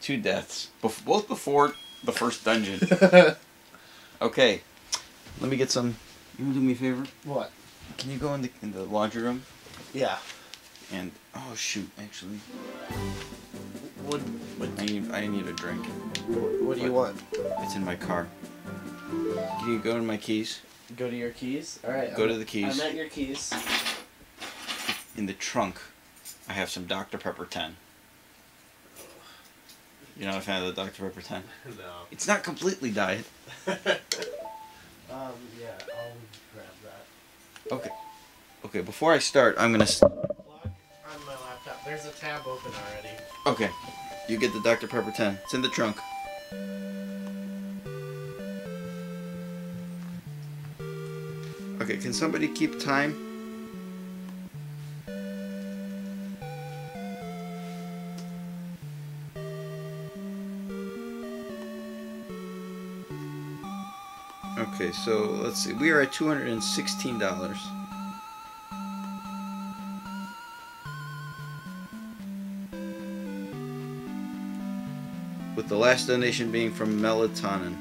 2 deaths. Both before the first dungeon. Okay. Let me get some... You want to do me a favor? What? Can you go in the laundry room? Yeah. And... Oh, shoot, actually. What I need a drink. do you want? It's in my car. Can you go to my keys? Go to your keys? Alright. Go to the keys. I'm at your keys. In the trunk, I have some Dr. Pepper 10. You're not a fan of the Dr. Pepper 10? No. It's not completely diet. Yeah, I'll grab that. Okay. Okay, before I start, I'm gonna... Plug on my laptop. There's a tab open already. Okay. You get the Dr. Pepper 10. It's in the trunk. Okay, can somebody keep time? Okay, so let's see. We are at $216. With the last donation being from Melatonin.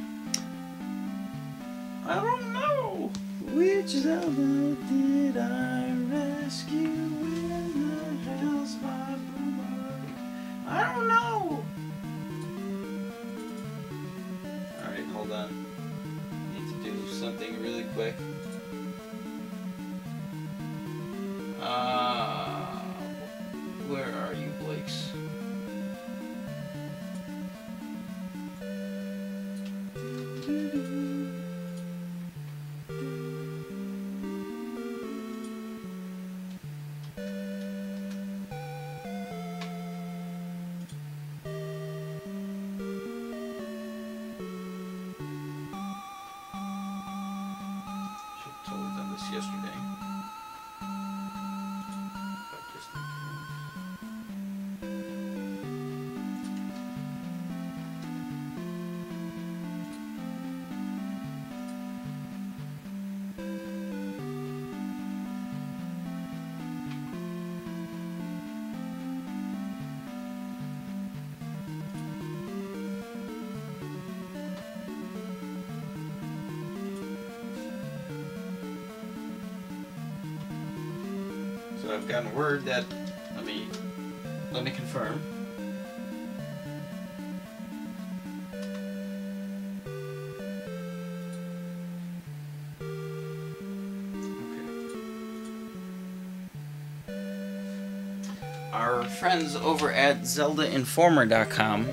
I don't know. Which Zelda did I rescue in the hills by Boomerang? I don't know. Alright, hold on. Need to do something really quick. Where are you, Blakes? Yesterday. So I've gotten word that, let me confirm. Okay. Our friends over at ZeldaInformer.com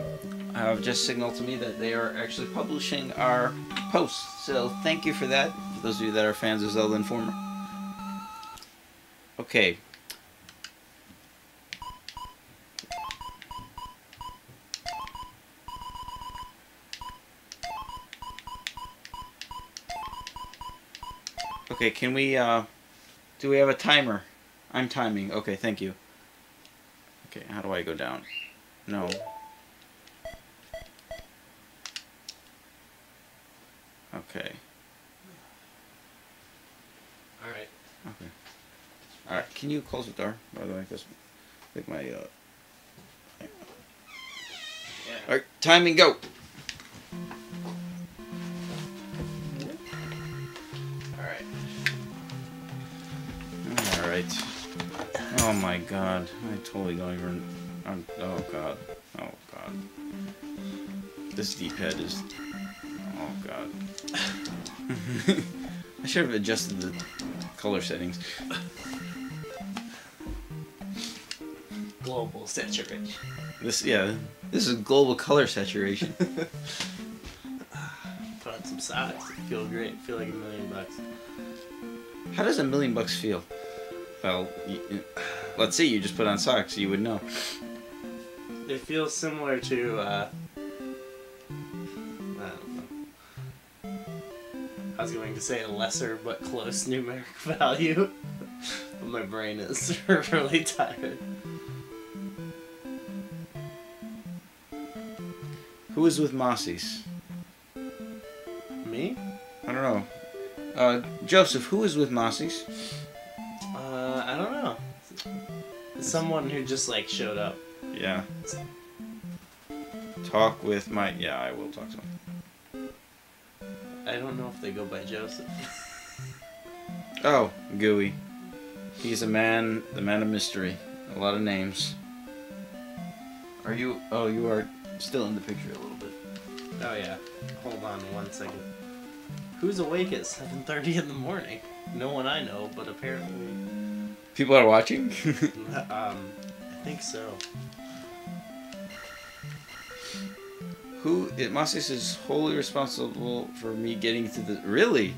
have just signaled to me that they are actually publishing our posts. So thank you for that, for those of you that are fans of Zelda Informer. Okay. Okay, can we, do we have a timer? I'm timing. Okay, thank you. Okay, how do I go down? No. Okay. Alright. Okay. Alright, can you close the door, by the way? Because I think my, Yeah. Alright, timing, go! Alright. Alright. Oh my god. I totally don't even... oh god. Oh god. This D-pad is... Oh god. I should have adjusted the color settings. Global saturation. This is global color saturation. Put on some socks. Feel great. Feel like $1,000,000. How does $1,000,000 feel? Well, let's say you just put on socks, you would know. It feels similar to, I don't know. I was going to say a lesser but close numeric value, but my brain is really tired. Who is with Mossies? Me? I don't know. Joseph, who is with Mossies? I don't know. Someone who just, like, showed up. Yeah. talk with my... Yeah, I will talk to him. I don't know if they go by Joseph. Oh, Gooey. He's the man of mystery. A lot of names. Are you... Oh, you are still in the picture a little bit. Oh yeah. Hold on 1 second. Who's awake at 7:30 in the morning? No one I know, but apparently... People are watching? I think so. Masis is wholly responsible for me getting to the... Really?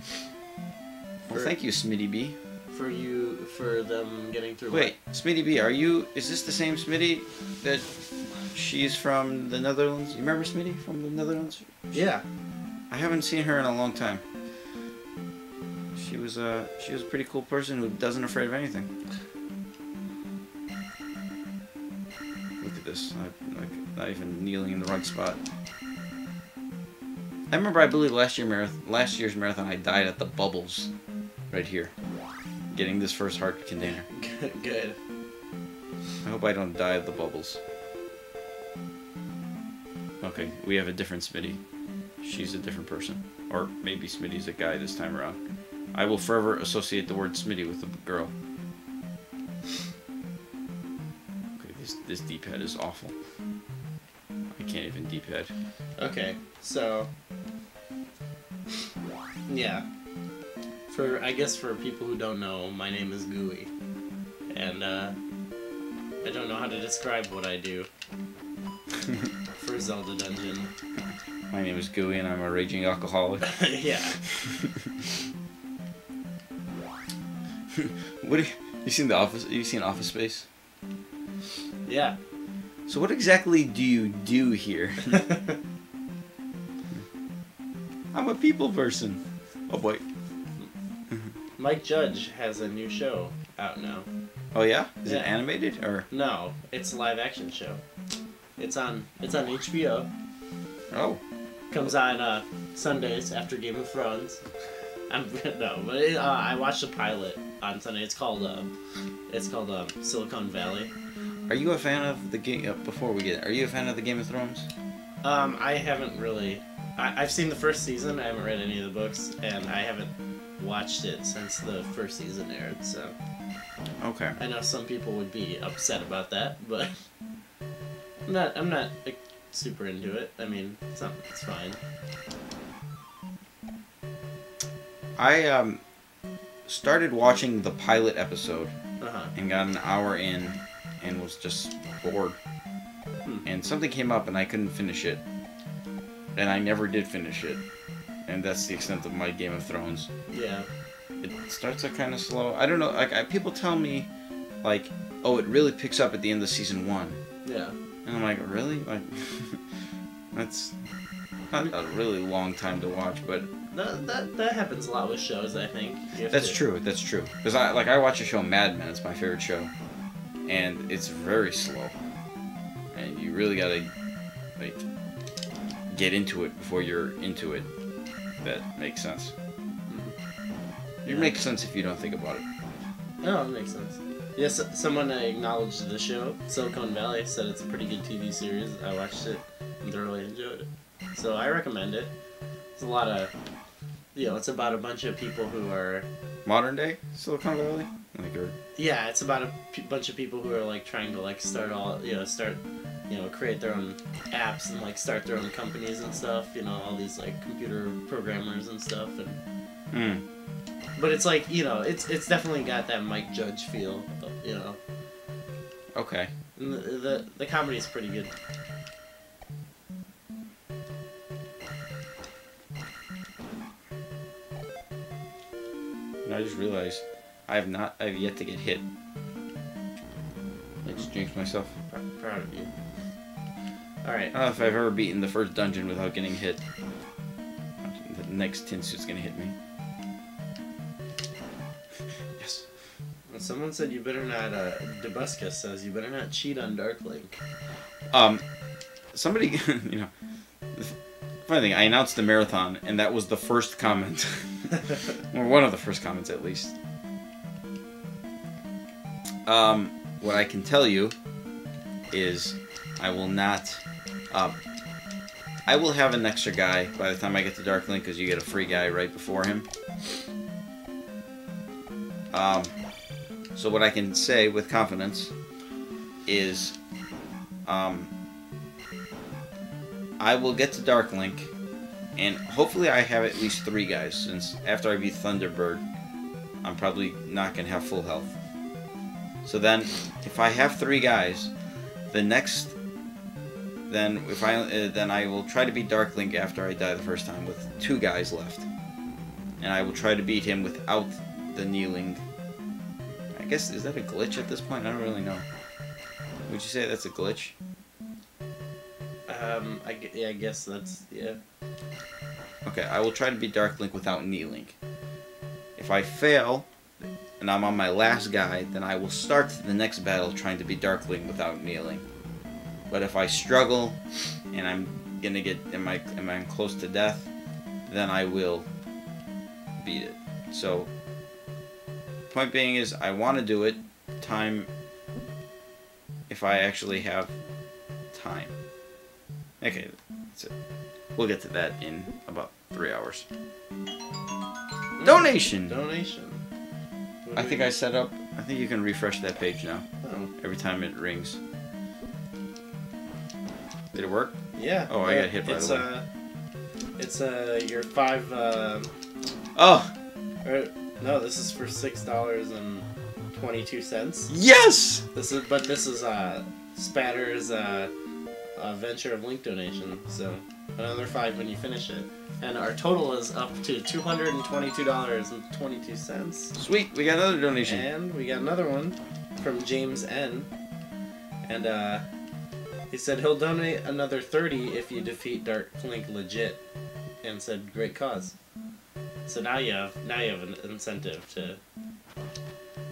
Well, thank you, Smitty B. For them getting through. Wait, Smitty B, is this the same Smitty that she's from the Netherlands? You remember Smitty from the Netherlands? Yeah. I haven't seen her in a long time. She was a pretty cool person who doesn't afraid of anything. Look at this, not even kneeling in the right spot. I remember, I believe last year's marathon, I died at the bubbles, right here, getting this first heart container. Good. I hope I don't die at the bubbles. Okay, we have a different Smitty. She's a different person, or maybe Smitty's a guy this time around. I will forever associate the word Smitty with a girl. Okay, this D-pad is awful. I can't even D-pad. Okay, so yeah. I guess for people who don't know, my name is Gooey, and I don't know how to describe what I do for Zelda Dungeon. My name is Gooey, and I'm a raging alcoholic. Yeah. You seen The Office? You seen Office Space? Yeah. So what exactly do you do here? I'm a people person. Oh boy. Mike Judge has a new show out now. Oh yeah? Is Yeah. it animated or? No, it's a live action show. It's on HBO. Oh. Comes on Sundays after Game of Thrones. I watched the pilot on Sunday. It's called Silicon Valley. Are you a fan of the game? Before we get, are you a fan of the Game of Thrones? I haven't really. I've seen the first season. I haven't read any of the books, and I haven't watched it since the first season aired. So. Okay. I know some people would be upset about that, but I'm not like, super into it. I mean, it's fine. I started watching the pilot episode and got an hour in and was just bored. And something came up and I couldn't finish it. And I never did finish it. And that's the extent of my Game of Thrones. Yeah. It starts out kind of slow. I don't know. Like people tell me, like, oh, it really picks up at the end of season 1. Yeah. And I'm like, really? Like, that's not a really long time to watch, but that happens a lot with shows. I think. That's true. That's true. Because I watch the show Mad Men. It's my favorite show, and it's very slow, and you really gotta like get into it before you're into it. That makes sense. It makes sense if you don't think about it. No, it makes sense. Yes, someone acknowledged the show, Silicon Valley, said it's a pretty good TV series. I watched it and thoroughly enjoyed it. So I recommend it. It's a lot of, it's about a bunch of people who are... Modern day Silicon Valley? Yeah, it's about a bunch of people who are, like, trying to, like, create their own apps and, like, start their own companies and stuff. All these, like, computer programmers and stuff. And But it's like, it's definitely got that Mike Judge feel, Okay. And the comedy's pretty good. I just realized I have yet to get hit. I just jinxed myself. Proud of you. Alright. I don't know if I've ever beaten the first dungeon without getting hit. The next tin suit's gonna hit me. Yes. Someone said you better not, Debuscus says you better not cheat on Darklink. Somebody, the funny thing, I announced the marathon, and that was the first comment. Or one of the first comments, at least. What I can tell you is I will not I will have an extra guy by the time I get to Dark Link, because you get a free guy right before him. So what I can say with confidence is, I will get to Dark Link, and hopefully I have at least 3 guys, since after I beat Thunderbird, I'm probably not going to have full health. So then, if I have 3 guys, then I will try to beat Dark Link after I die the first time with 2 guys left. And I will try to beat him without the kneeling. I guess, is that a glitch at this point? I don't really know. Would you say that's a glitch? I guess that's, yeah. Okay, I will try to beat Dark Link without kneeling. If I fail, and I'm on my last guy, then I will start the next battle trying to beat Dark Link without kneeling. But if I struggle, and I'm gonna get, am I close to death, then I will beat it. So, point being is, I want to do it, if I actually have time. Okay, that's it. We'll get to that in about 3 hours. Donation! Donation. I think I set up, I think you can refresh that page now. Oh. Every time it rings. Did it work? Yeah. Oh, I got hit by the way. It's your 5, Oh! no, this is for $6.22. Yes! This is Spatter's Venture of Link donation, so another 5 when you finish it. And our total is up to $222.22. Sweet, we got another donation. And we got another one from James N. And he said he'll donate another 30 if you defeat Dark Link legit. And said great cause. So now you have an incentive to,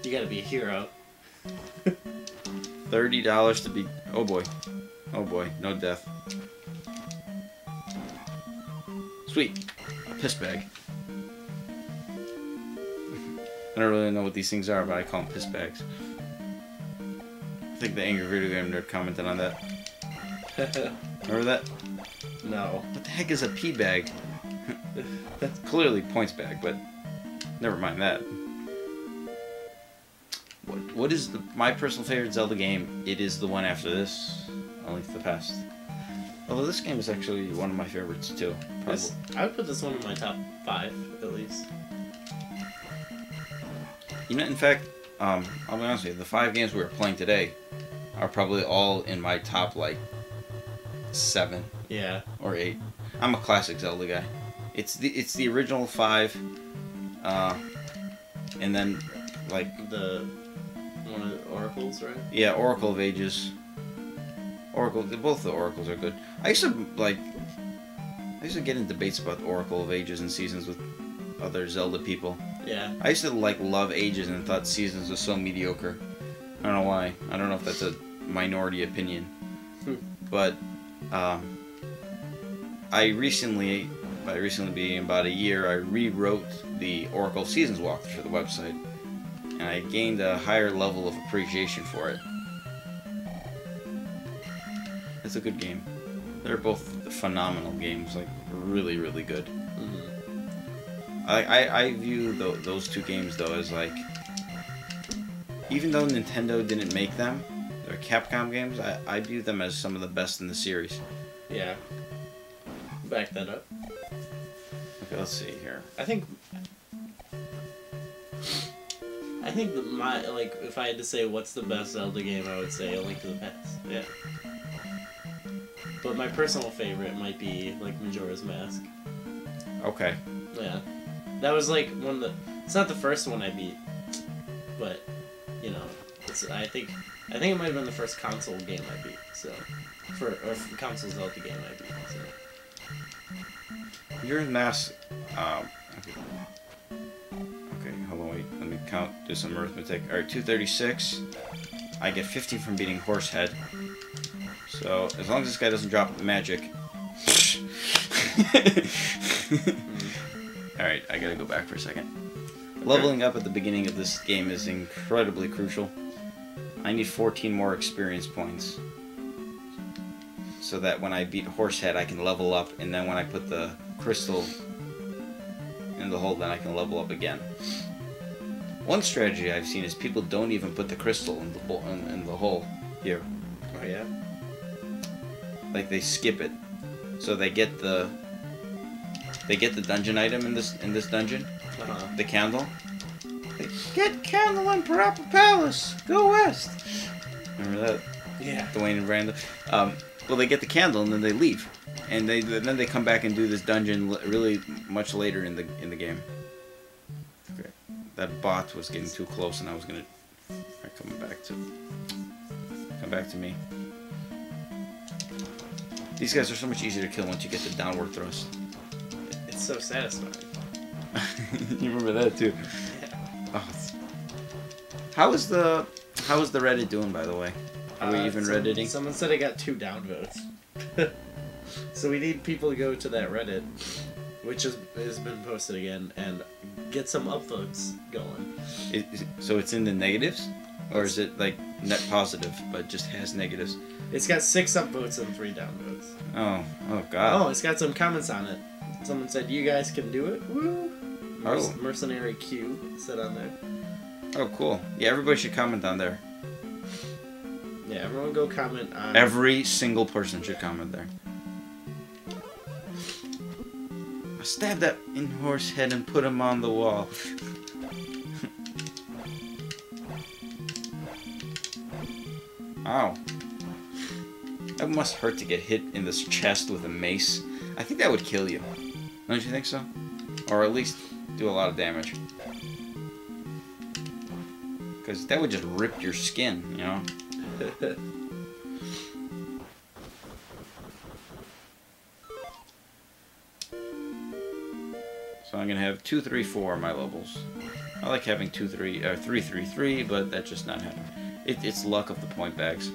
you gotta be a hero. $30 to be, oh boy, no death. Sweet, a piss bag. I don't really know what these things are, but I call them piss bags. I think the Angry Video Game Nerd commented on that. Remember that? No. What the heck is a pee bag? That's clearly points bag, but never mind that. What is my personal favorite Zelda game? It is the one after this, A Link to the Past. Although this game is actually one of my favorites too. I would put this one in my top 5 at least. You know, in fact, I'll be honest with you, the 5 games we were playing today are probably all in my top, like, 7 or 8. I'm a classic Zelda guy. It's the original 5, and then, like... One of the Oracles, right? Yeah, Oracle of Ages. Both the Oracles are good. I used to get in debates about Oracle of Ages and Seasons with other Zelda people. Yeah. I used to, like, love Ages and thought Seasons was so mediocre. I don't know why. I don't know if that's a minority opinion. But, I recently, by recently being about a year, I rewrote the Oracle Seasons walkthrough for the website. And I gained a higher level of appreciation for it. It's a good game. They're both phenomenal games, like, really, really good. Mm-hmm. I view those 2 games, though, as, like, even though Nintendo didn't make them, they're Capcom games, I view them as some of the best in the series. Yeah. Back that up. Okay, let's see here. I think that if I had to say what's the best Zelda game, I would say A Link to the Past. Yeah. But my personal favorite might be, like, Majora's Mask. Okay. Yeah. That was, like, it's not the first one I beat, but, you know, I think it might have been the first console game I beat, so, or console Zelda game I beat, so. Majora's Mask, okay, hold on, wait, let me do some arithmetic. Alright, 236. I get 50 from beating Horsehead. So, as long as this guy doesn't drop magic. Alright, I gotta go back for a second. Leveling up at the beginning of this game is incredibly crucial. I need 14 more experience points. so that when I beat Horsehead, I can level up, and then when I put the crystal in the hole, then I can level up again. One strategy I've seen is people don't even put the crystal in the hole here. Oh yeah. Like they skip it, so they get the dungeon item in this dungeon, the candle. They get candle in Parappa Palace. Go west. Remember that? Yeah. Dwayne and Brandon. Well, they get the candle and then they leave, and then they come back and do this dungeon really much later in the game. Okay. That bot was getting too close, and I was gonna come back to me. These guys are so much easier to kill once you get the downward thrust. It's so satisfying. You remember that too? Yeah. Oh, how is the Reddit doing, by the way? Are we even Redditing? Someone said I got 2 downvotes. So we need people to go to that Reddit, which has been posted again, and get some upvotes going. So it's in the negatives? Or is it like net positive, but just has negatives? It's got 6 upvotes and 3 downvotes. Oh god. Oh, it's got some comments on it. Someone said, "You guys can do it." Woo! Mercenary Q said on there. Oh, cool. Yeah, everybody should comment on there. Yeah, everyone go comment on... Every single person should comment there. Stab that in-horse head and put him on the wall. Ow. That must hurt to get hit in this chest with a mace. I think that would kill you. Don't you think so? Or at least do a lot of damage. Because that would just rip your skin, you know? So I'm gonna have 2, 3, 4 my levels. I like having 2, 3, 3, 3, 3, but that's just not happening. It's luck of the point bags.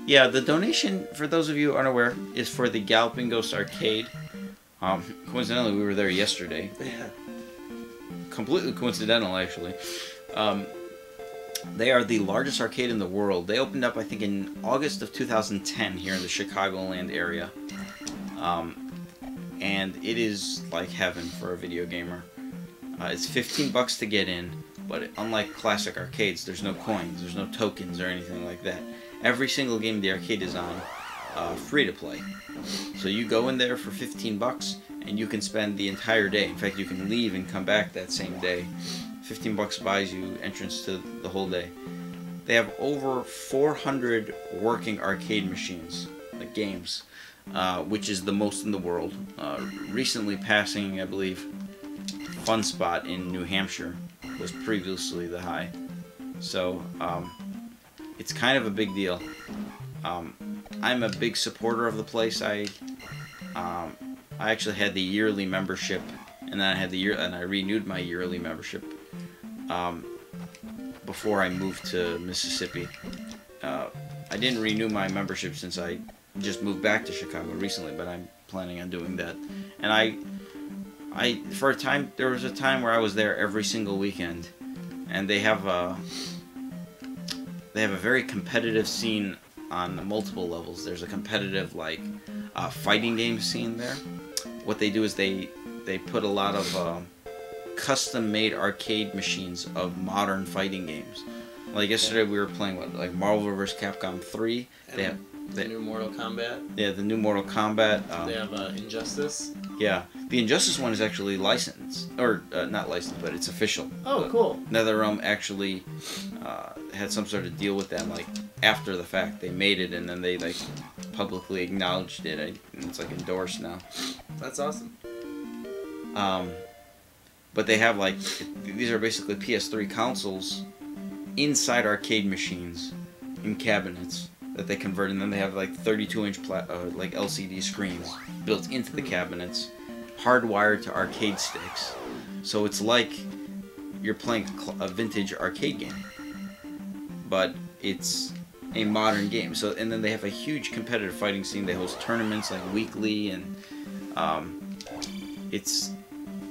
Yeah, the donation, for those of you unaware, is for the Galloping Ghost Arcade. Coincidentally, we were there yesterday. Yeah. Completely coincidental, actually. They are the largest arcade in the world. They opened up, I think, in August of 2010 here in the Chicagoland area. And it is like heaven for a video gamer. It's $15 to get in, but unlike classic arcades, there's no coins, there's no tokens or anything like that. Every single game the arcade is on, free to play. So you go in there for $15 and you can spend the entire day. In fact, you can leave and come back that same day. $15 buys you entrance to the whole day. They have over 400 working arcade machines, like games, which is the most in the world. Recently passing, I believe, Fun Spot in New Hampshire was previously the high. So, it's kind of a big deal. I'm a big supporter of the place. I actually had the yearly membership, and then I had I renewed my yearly membership before I moved to Mississippi. I didn't renew my membership since I just moved back to Chicago recently, but I'm planning on doing that. And there was a time where I was there every single weekend, and they have a very competitive scene on multiple levels. There's a competitive fighting game scene there. What they do is they put a lot of custom-made arcade machines of modern fighting games. Like yesterday, we were playing Marvel vs. Capcom 3. They have the new Mortal Kombat. Yeah, the new Mortal Kombat. They have Injustice. Yeah, the Injustice one is actually licensed, or not licensed, but it's official. Oh, cool. NetherRealm actually had some sort of deal with them, after the fact. They made it, and then they publicly acknowledged it. And it's endorsed now. That's awesome. But they have these are basically PS3 consoles inside arcade machines in cabinets that they convert, and then they have 32-inch LCD screens built into the cabinets, hardwired to arcade sticks. So it's like you're playing a vintage arcade game, but it's a modern game. And then they have a huge competitive fighting scene. They host tournaments weekly, and It's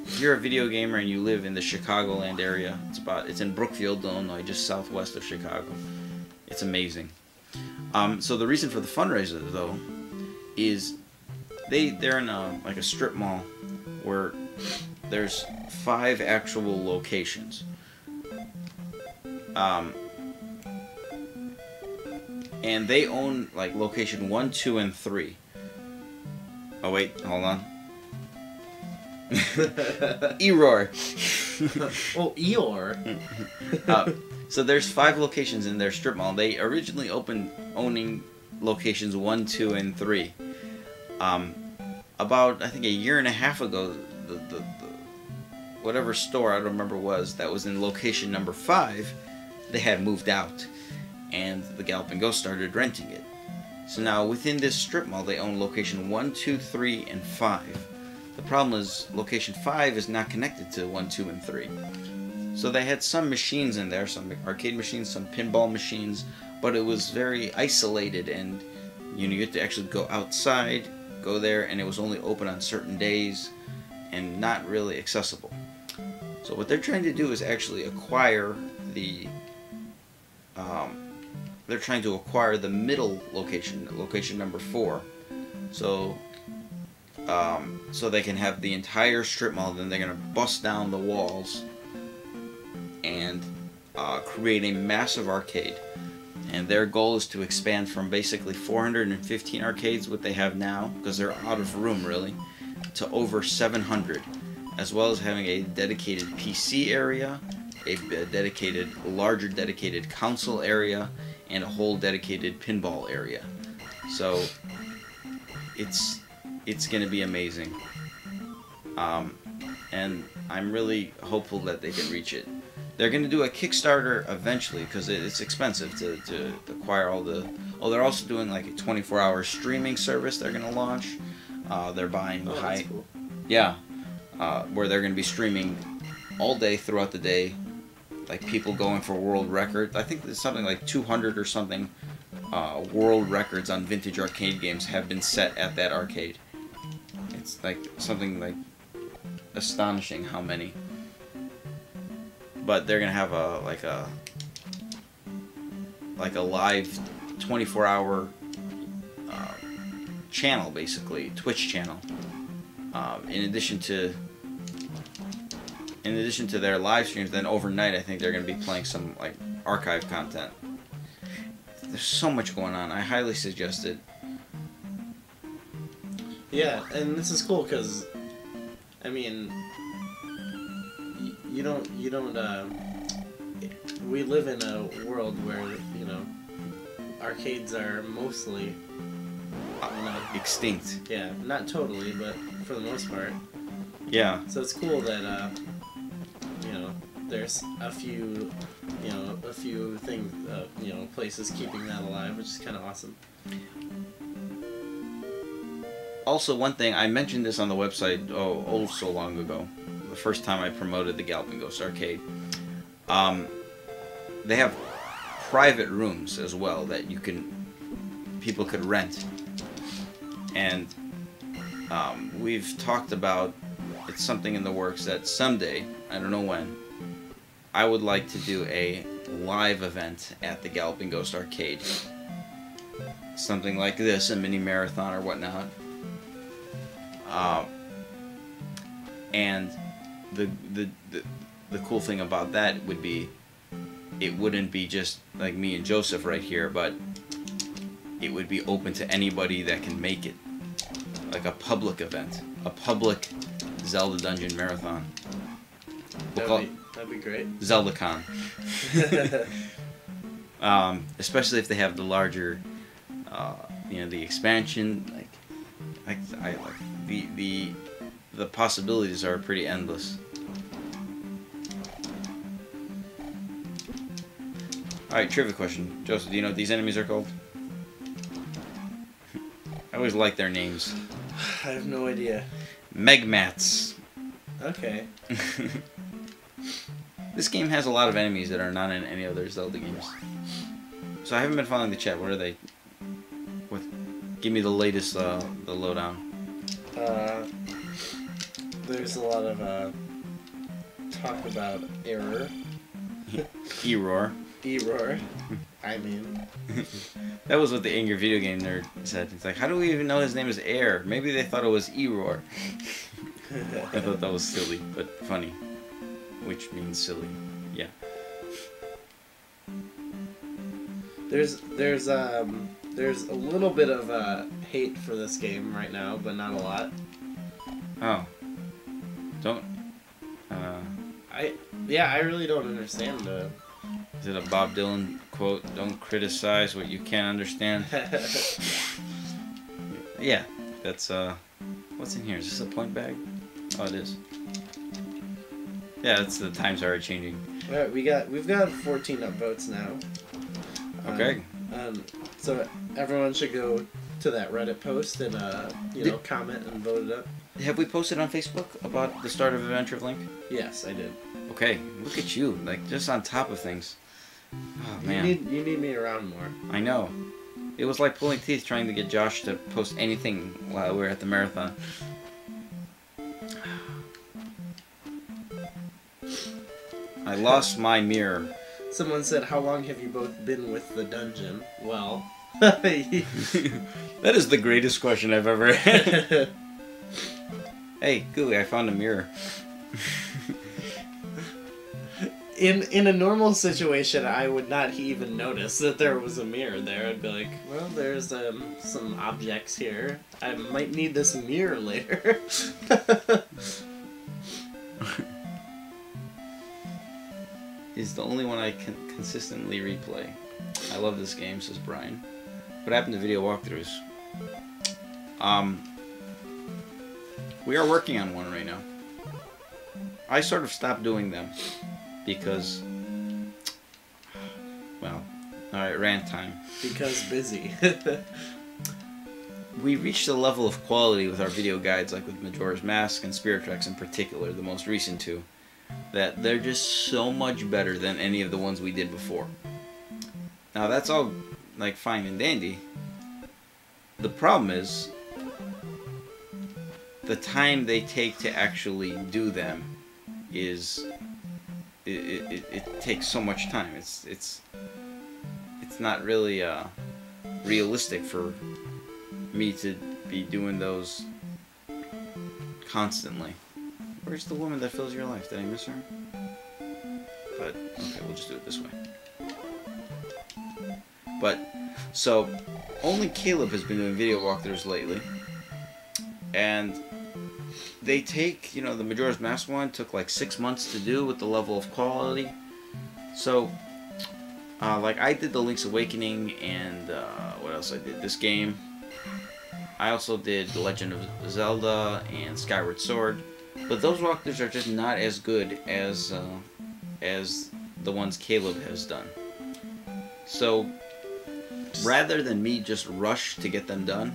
if you're a video gamer and you live in the Chicagoland area, it's in Brookfield, Illinois, just southwest of Chicago. It's amazing. So the reason for the fundraiser though is they're in a strip mall where there's 5 actual locations. And they own like location 1, 2, and 3. Oh wait, hold on. Error. Oh, Eeyore. So there's 5 locations in their strip mall. They originally opened owning locations 1, 2, and 3. About I think a year and a half ago, the whatever store I don't remember that was in location number 5, they had moved out, and the Galloping Ghost started renting it. So now within this strip mall, they own location 1, 2, 3, and 5. The problem is location 5 is not connected to 1, 2, and 3. So they had some machines in there, some arcade machines, some pinball machines, but it was very isolated, and you had to actually go outside, go there, and it was only open on certain days and not really accessible. So what they're trying to do is actually acquire the middle location number 4. So they can have the entire strip mall. Then they're gonna bust down the walls and create a massive arcade. And their goal is to expand from basically 415 arcades, what they have now, because they're out of room really, to over 700, as well as having a dedicated PC area, a larger dedicated console area, and a whole dedicated pinball area. So it's going to be amazing. And I'm really hopeful that they can reach it. They're going to do a Kickstarter eventually because it's expensive to acquire all the... Oh, they're also doing like a 24-hour streaming service they're going to launch. They're buying the high... Cool. Yeah. Where they're going to be streaming all day throughout the day. Like people going for world records. I think there's something like 200 or something world records on vintage arcade games have been set at that arcade. It's like something like astonishing how many. But they're gonna have a live 24-hour channel, basically Twitch channel. In addition to their live streams, then overnight I think they're gonna be playing some like archive content. There's so much going on. I highly suggest it. Yeah, and this is cool because, I mean, you don't. We live in a world where arcades are mostly, Extinct. Yeah, not totally, but for the most part. Yeah. So it's cool that there's a few things, places keeping that alive, which is kind of awesome. Also, one thing, I mentioned this on the website, so long ago, the first time I promoted the Galloping Ghost Arcade. They have private rooms as well that people could rent. And we've talked about, it's something in the works that someday, I don't know when, I would like to do a live event at the Galloping Ghost Arcade. Something like this, a mini marathon or whatnot. And the cool thing about that would be, it wouldn't be just like me and Joseph right here, but it would be open to anybody that can make it. Like a public event, a public Zelda Dungeon Marathon. That'd be great. ZeldaCon. Especially if they have the larger, the expansion. The possibilities are pretty endless. Alright, trivia question. Joseph, do you know what these enemies are called? I always like their names. I have no idea. Megmats. Okay. This game has a lot of enemies that are not in any other Zelda games. So I haven't been following the chat. What are they? Give me the latest, the lowdown. There's a lot of talk about error. Error. Error. I mean. That was what the Angry Video Game Nerd said. It's like, how do we even know his name is Air? Maybe they thought it was Error. I thought that was silly, but funny. Which means silly. Yeah. There's a little bit of hate for this game right now, but not a lot. Oh. Don't. I really don't understand. Is it a Bob Dylan quote? Don't criticize what you can't understand. Yeah, that's what's in here? Is this a point bag? Oh, it is. Yeah, it's the times are changing. All right, we've got 14 upvotes now. Okay. So everyone should go to that Reddit post and comment and vote it up. Have we posted on Facebook about the start of Adventure of Link? Yes, I did. Okay, look at you, like just on top of things. Oh man. You need me around more. I know. It was like pulling teeth trying to get Josh to post anything while we were at the marathon. I lost my mirror. Someone said, "How long have you both been with the dungeon?" Well, that is the greatest question I've ever had. Hey, Gooey, I found a mirror. In a normal situation, I would not even notice that there was a mirror there. I'd be like, well, there's some objects here. I might need this mirror later. He's the only one I can consistently replay. I love this game, says Brian. What happened to video walkthroughs? We are working on one right now. I sort of stopped doing them because, well, alright, rant time. Because busy. We reached a level of quality with our video guides, like with Majora's Mask and Spirit Tracks in particular, the most recent two, that they're just so much better than any of the ones we did before. Now that's all like fine and dandy. The problem is the time they take to actually do them is it takes so much time. It's not really realistic for me to be doing those constantly. Where's the woman that fills your life? Did I miss her? But okay, we'll just do it this way. But so only Caleb has been doing video walkthroughs lately, and they take, you know, the Majora's Mask one took like 6 months to do with the level of quality. So like I did the Link's Awakening and what else I did? This game. I also did The Legend of Zelda and Skyward Sword, but those walkthroughs are just not as good as the ones Caleb has done. So rather than me just rush to get them done,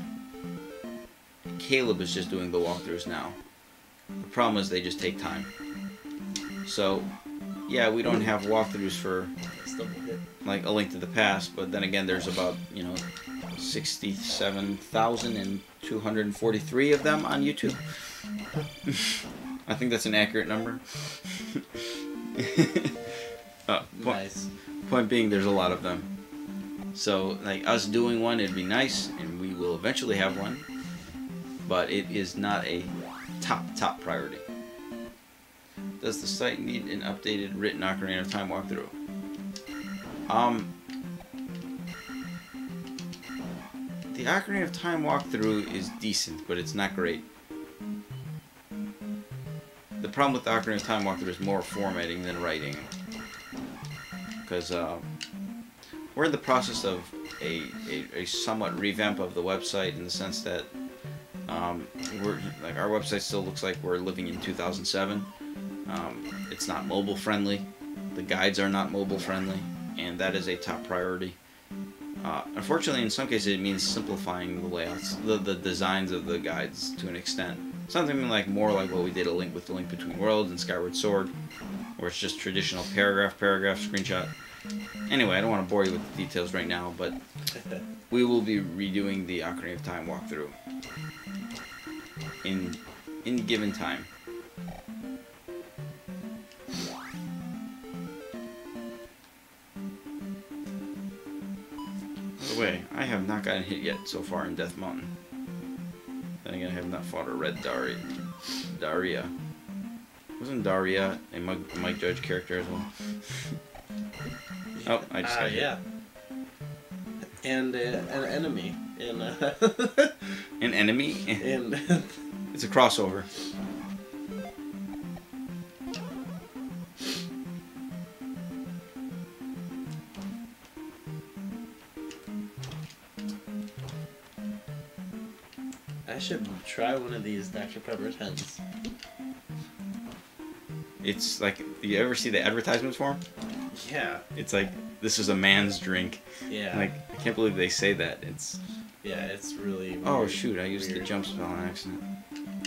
Caleb is just doing the walkthroughs now. The problem is they just take time. So yeah, we don't have walkthroughs for like A Link to the Past, but then again there's about, you know, 67,243 of them on YouTube. I think that's an accurate number. Nice. Point being, there's a lot of them. So, like, us doing one, it'd be nice, and we will eventually have one, but it is not a top priority. Does the site need an updated written Ocarina of Time walkthrough? The Ocarina of Time walkthrough is decent, but it's not great. The problem with the Ocarina of Time walkthrough is more formatting than writing. Because we're in the process of a somewhat revamp of the website, in the sense that we're like, our website still looks like we're living in 2007. It's not mobile friendly. The guides are not mobile friendly, and that is a top priority. Unfortunately, in some cases, it means simplifying the layouts, the designs of the guides to an extent. Something like more like what we did with The Link Between Worlds and Skyward Sword, where it's just traditional paragraph screenshot. Anyway, I don't want to bore you with the details right now, but we will be redoing the Ocarina of Time walkthrough in given time. have not gotten hit yet so far in Death Mountain. Then again, I have not fought a red Daria. Wasn't Daria a Mike Judge character as well? Oh, I just got hit. Yeah. And an enemy in. An enemy? in. It's a crossover. I should try one of these Dr. Pepper 10s. It's like, you ever see the advertisements for them? Yeah. It's like, this is a man's drink. Yeah. Like, I can't believe they say that. It's. Yeah, it's really weird. Oh shoot! I used the Weird. jump spell on accident.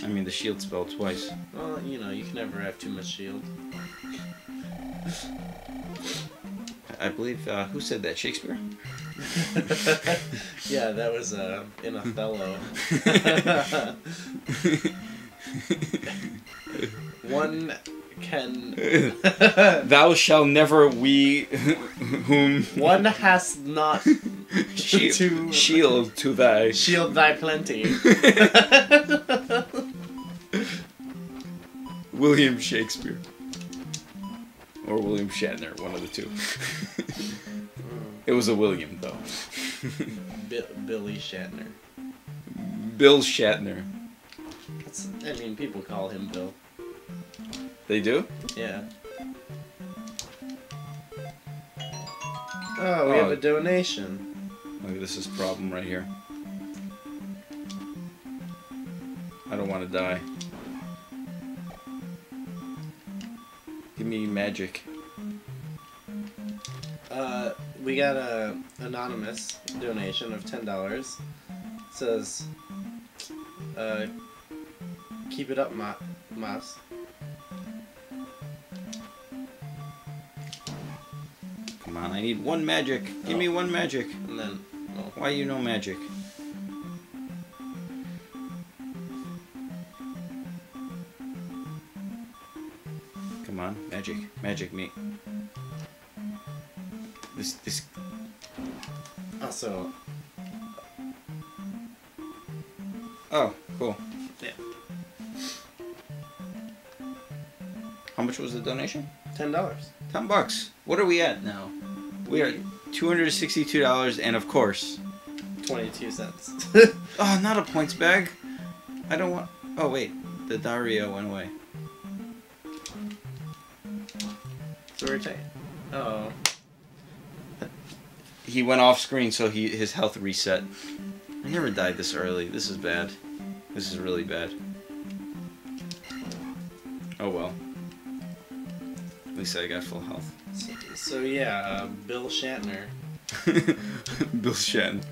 I mean the shield spell twice. Well, you know, you can never have too much shield. I believe who said that? Shakespeare. Yeah, that was in Othello. One can. Thou shalt never we whom One has not shield to thy. shield thy plenty. William Shakespeare. Or William Shatner, one of the two. It was a William though. Billy Shatner. Bill Shatner. I mean, people call him Bill. They do? Yeah. Oh, we have a donation. Look, this is a problem right here. I don't want to die. Give me magic. We got a anonymous donation of $10. It says, keep it up, Mas. Come on, I need one magic. Give me one magic. And then, well, Why you no magic? Come on, magic. Magic me. This also, Oh, cool. yeah, How much was the donation? $10. $10. What are we at now? We are $262 and of course 22 cents. oh, not a points bag. I don't want. Oh wait, the Daria went away. So we're taking. Oh. He went off screen, so his health reset. I never died this early. This is bad. This is really bad. Oh well. At least I got full health. So yeah, Bill Shatner. Bill Shatner.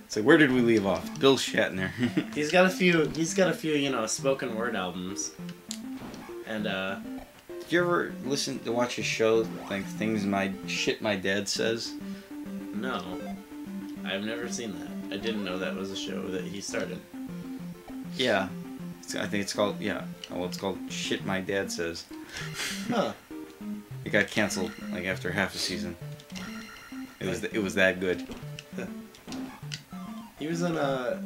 It's like, where did we leave off? Bill Shatner. He's got a few, you know, spoken word albums. And Did you ever listen to watch his show, like shit my dad says? no. I've never seen that. I didn't know that was a show that he started. Yeah. I think it's called, yeah. Well, it's called Shit My Dad Says. Huh. It got canceled, like, after half a season. It was that good. He was in a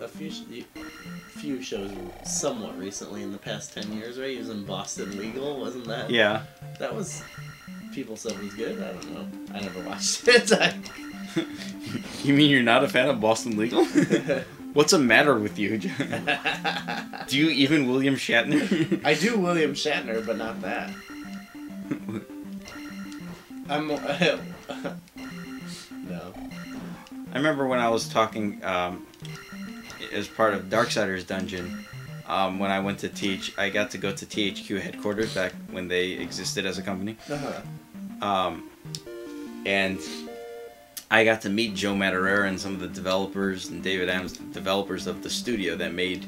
few shows somewhat recently in the past 10 years, right? He was in Boston Legal, wasn't that? Yeah. That was, people said was good. I don't know. I never watched it. You mean you're not a fan of Boston Legal? What's the matter with you? Do you even William Shatner? I do William Shatner, but not that. I'm no. I remember when I was talking as part of Darksiders Dungeon, when I went to teach, I got to go to THQ headquarters back when they existed as a company. Uh-huh. And I got to meet Joe Madureira and some of the developers, and David Adams, the developers of the studio that made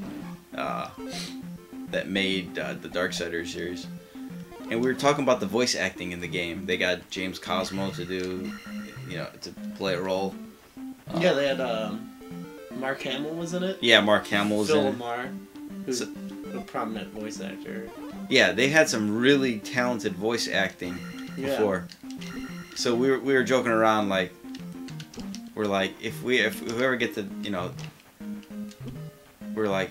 the Darksiders series. And we were talking about the voice acting in the game. They got James Cosmo to do, to play a role. Yeah, they had Mark Hamill was in it. Yeah, Mark Hamill was in Phil it. Lamar, who's a prominent voice actor. Yeah, they had some really talented voice acting before. Yeah. So we were joking around like, we're like, if we ever get to, we're like,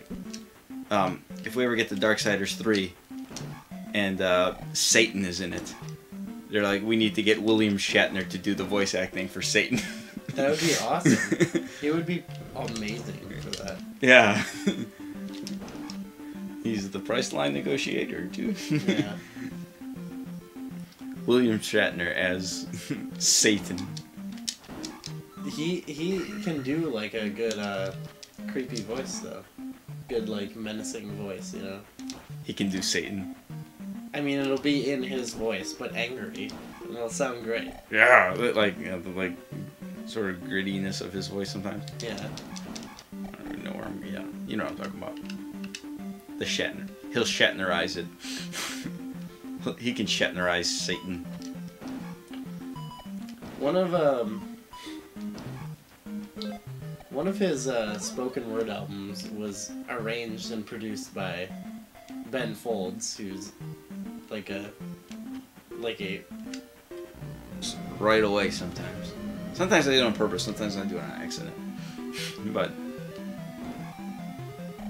if we ever get to Darksiders 3, and Satan is in it, they're like, we need to get William Shatner to do the voice acting for Satan. That would be awesome. He would be amazing for that. Yeah. He's the Priceline negotiator, too. Yeah. William Shatner as Satan. He can do like a good creepy voice though. Good like menacing voice, you know. He can do Satan. I mean, it'll be in his voice, but angry. And it'll sound great. Yeah, like the sort of grittiness of his voice sometimes. Yeah. I don't even know where I'm. Yeah, you know what I'm talking about. The Shatner. He'll Shatnerize it. He can Shatnerize Satan. One of his spoken word albums was arranged and produced by Ben Folds, who's like a Right away sometimes. Sometimes I do it on purpose, sometimes I do it on accident. But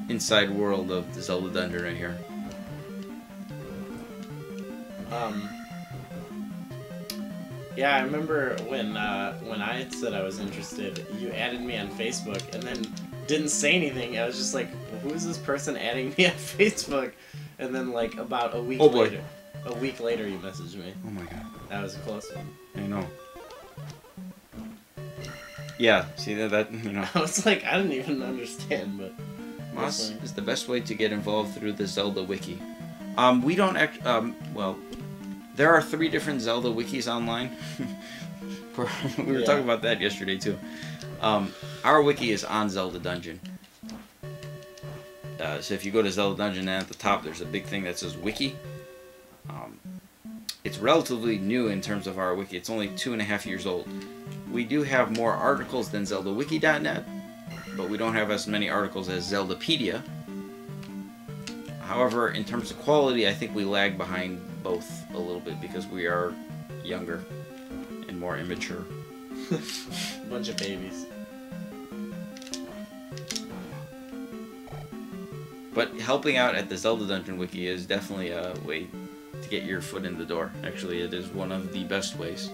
inside world of the Zelda Dungeon right here. Yeah, I remember when I said I was interested, you added me on Facebook and then didn't say anything. I was just like, well, who is this person adding me on Facebook? And then like about a week later, you messaged me. Oh my god. That was a close one. I know. Yeah, see that I was like, I didn't even understand, but Moss is the best way to get involved through the Zelda wiki. We don't well, there are 3 different Zelda wikis online. We were talking about that yesterday too. Our wiki is on Zelda Dungeon. So if you go to Zelda Dungeon, and at the top there's a big thing that says wiki. It's relatively new in terms of our wiki. It's only 2.5 years old. We do have more articles than ZeldaWiki.net, but we don't have as many articles as Zeldapedia. However, in terms of quality, I think we lag behind both a little bit because we are younger and more immature. Bunch of babies. But helping out at the Zelda Dungeon Wiki is definitely a way to get your foot in the door. Actually, it is one of the best ways.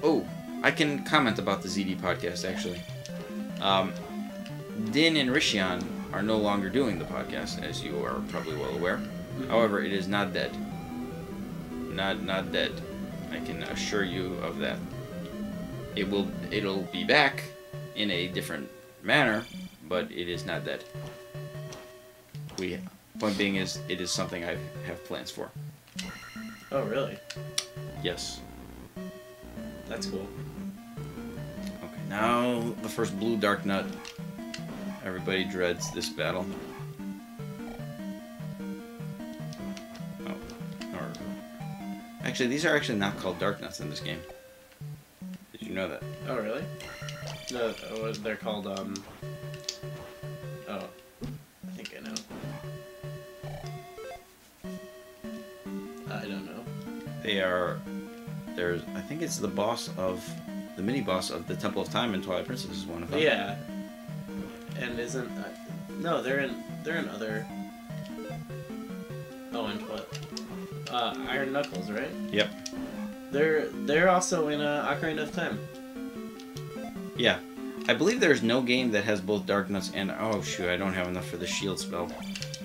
Oh, I can comment about the ZD podcast, actually. Din and Rishian are no longer doing the podcast, as you are probably well aware. However, it is not dead. Not dead. I can assure you of that. It'll be back in a different manner, but it is not dead. Point being is, it is something I have plans for. Oh, really? Yes. That's cool. Okay, now the first blue Dark Nut. Everybody dreads this battle. Oh, or actually, these are actually not called Dark Nuts in this game. Did you know that? Oh, really? No, they're called, oh, I think I know. I don't know. They are, I think it's the mini-boss of the Temple of Time in Twilight Princess is one of them. Yeah. And isn't, no, they're in other, oh, and what? Iron Knuckles, right? Yep. They're also in Ocarina of Time. Yeah. I believe there's no game that has both Dark Nuts and, oh shoot, I don't have enough for the shield spell.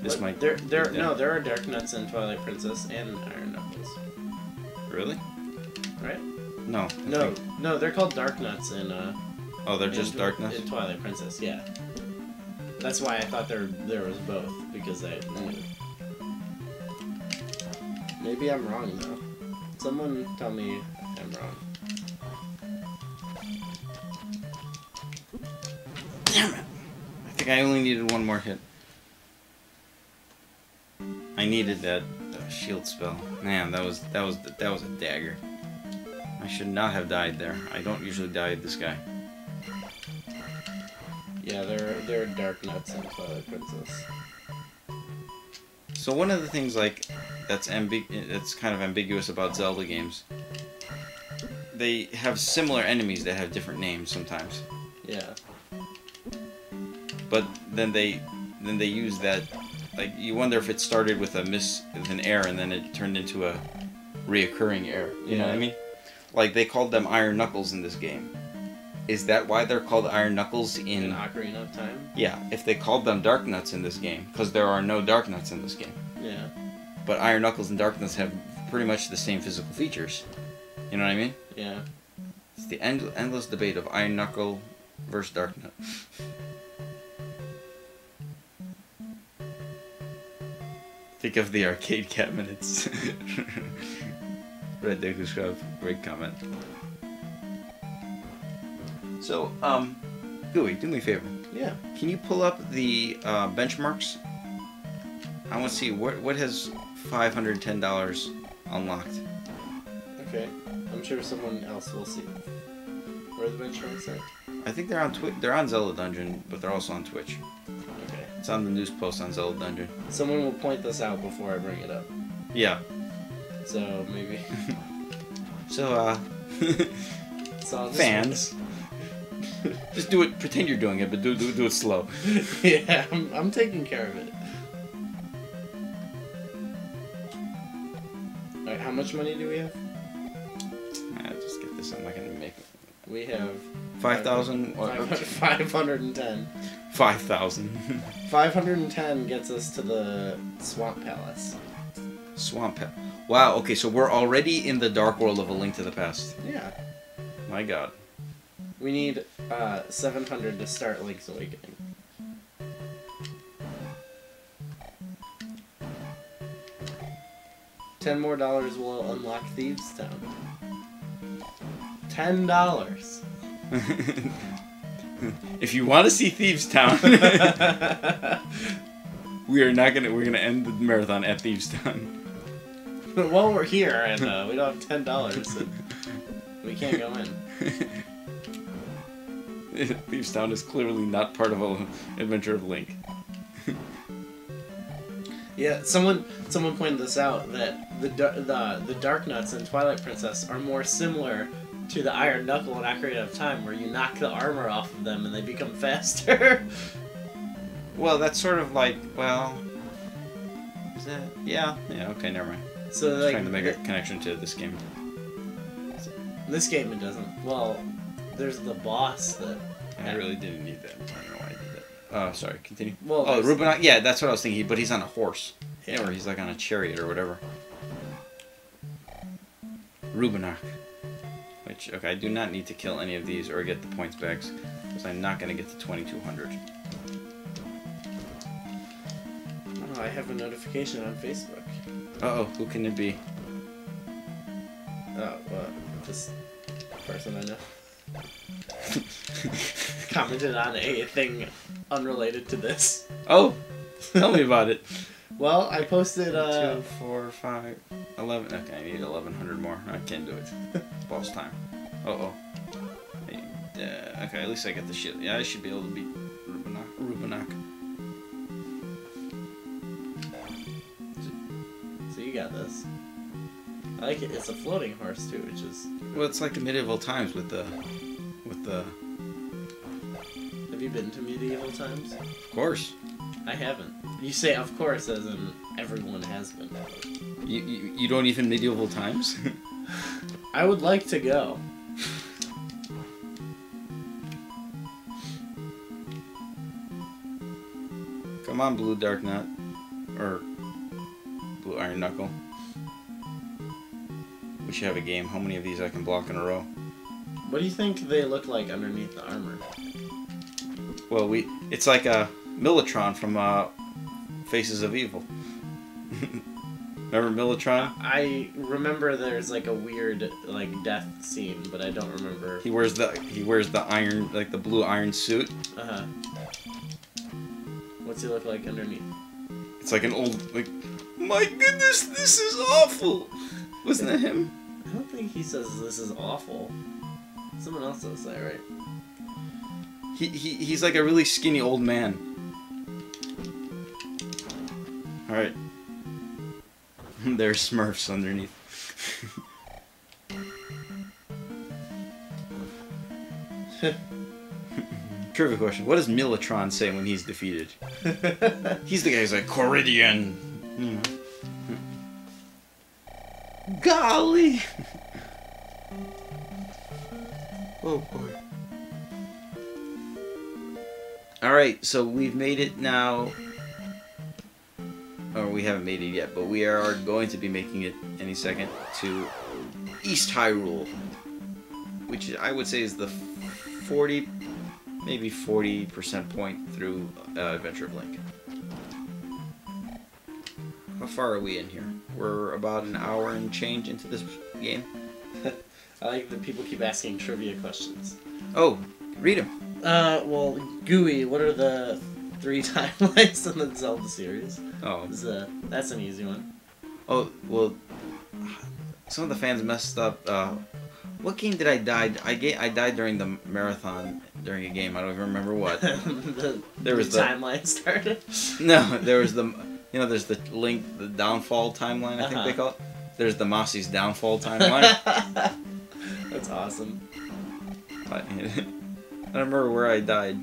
This might... There are Dark Nuts in Twilight Princess and Iron Knuckles. Really? Right? No. No, they're called Dark Nuts in, oh, they're just Dark Nuts? In Twilight Princess, yeah. That's why I thought there was both, because I knew. Maybe I'm wrong, though. Someone tell me I'm wrong. Damn it! I think I only needed one more hit. I needed that shield spell. Man, that was a dagger. I should not have died there. I don't usually die at this guy. Yeah, there are Dark Nuts in Twilight Princess. So one of the things like that's kind of ambiguous about Zelda games, they have similar enemies that have different names sometimes. Yeah. But then they use that, like, you wonder if it started with an error and then it turned into a reoccurring error. You know what I mean? Like they called them Iron Knuckles in this game. Is that why they're called Iron Knuckles in Ocarina of Time? Yeah, if they called them Dark Nuts in this game, because there are no Dark Nuts in this game. Yeah. But Iron Knuckles and Dark Nuts have pretty much the same physical features. You know what I mean? Yeah. It's the endless debate of Iron Knuckle versus Dark Nut. Think of the arcade cabinets. Red Deku Scrub, great comment. So, Gooey, do me a favor. Yeah. Can you pull up the benchmarks? I want to see what has $510 unlocked. Okay. I'm sure someone else will see. Where are the benchmarks at? I think they're on They're on Zelda Dungeon, but they're also on Twitch. Okay. It's on the news post on Zelda Dungeon. Someone will point this out before I bring it up. Yeah. So maybe. So So fans. Just do it. Pretend you're doing it, but do it slow. Yeah, I'm taking care of it. Alright, how much money do we have? Just get this. I'm not gonna make it. We have 5,000. 510. 5,000. 510 gets us to the Swamp Palace. Swamp Palace. Wow. Okay, so we're already in the dark world of A Link to the Past. Yeah. My God. We need 700 to start Link's Awakening. $10 more will unlock Thieves Town. $10. If you want to see Thieves Town, we're gonna end the marathon at Thieves Town. Well, we're here and we don't have $10, and we can't go in. Thieves Town is clearly not part of Adventure of Link. Yeah, someone pointed this out, that the Dark Nuts in Twilight Princess are more similar to the Iron Knuckle in Ocarina of Time, where you knock the armor off of them and they become faster. Well, that's sort of like, well, is that? Yeah. Okay, never mind. So Just trying to make a connection to this game. This game it doesn't. Well, there's the boss that. I really didn't need that. I don't know why I did that. Oh, sorry. Continue. Well, Rubinok. Yeah, that's what I was thinking. But he's on a horse. Yeah. Or he's like on a chariot or whatever. Rubinok. Which, okay, I do not need to kill any of these or get the points back, because I'm not going to get to 2,200. Oh, I have a notification on Facebook. Uh-oh, who can it be? Oh, just a person I know. Commented on a thing unrelated to this. Oh, tell me about it. Well, I posted 2, 4, 5, 11. Okay, I need 1,100 more. I can't do it. Boss time. Uh-oh. Okay, at least I get the shit. Yeah, I should be able to beat Rubinok. So you got this. I like it. It's a floating horse too, which is. Well, it's like the medieval times with the. Have you been to medieval times? Of course. I haven't. You say of course, as in everyone has been. You don't even medieval times? I would like to go. Come on, Blue Dark Nut. Or Blue Iron Knuckle. We should have a game. How many of these I can block in a row? What do you think they look like underneath the armor? Well, it's like a Millatron from Faces of Evil. Remember Millatron? I remember there's like a weird like death scene, but I don't remember. He wears the iron, like the blue iron suit. Uh-huh. What's he look like underneath? It's like an old, like, my goodness, this is awful. Wasn't that him? I don't think he says this is awful. Someone else does that, right? He's like a really skinny old man. All right, There's Smurfs underneath. Trivia question. What does Militron say when he's defeated? He's the guy who's like, Coridian. Golly! Oh boy. Alright, so we've made it now. Or we haven't made it yet, but we are going to be making it any second to East Hyrule. Which I would say is the 40, maybe 40% point through Adventure of Link. How far are we in here? We're about an hour and change into this game. I like that people keep asking trivia questions. Oh, read them. Well, Gooey, what are the 3 timelines in the Zelda series? Oh. That's an easy one. Oh, well, some of the fans messed up. What game did I die? I died during the marathon during a game. I don't even remember what. There was the timeline started? No, there was the... You know, there's the Link, the downfall timeline, I think they call it. There's the Mossy's downfall timeline. That's awesome. I don't remember where I died,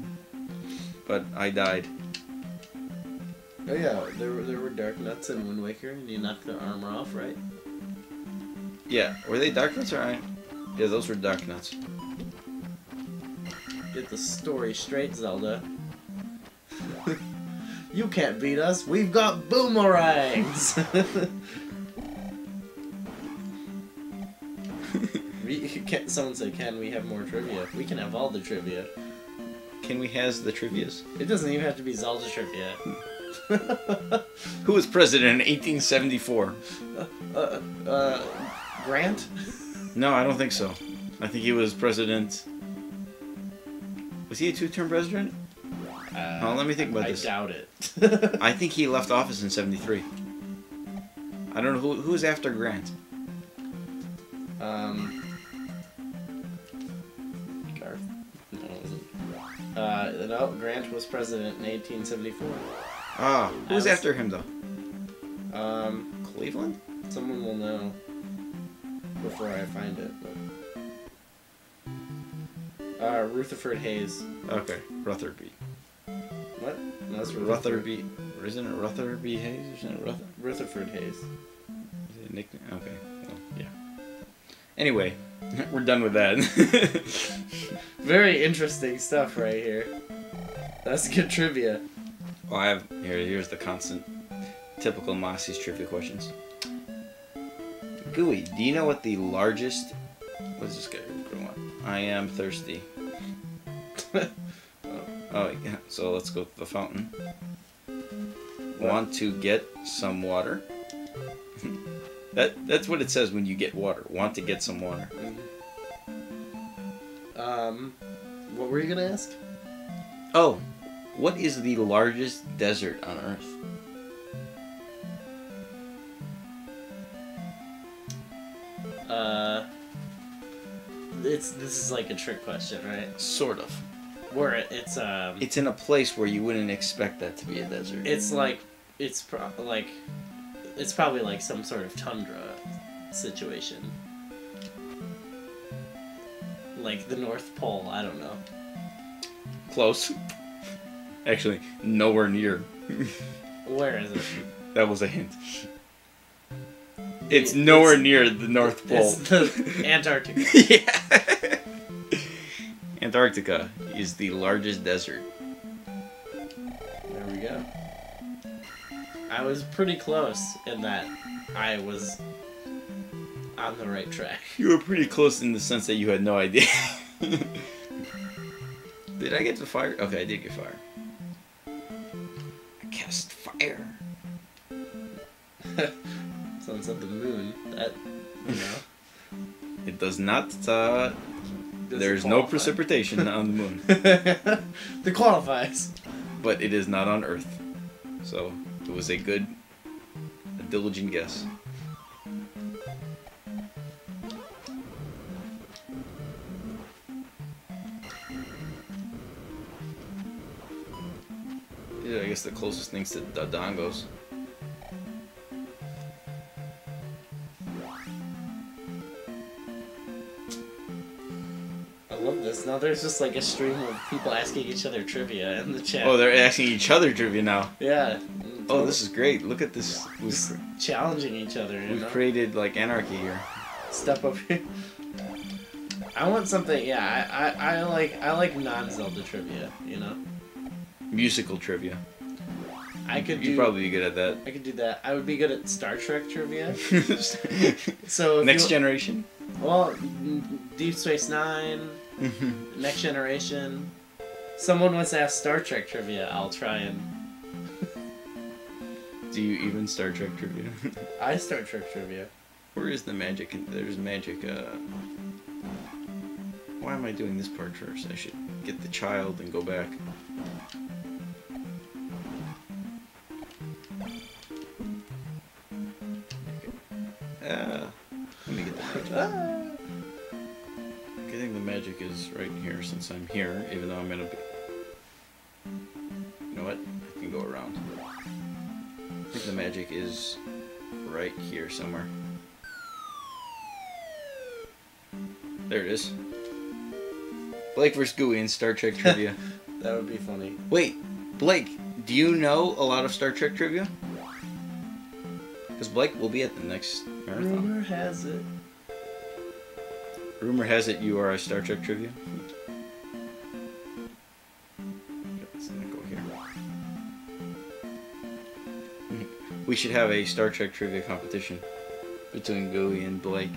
but I died. Oh yeah, there were Dark Nuts in Wind Waker, and you knocked their armor off, right? Yeah, were they Dark Nuts or Yeah, those were Dark Nuts. Get the story straight, Zelda. You can't beat us. We've got boomerangs. Someone said, "Can we have more trivia?" We can have all the trivia. Can we has the trivias? It doesn't even have to be Zelda trivia. Who was president in 1874? Grant? No, I don't think so. I think he was president. Was he a 2-term president? Oh, let me think about this. I doubt it. I think he left office in 73. I don't know who was after Grant. Garth? No, it wasn't. No, Grant was president in 1874. Ah, who was after him though? Cleveland? Someone will know before I find it. But... Rutherford Hayes. Okay, Rutherby. What? No, that's Rutherby. Isn't it Rutherby Hayes? Isn't it Rutherford Hayes. Is it a nickname? Okay. Well, yeah. Anyway, we're done with that. Very interesting stuff right here. That's good trivia. Well, here's the constant, typical Mossy's trivia questions. Gooey, do you know what the largest... What is this guy going on? I am thirsty. Oh, yeah. So let's go to the fountain. Want to get some water? That's what it says when you get water. Want to get some water. What were you gonna ask? Oh, what is the largest desert on Earth? This is like a trick question, right? Sort of. Where it's in a place where you wouldn't expect that to be a desert. It's like it's probably like some sort of tundra situation. Like the North Pole, I don't know. Close. Actually, nowhere near. Where is it? That was a hint. It's nowhere near the North Pole. It's the Antarctica. Yeah. Antarctica is the largest desert. There we go. I was pretty close in that I was on the right track. You were pretty close in the sense that you had no idea. Did I get to fire? Okay, I did get fire. I cast fire. Someone said the moon. That, you know. It does not, there's no precipitation on the moon. It qualifies. But it is not on Earth. So, it was a diligent guess. Yeah, I guess the closest thing's to Dodongos. love this. Now there's just like a stream of people asking each other trivia in the chat. Oh, they're asking each other trivia now. Yeah. Oh, this is great. Look at this. Just challenging each other. We've created like anarchy here. Step up here. I want something. Yeah, I like non-Zelda trivia. You know. Musical trivia. You'd probably be good at that. I could do that. I would be good at Star Trek trivia. So Next Generation. Well, Deep Space Nine, Next Generation. Someone wants to ask Star Trek trivia. I'll try and. Do you even Star Trek trivia? I Star Trek trivia. Where is the magic? There's magic. Why am I doing this part first? I should get the child and go back. Let me get the magic. I think the magic is right here since I'm here, even though I'm gonna be. You know what? I can go around. I think the magic is right here somewhere. There it is. Blake vs. Gooey in Star Trek trivia. That would be funny. Wait, Blake, do you know a lot of Star Trek trivia? Because Blake will be at the next marathon. Rumor has it. Rumor has it you are a Star Trek trivia. Let's not go here. We should have a Star Trek trivia competition between Gooey and Blake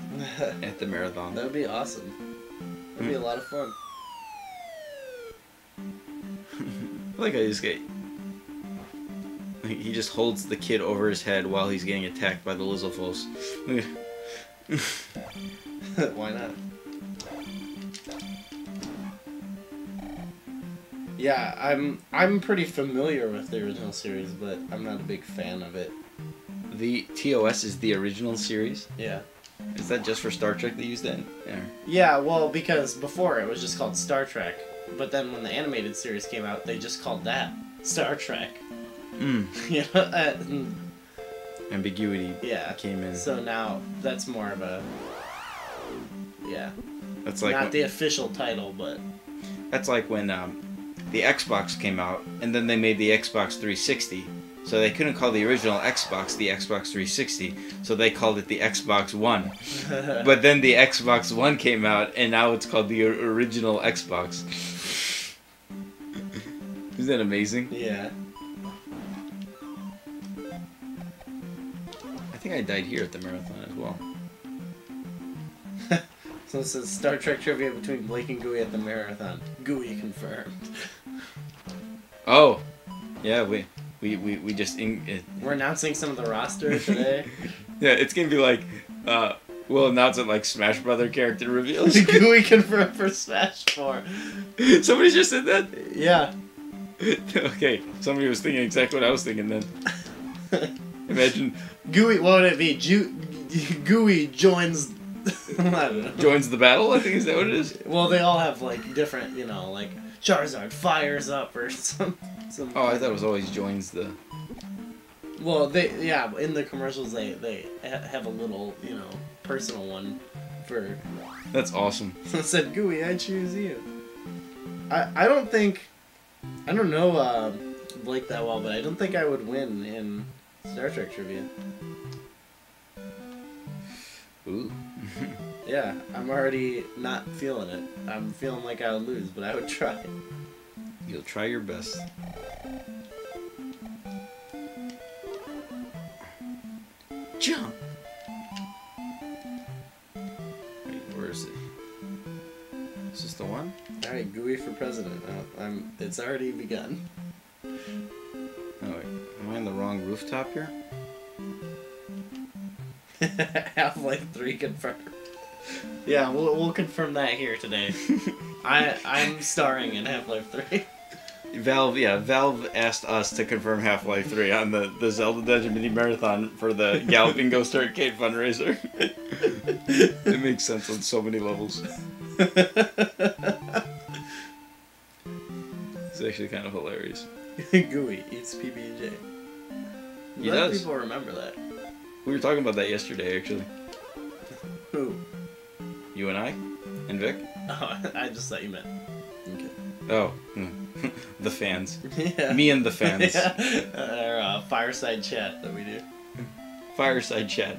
at the marathon. That would be awesome. That'd be a lot of fun. Like I just get. He just holds the kid over his head while he's getting attacked by the Lizalfos. Why not? Yeah, I'm pretty familiar with the original series, but I'm not a big fan of it. The TOS is the original series? Yeah. Is that just for Star Trek they used that? Yeah. Yeah, well, because before it was just called Star Trek, but then when the animated series came out, they just called that Star Trek. You know, ambiguity came in. So now that's more of a That's like not the official title, but that's like when the Xbox came out, and then they made the Xbox 360. So they couldn't call the original Xbox the Xbox 360, so they called it the Xbox One. But then the Xbox One came out, and now it's called the original Xbox. Isn't that amazing? Yeah. I think I died here at the marathon as well. So this is Star Trek trivia between Blake and Gooey at the marathon. Gooey confirmed. Oh, yeah, we just we're announcing some of the roster today. Yeah, it's gonna be like we'll announce it like Smash Brother character reveals. Gooey confirmed for Smash 4. Somebody just said that? Yeah. Okay, somebody was thinking exactly what I was thinking then. Imagine Gooey. What would it be? Gooey joins. I don't know. Joins the battle. I think is that what it is. Well, they all have like different, like Charizard fires up or some. Oh, I thought it was always joins the. Well, in the commercials they have a little personal one for. That's awesome. Said Gooey, I choose you. I don't know Blake that well, but I don't think I would win in Star Trek trivia. Ooh. Yeah, I'm already not feeling it. I'm feeling like I would lose, but I would try. You'll try your best. Jump! Wait, where is it? Is this the one? Alright, Gooey for president. It's already begun. Oh wait, am I on the wrong rooftop here? Half-Life 3 confirmed. Yeah, we'll confirm that here today. I'm starring in Half-Life 3. Valve asked us to confirm Half-Life 3 on the Zelda Dungeon Mini Marathon for the Galloping Ghost Arcade fundraiser. It makes sense on so many levels. It's actually kind of hilarious. Gooey eats PB&J. He A lot of does. people remember that. We were talking about that yesterday, actually. Who? You and I? And And Vic? Oh, I just thought you meant. Okay. Oh, the fans. Yeah. Me and the fans. Yeah. Our fireside chat that we do. Fireside chat.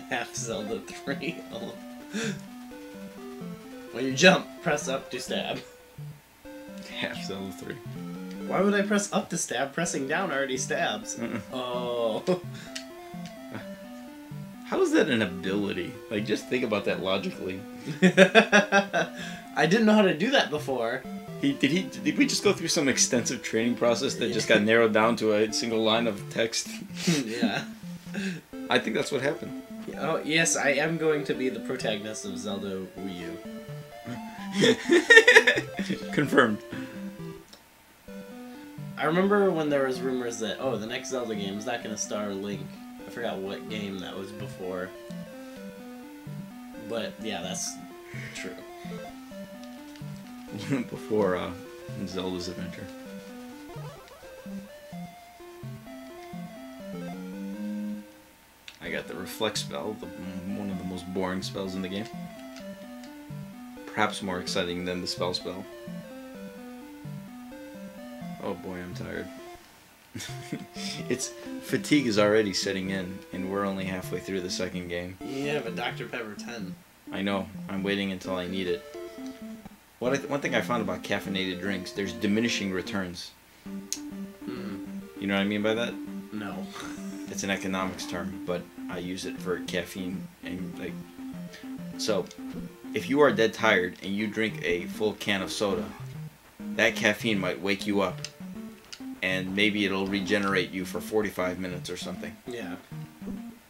Half Zelda 3. When you jump, press up to stab. Half Zelda 3. Why would I press up to stab? Pressing down already stabs. Oh. How is that an ability? Like, just think about that logically. I didn't know how to do that before. Did we just go through some extensive training process that just got narrowed down to a single line of text? Yeah. I think that's what happened. Oh, yes, I am going to be the protagonist of Zelda Wii U. Confirmed. I remember when there was rumors that, oh, the next Zelda game is not going to star Link. I forgot what game that was before. But, yeah, that's true. Before Zelda's Adventure. I got the Reflect spell, one of the most boring spells in the game. Perhaps more exciting than the spell. Oh boy, I'm tired. Fatigue is already setting in, and we're only halfway through the second game. Yeah, but Dr. Pepper 10. I know. I'm waiting until I need it. One thing I found about caffeinated drinks, there's diminishing returns. You know what I mean by that? No. It's an economics term, but I use it for caffeine and like. So, if you are dead tired and you drink a full can of soda, that caffeine might wake you up, and maybe it'll regenerate you for 45 minutes or something. Yeah.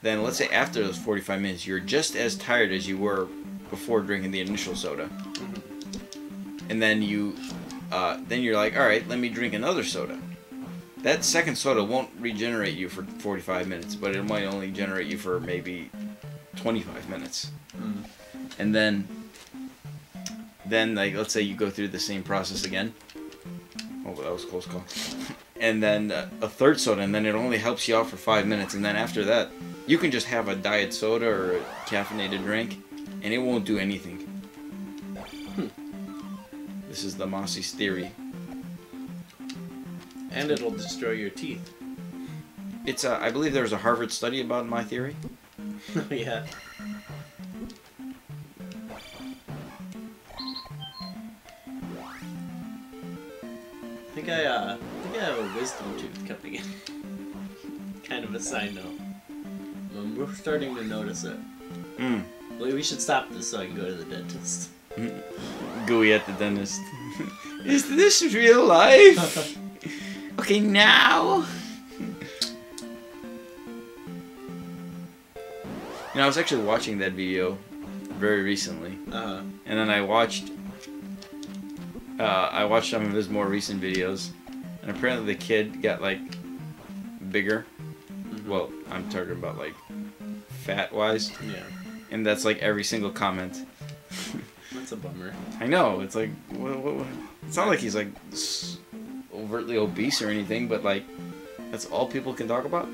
Then let's say after those 45 minutes, you're just as tired as you were before drinking the initial soda. And then you're like, all right, let me drink another soda. That second soda won't regenerate you for 45 minutes, but it might only generate you for maybe 25 minutes. And then like, let's say you go through the same process again. Oh, that was a close call. And then a third soda, and then it only helps you out for 5 minutes. And then after that, you can just have a diet soda or a caffeinated drink, and it won't do anything. This is the Mossy's theory. And it'll destroy your teeth. It's I believe there was a Harvard study about my theory. Yeah. I think I have a wisdom tooth coming in. Kind of a side note. We're starting to notice it. Well, we should stop this so I can go to the dentist. Gooey at the dentist. Is this real life? Okay, now. I was actually watching that video very recently, and then I watched some of his more recent videos, and apparently the kid got like bigger. Well, I'm talking about like fat wise. Yeah. And that's like every single comment. That's a bummer. I know. It's like it's not like he's like overtly obese or anything, but like that's all people can talk about.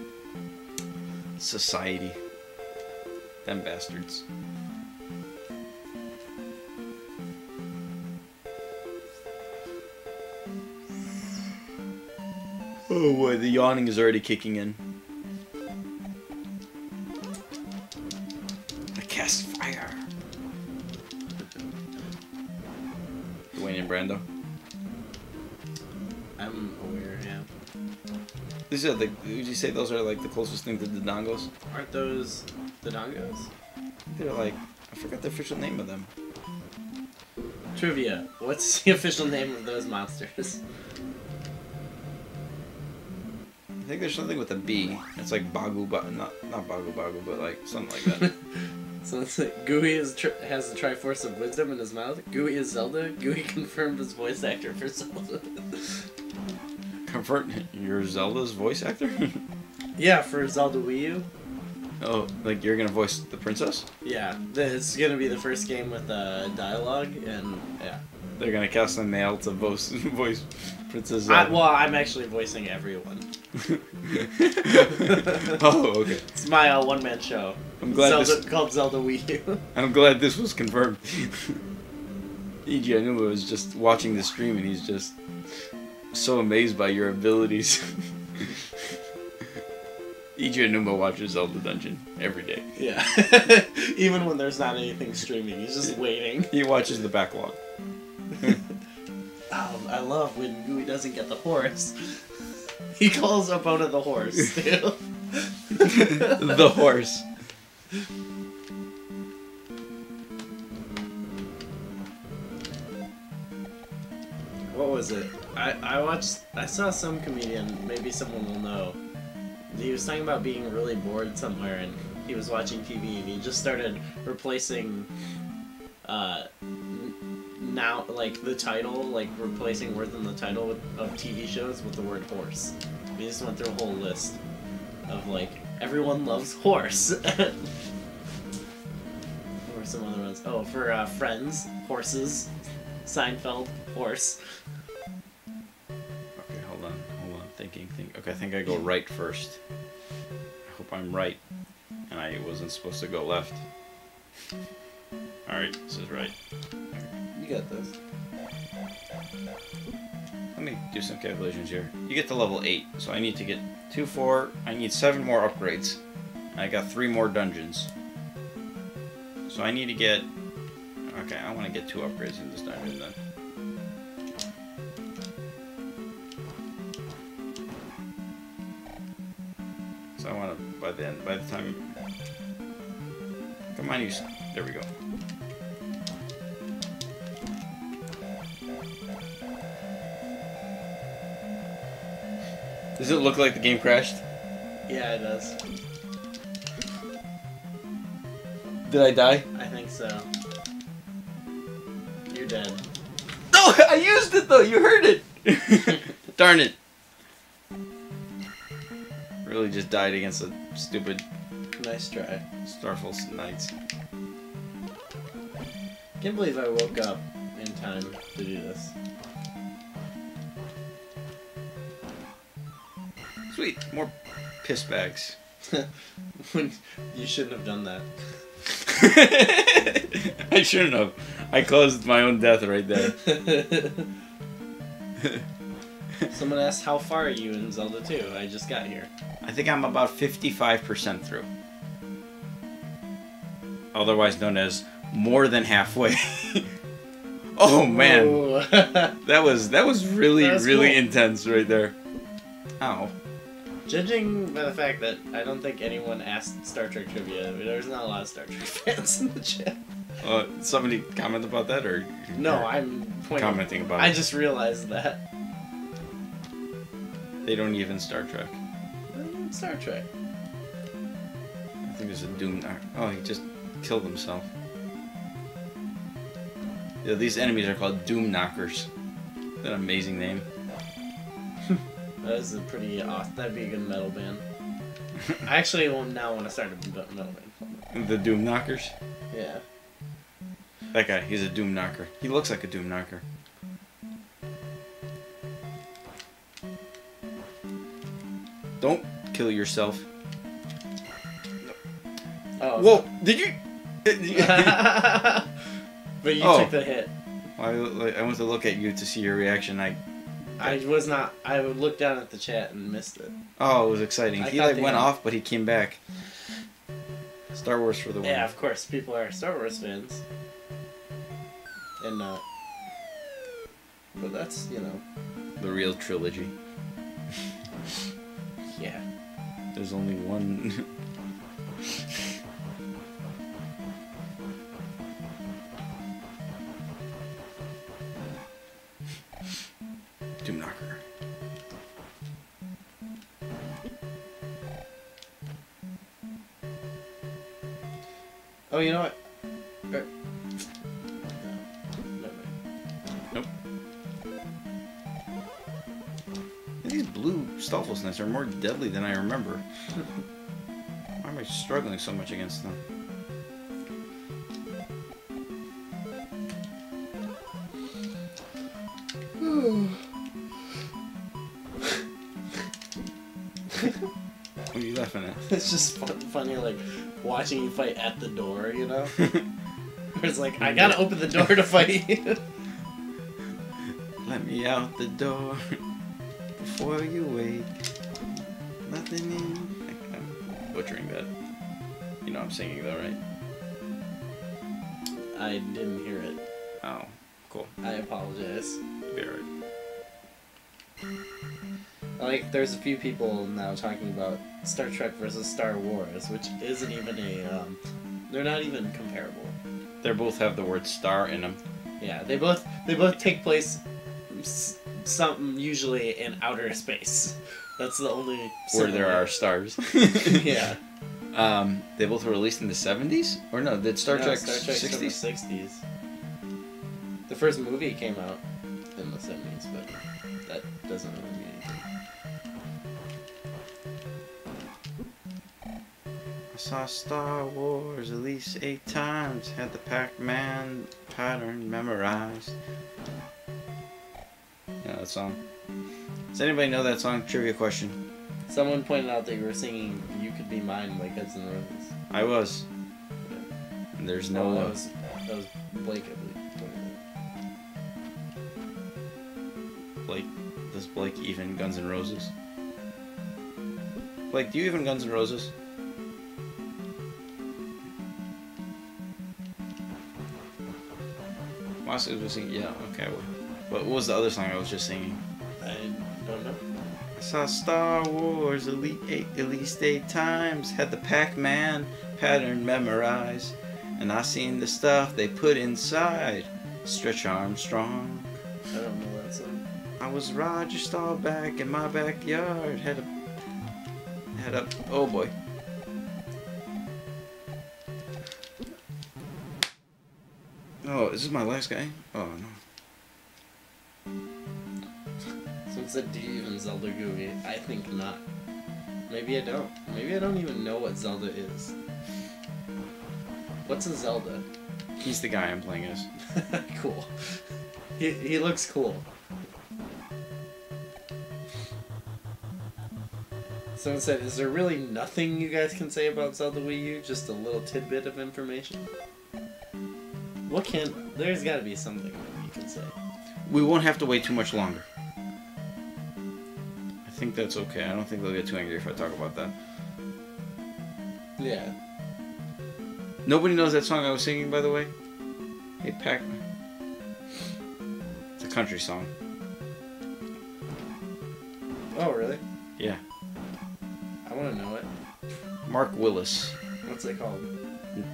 Society. Them bastards. Oh boy, the yawning is already kicking in. I cast fire. Dwayne and Brando. I'm aware, yeah. These are would you say those are like the closest thing to the Dongos? Aren't those the Dongos? They're like, I forgot the official name of them. Trivia. What's the official name of those monsters? I think there's something with a B. It's like Bagu, not Bagu Bagu, but like something like that. So it's like Gooey has the Triforce of Wisdom in his mouth. Gooey is Zelda. Gooey confirmed as voice actor for Zelda. Confirm you're Zelda's voice actor? Yeah, for Zelda Wii U. Oh, like you're gonna voice the princess? Yeah, it's gonna be the first game with dialogue, and yeah. They're gonna cast a male to voice Princess Zelda. Well, I'm actually voicing everyone. Oh, okay. It's my one-man show. I'm glad Called Zelda Wii U. I'm glad this was confirmed. EG Anuma was just watching the stream and he's just so amazed by your abilities. EG Anuma watches Zelda Dungeon every day. Yeah. Even when there's not anything streaming, he's just waiting. He watches the backlog. Oh, I love when Gui doesn't get the horse. He calls Epona the horse, too. The horse. What was it? I saw some comedian, maybe someone will know. He was talking about being really bored somewhere and he was watching TV and he just started replacing now, like, the title, like, replacing words in the title of TV shows with the word horse. He just went through a whole list of, like, everyone loves horse. Or some other ones. Oh, for Friends, horses. Seinfeld, horse. Okay, hold on. Think. Okay, I think I go right first. I hope I'm right. And I wasn't supposed to go left. Alright, this is right. You got this. Let me do some calculations here. You get to level 8, so I need to get 2, 4, I need 7 more upgrades. I got 3 more dungeons. So I need to get... Okay, I want to get 2 upgrades in this dungeon then. So I want to, by the time... Come on, you... There we go. Does it look like the game crashed? Yeah, it does. Did I die? I think so. You're dead. No, I used it though. You heard it. Darn it. Really just died against a stupid Nice try. Starfall Knights. Can't believe I woke up in time to do this. Sweet, more piss bags. When you shouldn't have done that. I shouldn't have. I caused my own death right there. Someone asked how far are you in Zelda 2? I just got here. I think I'm about 55% through. Otherwise known as more than halfway. Oh man. That was really That was really cool. intense right there. Ow. Judging by the fact that I don't think anyone asked Star Trek trivia, there's not a lot of Star Trek fans in the chat. Somebody comment about that or No, or I'm pointing. commenting about I it. just realized that. They don't even Star Trek. Star Trek. I think there's a Doom. Oh, he just killed himself. Yeah, these enemies are called Doom Knockers. That's an amazing name. That is a pretty awesome. That'd be a good metal band. I actually now want to start a metal band. The Doom Knockers. Yeah. That guy, he's a Doom Knocker. He looks like a Doom Knocker. Don't kill yourself. Oh. Whoa! Did you? But you Oh. took the hit. I went to look at you to see your reaction. I was not. I would look down at the chat and missed it. Oh, it was exciting. I He thought like they went had- off, but he came back. Star Wars for the win. Yeah, of course, people are Star Wars fans. And not. But that's, you know. The real trilogy. Yeah. There's only one. Doom Knocker. Oh, you know what? Nope. These blue Stalfos Knights are more deadly than I remember. Why am I struggling so much against them? Definite. It's just funny, like, watching you fight at the door, you know? Where it's like, I gotta open the door to fight you. Let me out the door before you wake. Nothing in. I'm butchering that. You know I'm singing though, right? I didn't hear it. Oh, cool. I apologize. Be alright. Like, there's a few people now talking about Star Trek versus Star Wars, which isn't even they're not even comparable. They both have the word star in them. Yeah, they both take place something usually in outer space. That's the only Where there are stars. Yeah. They both were released in the 70s? Or no, did Star Trek 60s? From the 60s. The first movie came out in the 70s, but that doesn't really mean anything. I saw Star Wars at least 8 times. Had the Pac-Man pattern memorized. Yeah, that song. Does anybody know that song? Trivia question. Someone pointed out that you were singing "You Could Be Mine" by Guns N' Roses. I was. Yeah. And there's no... that was Blake, I believe. Blake, does Blake even Guns N' Roses? Blake, do you even Guns N' Roses? Moss was singing, yeah, okay. What was the other song I was just singing? I don't know. I saw Star Wars at least 8 times. Had the Pac-Man pattern memorized. And I seen the stuff they put inside. Stretch Armstrong. I don't know that song. I was Roger Staubach in my backyard. Had a oh boy. Oh, is this my last guy? Oh no. Someone said, "Do you even Zelda Googie?" I think not. Maybe I don't. Maybe I don't even know what Zelda is. What's a Zelda? He's the guy I'm playing as. Cool. He looks cool. Someone said, "Is there really nothing you guys can say about Zelda Wii U? Just a little tidbit of information?" There's gotta be something that you can say. We won't have to wait too much longer. I think that's okay. I don't think they'll get too angry if I talk about that. Yeah. Nobody knows that song I was singing, by the way? Hey, Pac-Man. It's a country song. Oh, really? Yeah. I want to know it. Mark Willis. What's it called?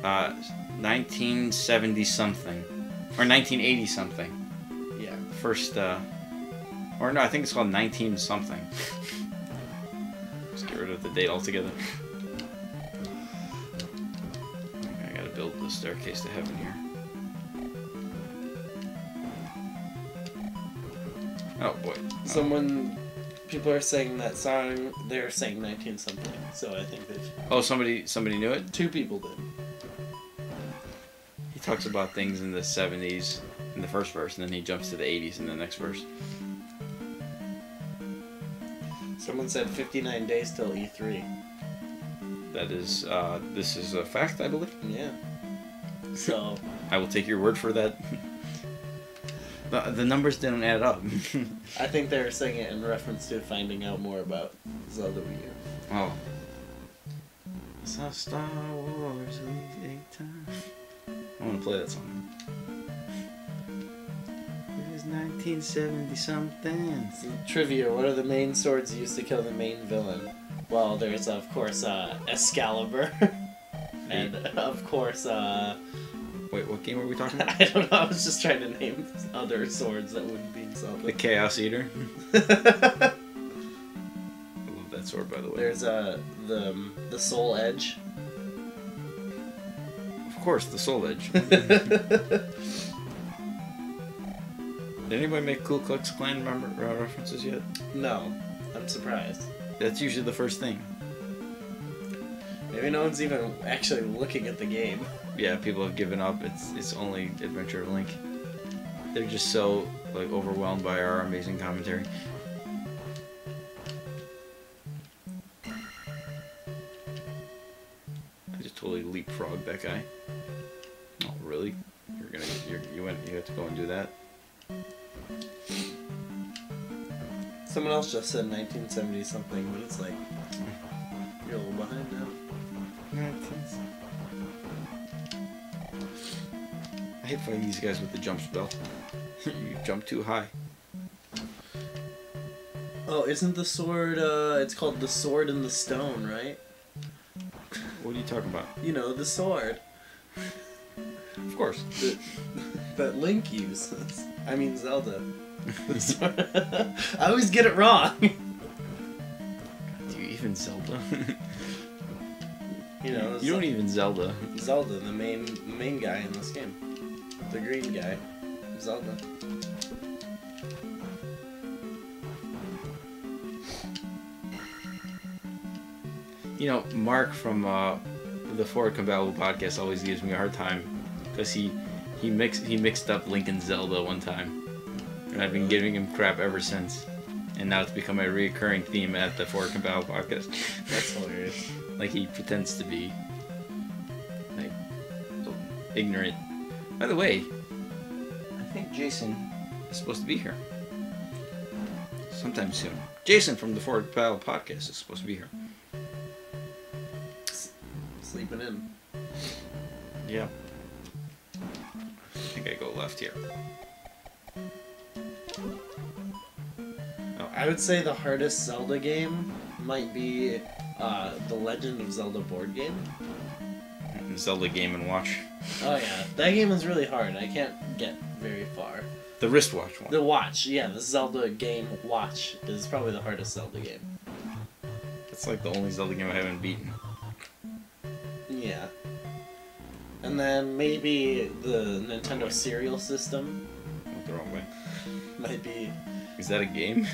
1970 something. Or 1980 something. Yeah. First, or no, I think it's called 19 something. Just get rid of the date altogether. I gotta build the staircase to heaven here. Oh boy. People are saying that song, they're saying 19 something, so I think they've... Oh, somebody knew it? 2 people did. He talks about things in the 70s in the first verse, and then he jumps to the 80s in the next verse. Someone said 59 days till E3. That is, this is a fact, I believe. Yeah. So... I will take your word for that. The numbers didn't add up. I think they were saying it in reference to finding out more about Zelda Wii U. Oh. I saw Star Wars at least 8 times. I want to play that song. It was 1970 something. Trivia, what are the main swords used to kill the main villain? Well, there's, of course, Excalibur. And, of course, Wait, what game were we talking about? I don't know, I was just trying to name other swords that wouldn't be in Zelda. The Chaos Eater. I love that sword, by the way. There's, the Soul Edge. Of course, the Soul Edge. Did anybody make Ku Klux Klan references yet? No, I'm surprised. That's usually the first thing. Maybe no one's even actually looking at the game. Yeah, people have given up. It's only Adventure of Link. They're just so like overwhelmed by our amazing commentary. leapfrog that guy. Oh, really? You have to go and do that? Someone else just said 1970 something, but it's like you're a little behind now. I hate fighting these guys with the jump spell. You jump too high. Oh, isn't the sword, it's called the Sword in the Stone, right? What are you talking about? You know, the sword. Of course. That Link uses. I mean, Zelda. The sword. I always get it wrong. Do you even Zelda? You know, you don't even Zelda. Zelda, the main guy in this game. The green guy. Zelda. You know, Mark from the Forward Compatible podcast always gives me a hard time because he mixed up Link and Zelda one time, and I've been giving him crap ever since. And now it's become a recurring theme at the Forward Compatible podcast. That's hilarious. Like he pretends to be like ignorant. By the way, I think Jason is supposed to be here sometime soon. Jason from the Forward Compatible podcast is supposed to be here. Sleeping in. Yeah. I think I go left here. I would say the hardest Zelda game might be the Legend of Zelda board game. Zelda Game & Watch. Oh yeah, that game is really hard. I can't get very far. The wristwatch one. The Watch, yeah, the Zelda game Watch is probably the hardest Zelda game. It's like the only Zelda game I haven't beaten. Yeah. And then maybe the Nintendo Serial System Went the wrong way. might be... Is that a game?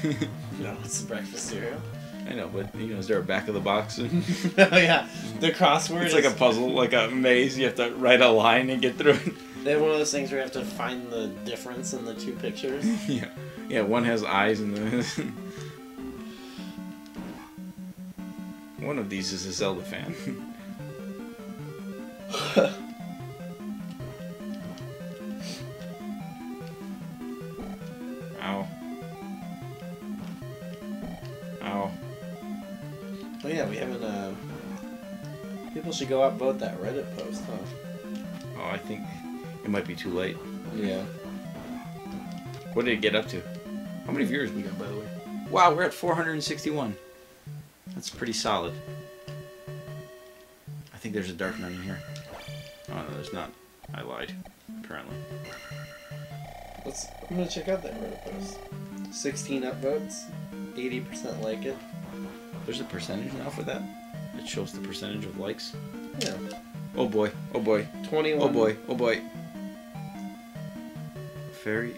No, it's breakfast cereal. I know, but you know, is there a back of the box? Oh yeah, the crossword It's like a puzzle, like a maze. You have to write a line and get through it. They have one of those things where you have to find the difference in the two pictures. Yeah, yeah. One has eyes and the one of these is a Zelda fan. Ow. Ow. Oh yeah, we haven't, people should go out vote that Reddit post, huh? Oh, I think it might be too late. Yeah. What did it get up to? How many viewers we got, by the way? Wow, we're at 461. That's pretty solid. I think there's a Dark Knight in here. Oh, no, there's not. I lied, apparently. I'm gonna check out that Reddit post. 16 upvotes, 80% like it. There's a percentage now for that? It shows the percentage of likes. Yeah. Oh boy, oh boy. 21. Oh boy, oh boy. Fairy.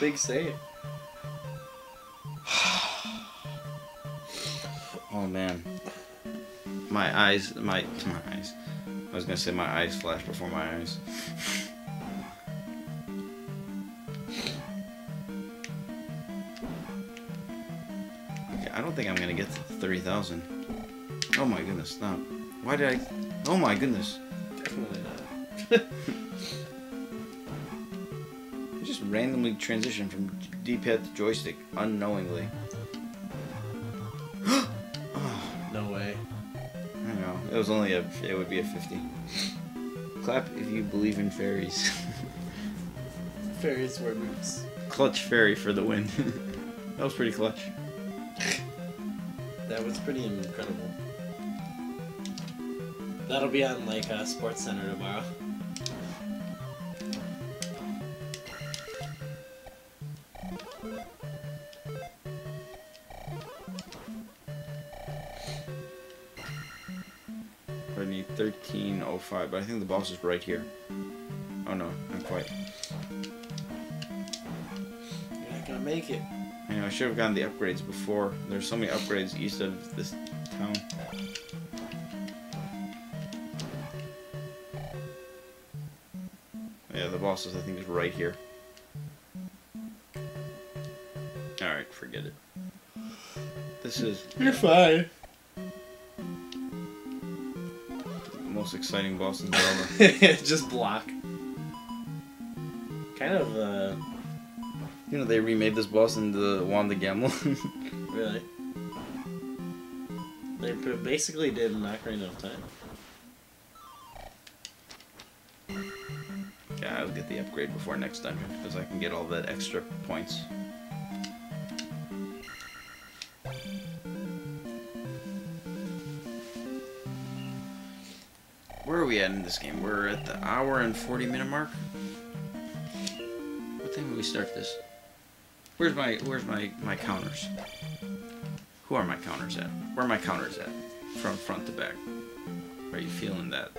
Big save. Oh man. My eyes. I was gonna say my eyes flash before my eyes. Okay, I don't think I'm gonna get to 30,000. Oh my goodness, stop. Why did I... Oh my goodness. Definitely not. I just randomly transitioned from D-pad to joystick unknowingly. No way. I know. It was only it would be a 50. Clap if you believe in fairies. Fairies wear boots. Clutch fairy for the win. That was pretty clutch. That was pretty incredible. That'll be on like Sports Center tomorrow. I need 1305, but I think the boss is right here. Oh no, not quite. You're not gonna make it. I know, I should have gotten the upgrades before. There's so many upgrades east of this town. Yeah, the boss is, I think, is right here. Alright, forget it. this is You're fine. the most exciting boss in Zelda. Just block. Kind of, You know, they remade this boss in the Wand of Gamelon. really. They basically did Ocarina of Time. Yeah, I'll get the upgrade before next dungeon, because I can get all that extra points. Where are we at in this game? We're at the hour and 40-minute mark. What time did we start this? Where's my counters? Who are my counters at? Where are my counters at? From front to back. Are you feeling that?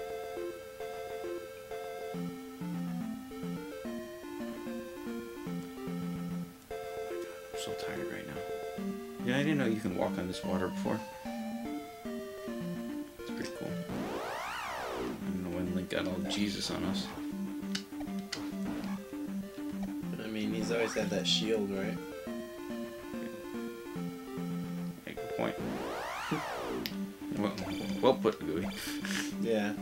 I'm so tired right now. Yeah, I didn't know you can walk on this water before. It's pretty cool. I don't know when Link got all Jesus on us. But I mean, he's always had that shield, right? Hey, good point. Well put, Gooey. Yeah.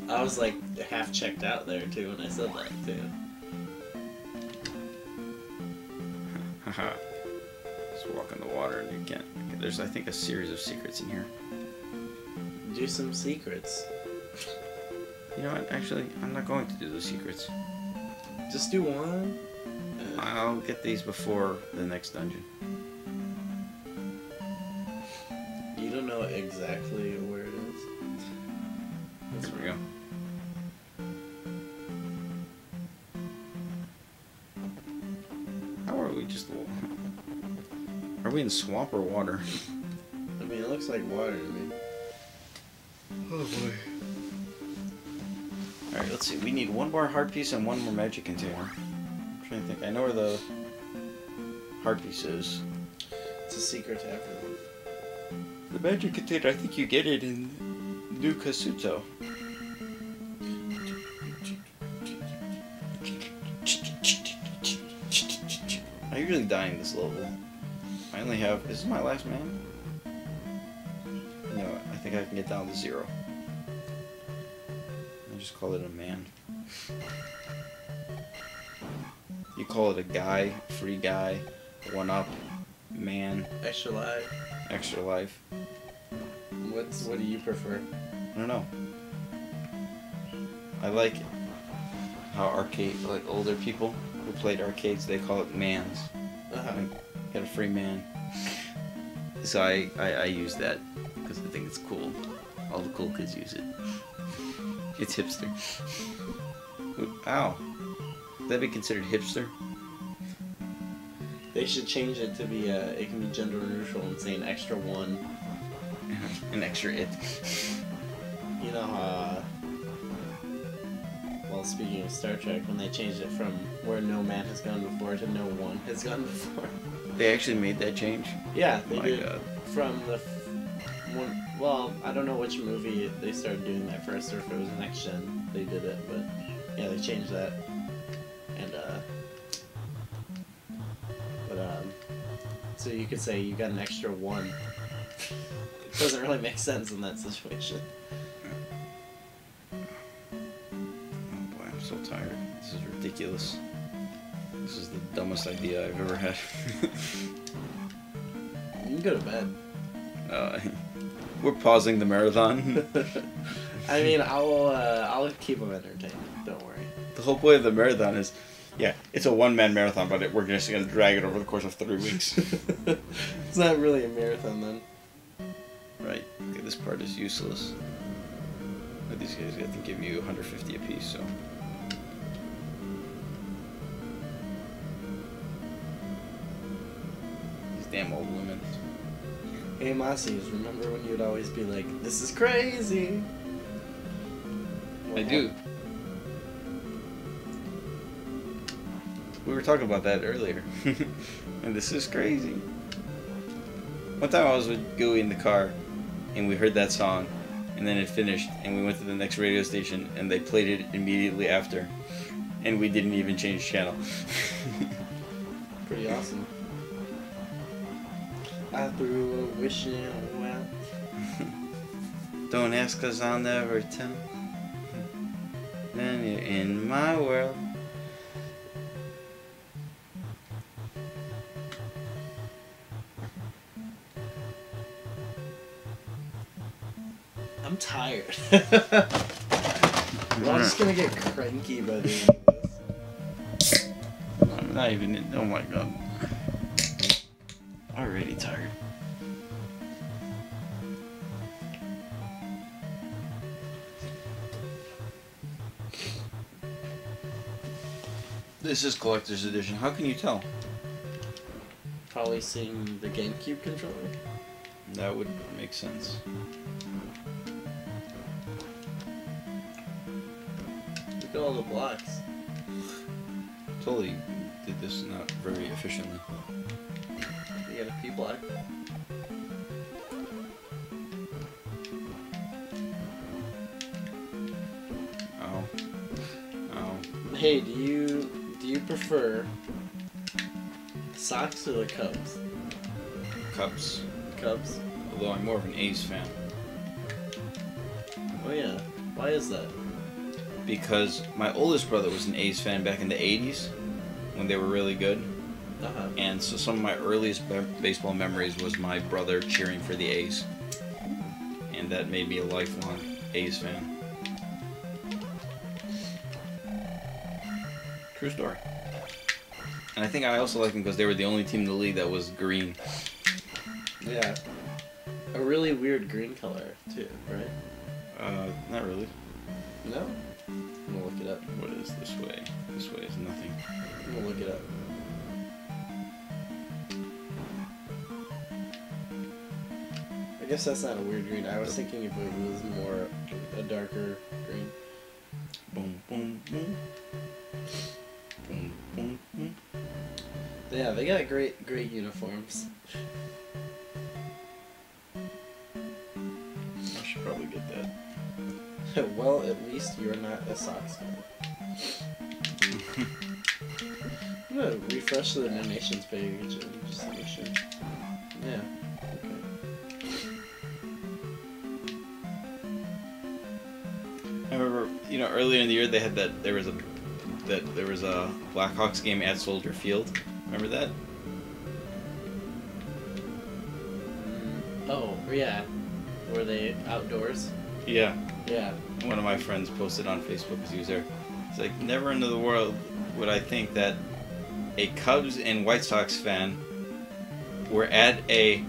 I was like half checked out there too when I said that too. Haha. Just walk in the water and you can't. There's, I think, a series of secrets in here. Do some secrets. You know what? Actually, I'm not going to do the secrets. Just do one. I'll get these before the next dungeon. You don't know exactly where it is. There we go. How are we just... Are we in swamp or water? I mean, it looks like water to me. Oh boy. Alright, let's see. We need one more heart piece and one more magic container. I'm trying to think. I know where the heart piece is. It's a secret to everyone. The magic container, I think you get it in New Kasuto. I usually die in this level. I only have... Is this my last man? No, I think I can get down to 0. I just call it a man. You call it a guy, free guy, 1-up, man, Extra life. extra life. What do you prefer? I don't know. I like how like older people who played arcades, they call it mans. Like, get a free man. So I use that because I think it's cool. All the cool kids use it. It's hipster. Ooh, ow. Would that be considered hipster? They should change it to be it can be gender neutral and say an extra one. An extra it. You know how, well, speaking of Star Trek, when they changed it from where no man has gone before to no one has gone before. They actually made that change? Yeah, they My did. God. From the one. Well, I don't know which movie they started doing that first, or if it was Next Gen they did it, but yeah, they changed that. And so you could say you got an extra one. It doesn't really make sense in that situation. Oh boy, I'm so tired. This is ridiculous. This is the dumbest idea I've ever had. You can go to bed. We're pausing the marathon. I mean, I'll keep them entertained. Don't worry. The whole point of the marathon is, yeah, it's a one-man marathon, but we're just going to drag it over the course of 3 weeks. It's not really a marathon then. Right. Okay, this part is useless. But these guys got to give you 150 apiece, so... These damn old women. Hey, Masis, remember when you'd always be like, "This is crazy"? I do. We were talking about that earlier. And this is crazy. One time I was with Gooey in the car, and we heard that song, and then it finished, and we went to the next radio station, and they played it immediately after. And we didn't even change channel. Pretty awesome. I threw a wishing well. Don't ask, 'cause I'll never tell. Then you're in my world. I'm tired. We're all just gonna get cranky by the end of this. I'm not even. Oh my god. Already tired. This is collector's edition. How can you tell? Probably seeing the GameCube controller. That would make sense. Look at all the blocks. Totally did this not very efficiently. You got a P block. Oh. Oh. Hey, do you prefer Sox or the Cubs? Cubs. Cubs. Although I'm more of an A's fan. Oh yeah. Why is that? Because my oldest brother was an A's fan back in the 80s when they were really good. Uh-huh. And so some of my earliest baseball memories was my brother cheering for the A's. And that made me a lifelong A's fan. True story. And I think I also like them because they were the only team in the league that was green. Yeah. A really weird green color too, right? Not really. No? I'm gonna look it up. What is this way? This way is nothing. I'm gonna look it up. I guess that's not a weird green. I was thinking if it was more a darker green. Boom, boom, boom. Boom, boom, boom. Yeah, they got great uniforms. I should probably get that. Well, at least you're not a Sox fan. I'm gonna refresh the donations page just to make sure. Yeah. Okay. I remember, earlier in the year they had there was a Blackhawks game at Soldier Field. Remember that? Oh, yeah. Were they outdoors? Yeah. Yeah. One of my friends posted on Facebook because he was there. It's like, never in the world would I think that a Cubs and White Sox fan were at a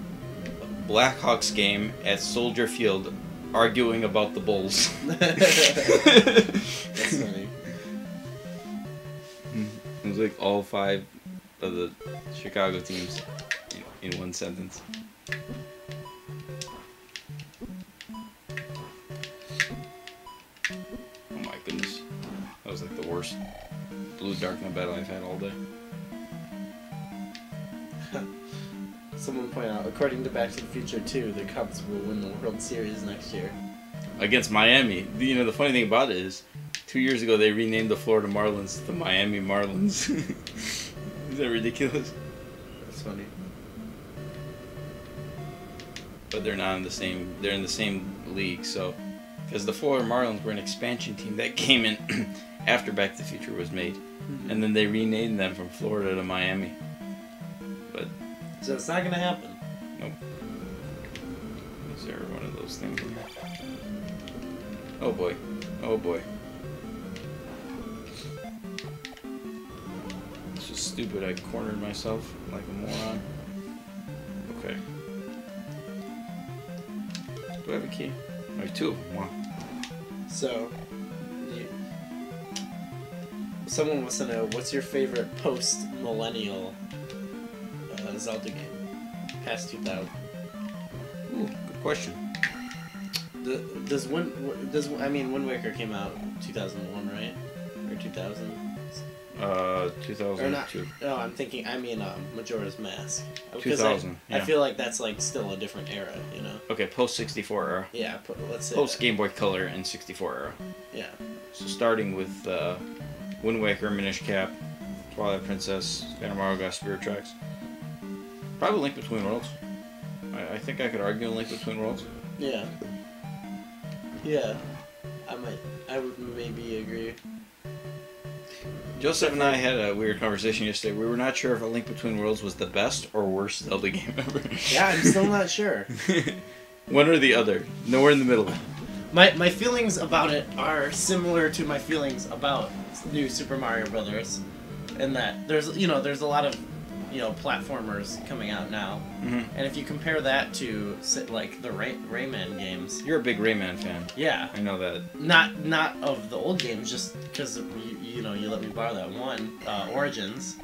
Blackhawks game at Soldier Field arguing about the Bulls. That's funny. It was like all 5 of the Chicago teams in one sentence. Oh my goodness. That was like the worst Blue Darkness battle I've had all day. Someone pointed out, according to Back to the Future 2, the Cubs will win the World Series next year. Against Miami. The funny thing about it is, 2 years ago they renamed the Florida Marlins the Miami Marlins. Is that ridiculous? That's funny. But they're not in the same. They're in the same league, so because the Florida Marlins were an expansion team that came in after Back to the Future was made, and then they renamed them from Florida to Miami. But so it's not gonna happen. nope. Is there one of those things in there? Oh boy. Oh boy. It's just stupid. I cornered myself like a moron. Okay. Do I have a key? I have 2 of them. Wow. So, someone wants to know, what's your favorite post-millennial Zelda game? Past 2000. Ooh, good question. Wind Waker came out 2001, right? Or 2000? 2002. Or not? No, Majora's Mask. 2000. I feel like that's like still a different era, Okay, post 64 era. Yeah, let's say Post that. Game Boy Color and 64 era. Yeah. So starting with Wind Waker, Minish Cap, Twilight Princess, Banner Mario Spirit Tracks. Probably Link Between Worlds. I think I could argue A Link Between Worlds. Yeah. Yeah. I would maybe agree. Joseph and I had a weird conversation yesterday. We were not sure if A Link Between Worlds was the best or worst Zelda game ever. Yeah, I'm still not sure. One or the other. Nowhere in the middle. My feelings about it are similar to my feelings about New Super Mario Brothers, in that there's a lot of platformers coming out now, and if you compare that to like the Rayman games, You're a big Rayman fan. yeah, I know that. not of the old games, just because you let me borrow that one, Origins,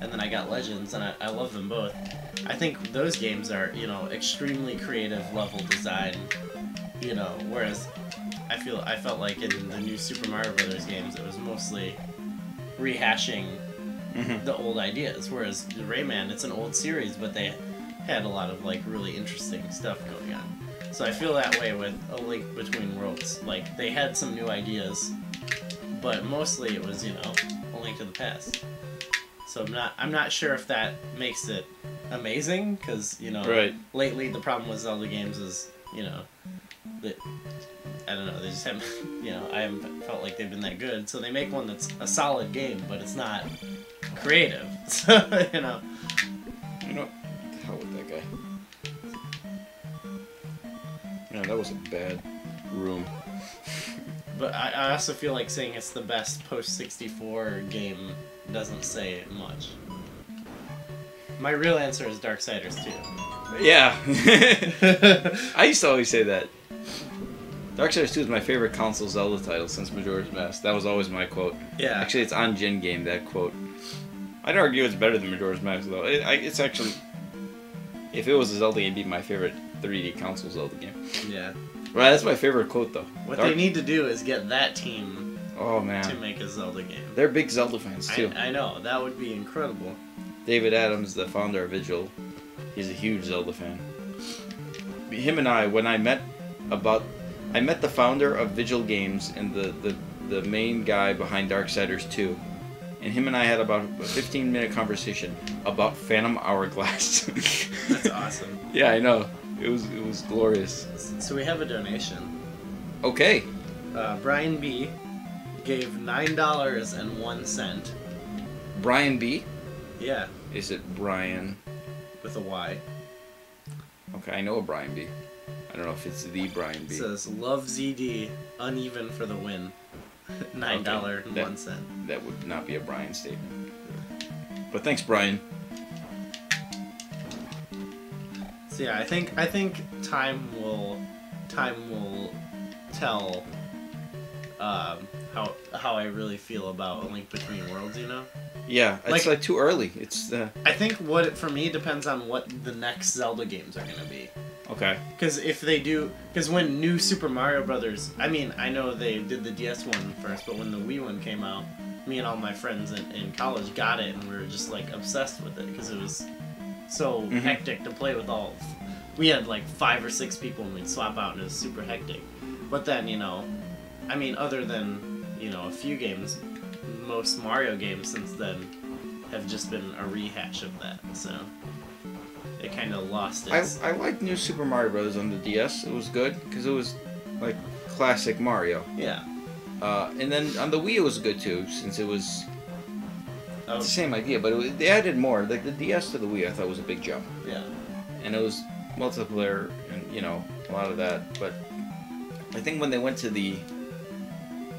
and then I got Legends, and I love them both. I think those games are extremely creative level design, whereas I felt like in the new Super Mario Brothers games it was mostly rehashing the old ideas, whereas the Rayman, it's an old series, but they had a lot of like really interesting stuff going on. So I feel that way with A Link Between Worlds. Like they had some new ideas, but mostly it was A Link to the Past. So I'm not sure if that makes it amazing, because Right. lately the problem with Zelda games is that I don't know, they just haven't I haven't felt like they've been that good. So they make one that's a solid game, but it's not creative. So You know, the hell with that guy. Yeah, that was a bad room. But I also feel like saying it's the best post-64 game doesn't say much. My real answer is Darksiders 2. Yeah. I used to always say that. Darksiders 2 is my favorite console Zelda title since Majora's Mask. That was always my quote. Yeah. Actually, it's on Gen Game, that quote. I'd argue it's better than Majora's Mask, though. It's actually... If it was a Zelda game, it'd be my favorite 3D console Zelda game. Yeah. Well, that's my favorite quote, though. What they need to do is get that team Oh, to man. make a Zelda game. They're big Zelda fans, too. I know, that would be incredible. David Adams, the founder of Vigil, he's a huge Zelda fan. Him and I, when I met the founder of Vigil Games and the main guy behind Darksiders 2. And him and I had about a 15-minute conversation about Phantom Hourglass. That's awesome. Yeah, I know. It was glorious. So we have a donation. Okay. Brian B. gave $9.01. Brian B? Yeah, Is it Brian? with a Y. Okay, I know a Brian B. I don't know if it's the Brian B. It says, "Love ZD, uneven for the win." $9.01. That would not be a Brian statement. But thanks, Brian. So yeah, I think time will tell how I really feel about A Link Between Worlds. Yeah, it's like too early. It's I think for me depends on what the next Zelda games are gonna be. okay. Because when New Super Mario Brothers, I know they did the DS one first, but when the Wii one came out, me and all my friends in college got it, and we were just like obsessed with it because it was so hectic to play with all. We had like 5 or 6 people, and we'd swap out, and it was super hectic. But then other than a few games, most Mario games since then have just been a rehash of that. So it kind of lost its... I liked New Super Mario Bros. On the DS. It was good because it was like classic Mario. Yeah. And then on the Wii it was good too, since it was Oh, the same idea, but they added more. Like the DS to the Wii, I thought was a big jump, yeah. and it was multiplayer and a lot of that. But I think when they went to the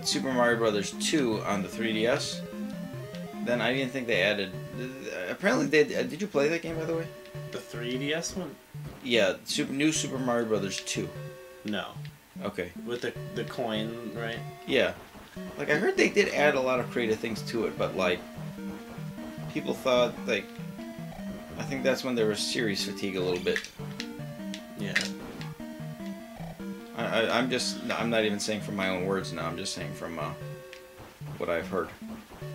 Super Mario Brothers 2 on the 3DS, then I didn't think they added. Apparently, they did. You play that game, by the way? The 3DS one? Yeah, New Super Mario Brothers 2. No. Okay. With the coin, right? Yeah. Like, I heard they did add a lot of creative things to it, but, like, people thought, like, I think that's when there was series fatigue a little bit. Yeah. I'm not even saying from my own words now, I'm just saying from, what I've heard.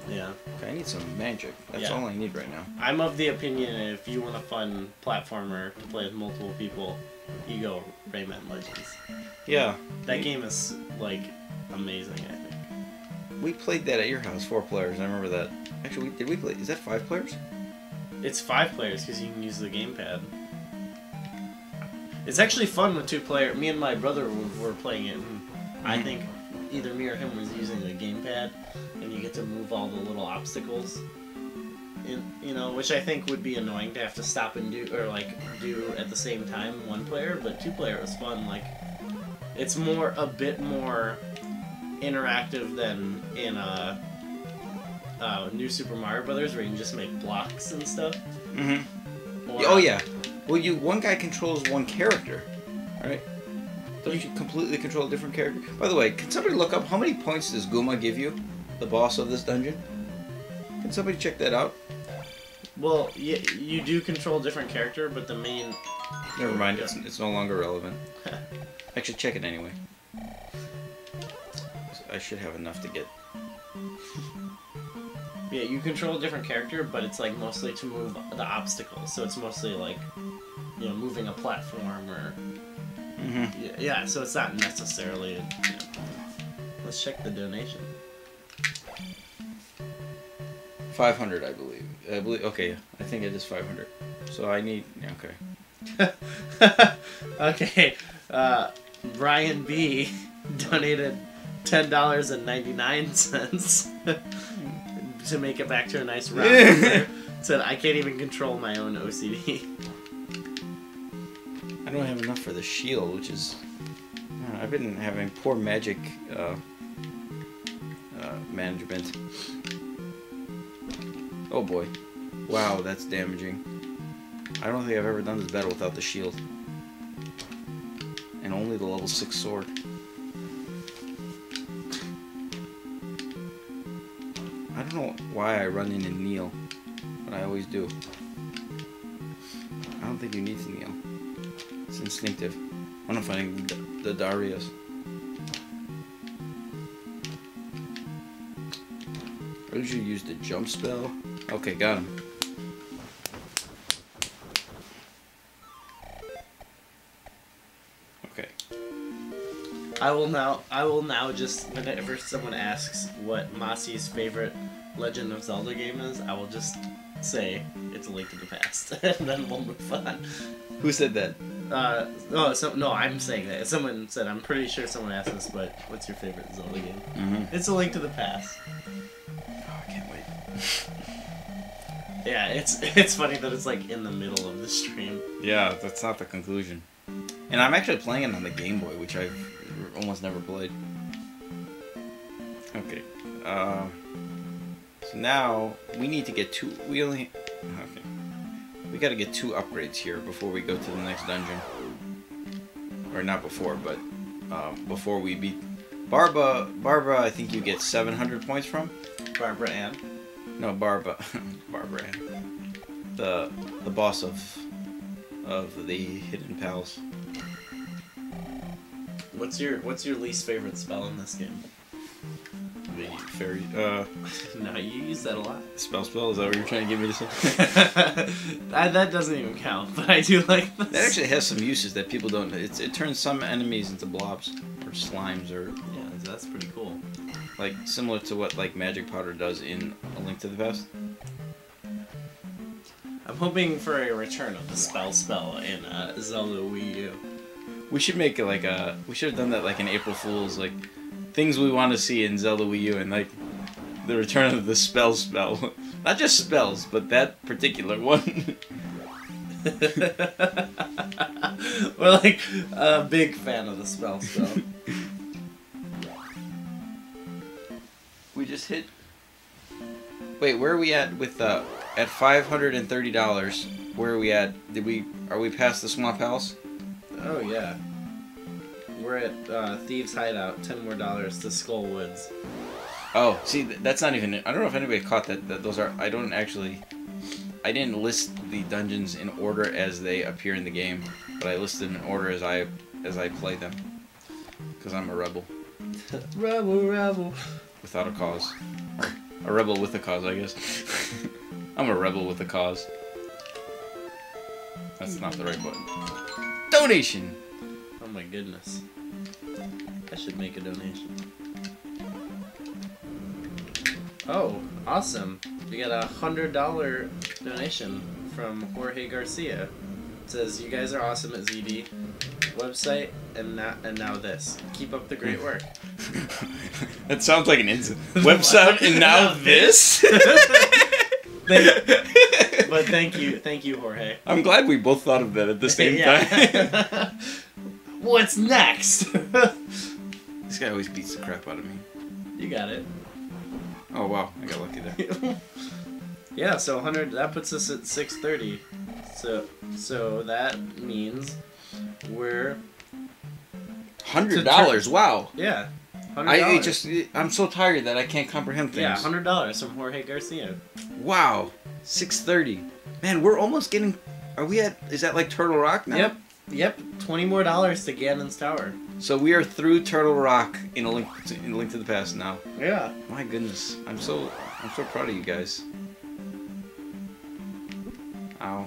Yeah. Okay, I need some magic. That's Yeah. all I need right now. I'm of the opinion if you want a fun platformer to play with multiple people, you go Rayman Legends. Yeah. That game is, like, amazing, I think. We played that at your house, 4 players, I remember that. Actually, did we play, is that 5 players? It's 5 players because you can use the gamepad. It's actually fun with 2-player. Me and my brother were playing it, and I think either me or him was using the gamepad, and you get to move all the little obstacles. You know, which I think would be annoying to have to stop and do, or like do at the same time 1-player, but 2-player was fun. Like, it's a bit more interactive than in New Super Mario Brothers, where you can just make blocks and stuff. Mm-hmm. Oh yeah. Well, one guy controls one character, right? Don't you completely control a different character? By the way, can somebody look up how many points does Goomba give you, the boss of this dungeon? Can somebody check that out? Well, you do control a different character, but the main... Never mind, it's no longer relevant. I should check it anyway. I should have enough to get... Yeah, you control a different character, but it's like mostly to move the obstacles. So it's mostly like, you know, moving a platform or... Mm-hmm. Yeah, so it's not necessarily... You know. Let's check the donation. 500, I believe. Okay, I think it is 500. So I need... Okay. Okay, Brian B. donated $10.99 to make it back to a nice round number. Said, I can't even control my own OCD. I don't have enough for the shield, which is... I've been having poor magic management. Oh boy. Wow, that's damaging. I don't think I've ever done this battle without the shield. And only the level 6 sword. I don't know why I run in and kneel, but I always do. I don't think you need to kneel. It's instinctive. I'm finding the Darius. I usually use the jump spell. Okay, got him. Okay. I will now just, whenever someone asks what Masi's favorite Legend of Zelda game is, I will just say it's A Link to the Past, and then we'll move on. Who said that? No, I'm saying that. Someone said, I'm pretty sure someone asked this, but what's your favorite Zelda game? Mm-hmm. It's A Link to the Past. Oh, I can't wait. Yeah, it's funny that it's like in the middle of the stream. Yeah, that's not the conclusion. And I'm actually playing it on the Game Boy, which I've almost never played. Okay. So now we need to get two. Okay. We got to get 2 upgrades here before we go to the next dungeon. Or not before, but before we beat Barba. Barba, I think you get 700 points from. Barbara Ann. No, Barbara Ann. The boss of the Hidden Palace. What's your least favorite spell in this game? The fairy. No, you use that a lot. Spell. Is that what you're trying to get me to say? That doesn't even count, but I do like this. That actually has some uses that people don't. It turns some enemies into blobs or slimes or Yeah, that's pretty cool. like similar to what like Magic Powder does in A Link to the Past. I'm hoping for a return of the spell in Zelda Wii U. We should make it like we should have done that like an April Fool's, like things we want to see in Zelda Wii U, and like the return of the spell. Not just spells, but that particular one. We're like a big fan of the spell. We just hit. Wait, where are we at with at $530? Where are we at? Are we past the Swamp House? Oh yeah. We're at Thieves Hideout. $10 more to Skull Woods. Oh, see, that's not even. I don't know if anybody caught that. Those are. I didn't list the dungeons in order as they appear in the game, but I listed in order as I play them. Because I'm a rebel. Rebel. Without a cause. Or a rebel with a cause, I guess. I'm a rebel with a cause. That's not the right button. Donation! Oh my goodness. I should make a donation. Oh, awesome. We got a $100 donation from Jorge Garcia. It says, "You guys are awesome at ZD website, and now this. Keep up the great work." That sounds like an website, and now this. But thank you, Jorge. I'm glad we both thought of that at the same time. What's next? This guy always beats the crap out of me. You got it. Oh wow, I got lucky there. Yeah, so 100. That puts us at 630. So that means we're $100. Wow. yeah. $100. I'm so tired that I can't comprehend things. Yeah, $100 from Jorge Garcia. Wow. 630. Man, we're almost getting. Are we at? Is that like Turtle Rock now? Yep. $20 more to Ganon's Tower. So we are through Turtle Rock in a link to the Past now. Yeah. My goodness, I'm so proud of you guys. Ow.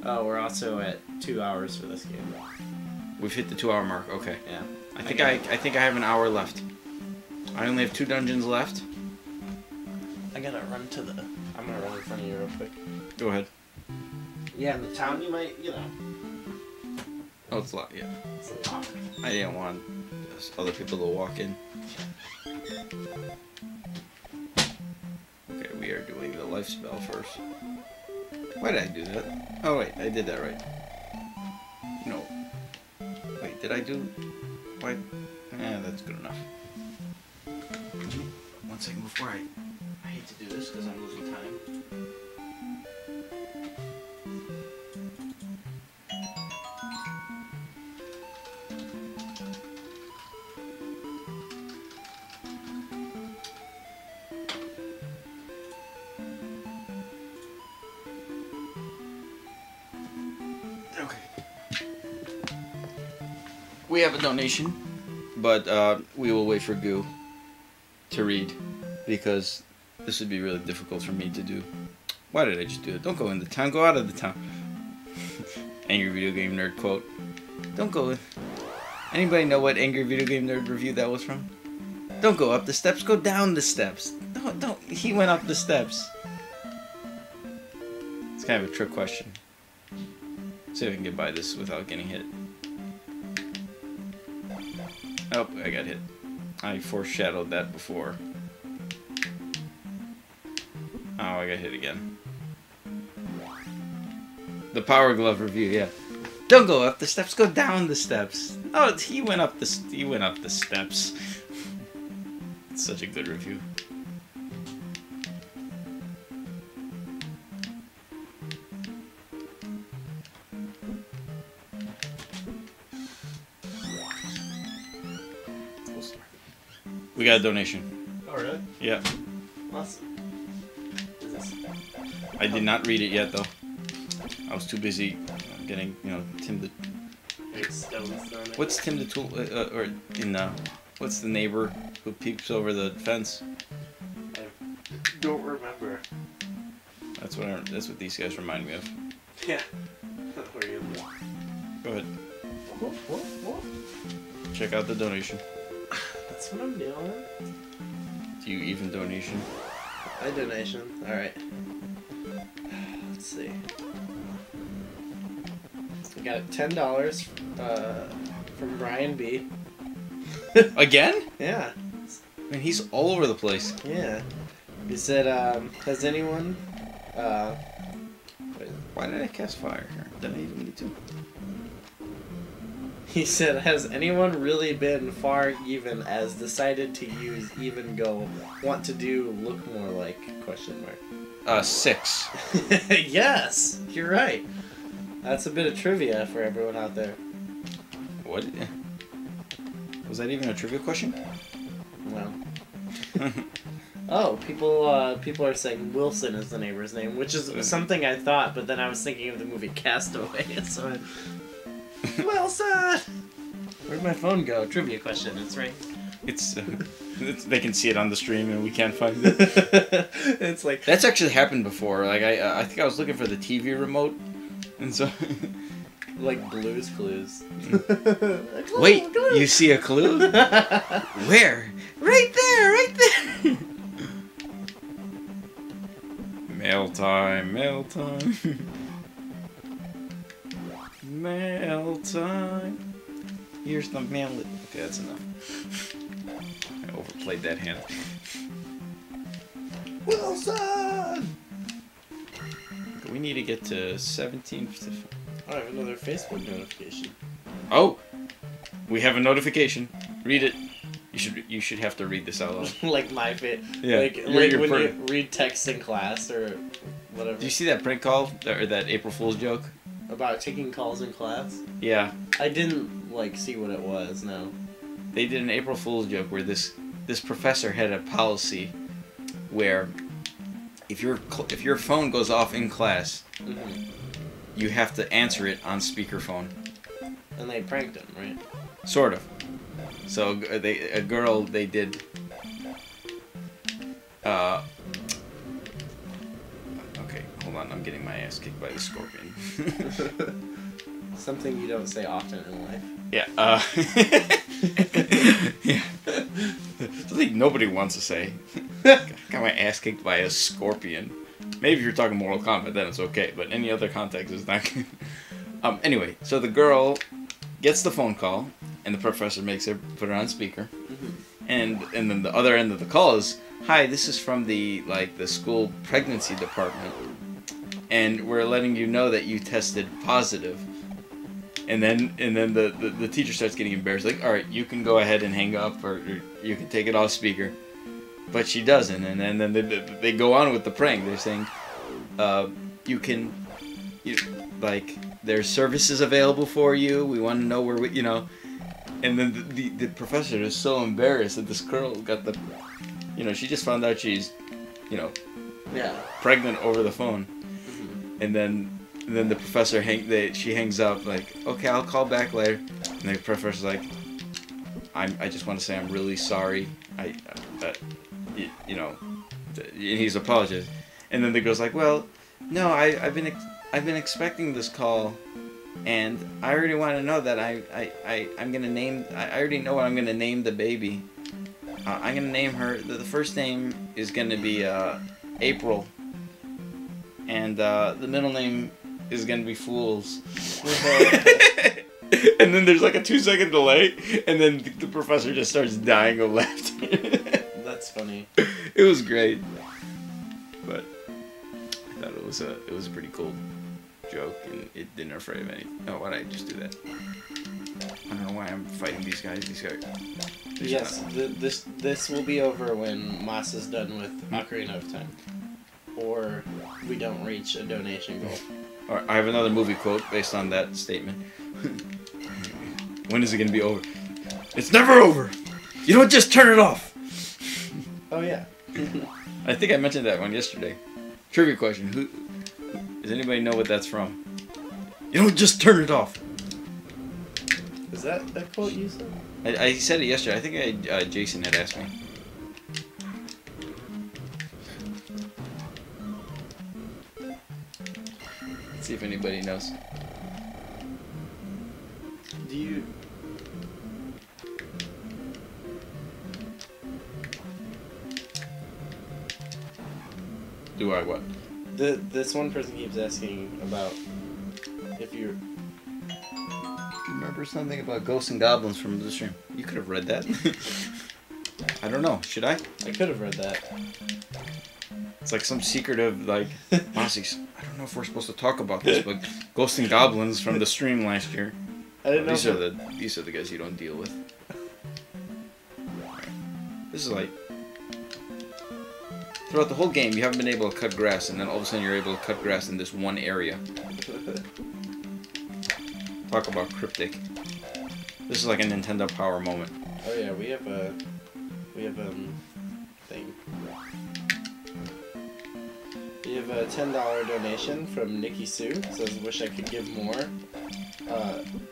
Oh, we're also at 2 hours for this game. We've hit the 2-hour mark. Okay. Yeah. I think I have an hour left. I only have 2 dungeons left. I gotta run to the. I'm gonna run in front of you real quick. Go ahead. Yeah, in the town you might, Oh, it's locked. Yeah. It's a lot. I didn't want other people to walk in. Okay, we are doing the life spell first. Why did I do that? Oh wait, I did that right. No. Wait, did I do? Why? Yeah, that's good enough. 1 second before I hate to do this because I'm losing time. We have a donation, but we will wait for Goo to read because this would be really difficult for me to do. Why did I just do it? Don't go in the town, go out of the town. Angry Video Game Nerd quote. Don't go in. Anybody know what Angry Video Game Nerd review that was from? Don't go up the steps, go down the steps. Don't. He went up the steps. It's kind of a trick question. See if I can get by this without getting hit. Oh, I got hit. I foreshadowed that before. Oh, I got hit again. The Power Glove review, yeah. Don't go up the steps, go down the steps. Oh, he went up the steps. It's such a good review. We got a donation. Oh, really? Yeah. Awesome. Is this... I did not read it yet, though. I was too busy getting, Tim the... What's Tim the Tool... what's the neighbor who peeps over the fence? I don't remember. That's what these guys remind me of. Yeah. Where are you? Go ahead. Check out the donation. That's what I'm doing. Do you even donation? I donation. Alright. Let's see. We got $10 from Brian B. Again? Yeah. I mean, he's all over the place. Yeah. He said, has anyone... Wait, why did I cast fire here? Did I even need to? He said, has anyone really been far even as decided to use even go want to do look more like question mark? 6. Yes, you're right. That's a bit of trivia for everyone out there. What? Was that even a trivia question? Well. Oh, people are saying Wilson is the neighbor's name, which is something I thought, but then I was thinking of the movie Castaway, so I... Wilson! Where'd my phone go? Trivia question, it's right. It's they can see it on the stream and we can't find it. It's like... That's actually happened before. Like, I think I was looking for the TV remote, and so... Like Blue's Clues. Wait, you see a clue? Where? Right there, right there! Mail time, mail time. Mail time. Here's the mail. Okay, that's enough. I overplayed that hand. Wilson! Okay, we need to get to 17. I have another Facebook notification. Oh! We have a notification. Read it. You should have to read this out loud. Like my fit. Yeah. Like You're when you read text in class or whatever. Do you see that prank call or that April Fool's joke? About taking calls in class? Yeah. I didn't like see what it was. No. They did an April Fool's joke where this professor had a policy where if your phone goes off in class, you have to answer it on speakerphone. And they pranked him, right? Sort of. So a girl they did. Okay, hold on. I'm getting my ass kicked by the scorpion. Something you don't say often in life. Yeah. Yeah. Something nobody wants to say. Got my ass kicked by a scorpion. Maybe if you're talking Mortal Kombat, then it's okay. But any other context is not good. Anyway, so the girl gets the phone call, and the professor makes her put her on speaker, and then the other end of the call is, "Hi, this is from the school pregnancy department, and we're letting you know that you tested positive." And then the teacher starts getting embarrassed, like, "All right, you can go ahead and hang up, or you can take it off speaker," but she doesn't, and then they go on with the prank. They're saying, there's services available for you. We want to know where and then the professor is so embarrassed that this girl got she just found out she's, pregnant over the phone, and then the professor she hangs up like, "Okay, I'll call back later," and the professor's like, I just want to say I'm really sorry. And he's apologized, and then the girl's like, "Well, no, I've been expecting this call, and I already want to know that I'm gonna name. I already know what I'm gonna name the baby. I'm gonna name her. The first name is gonna be April, and the middle name is gonna be Fools." And then there's like a 2-second delay, and then the professor just starts dying of laughter. That's funny. It was great, but I thought it was a pretty cool joke, and it didn't afraid of any. Oh, why did I just do that? I don't know why I'm fighting these guys. Yes, this will be over when Moss is done with Ocarina of Time, or we don't reach a donation goal. All right, I have another movie quote based on that statement. When is it gonna be over? It's never over. You don't just turn it off. Oh yeah. I think I mentioned that one yesterday. Trivia question: does anybody know what that's from? You don't just turn it off. Is that a quote you said? I said it yesterday. I think Jason had asked me. Let's see if anybody knows. Do you? Do I what? This one person keeps asking about if you remember something about ghosts and goblins from the stream. You could have read that. I don't know. Should I? I could have read that. It's like some secretive, Mossies. I don't know if we're supposed to talk about this, but ghosts and goblins from the stream last year. I didn't know. These are the guys you don't deal with. This is like throughout the whole game you haven't been able to cut grass, and then all of a sudden you're able to cut grass in this one area. Talk about cryptic. This is like a Nintendo Power moment. Oh yeah, we have thing. We have a $10 donation from Nikki Sue. Says, "Wish I could give more."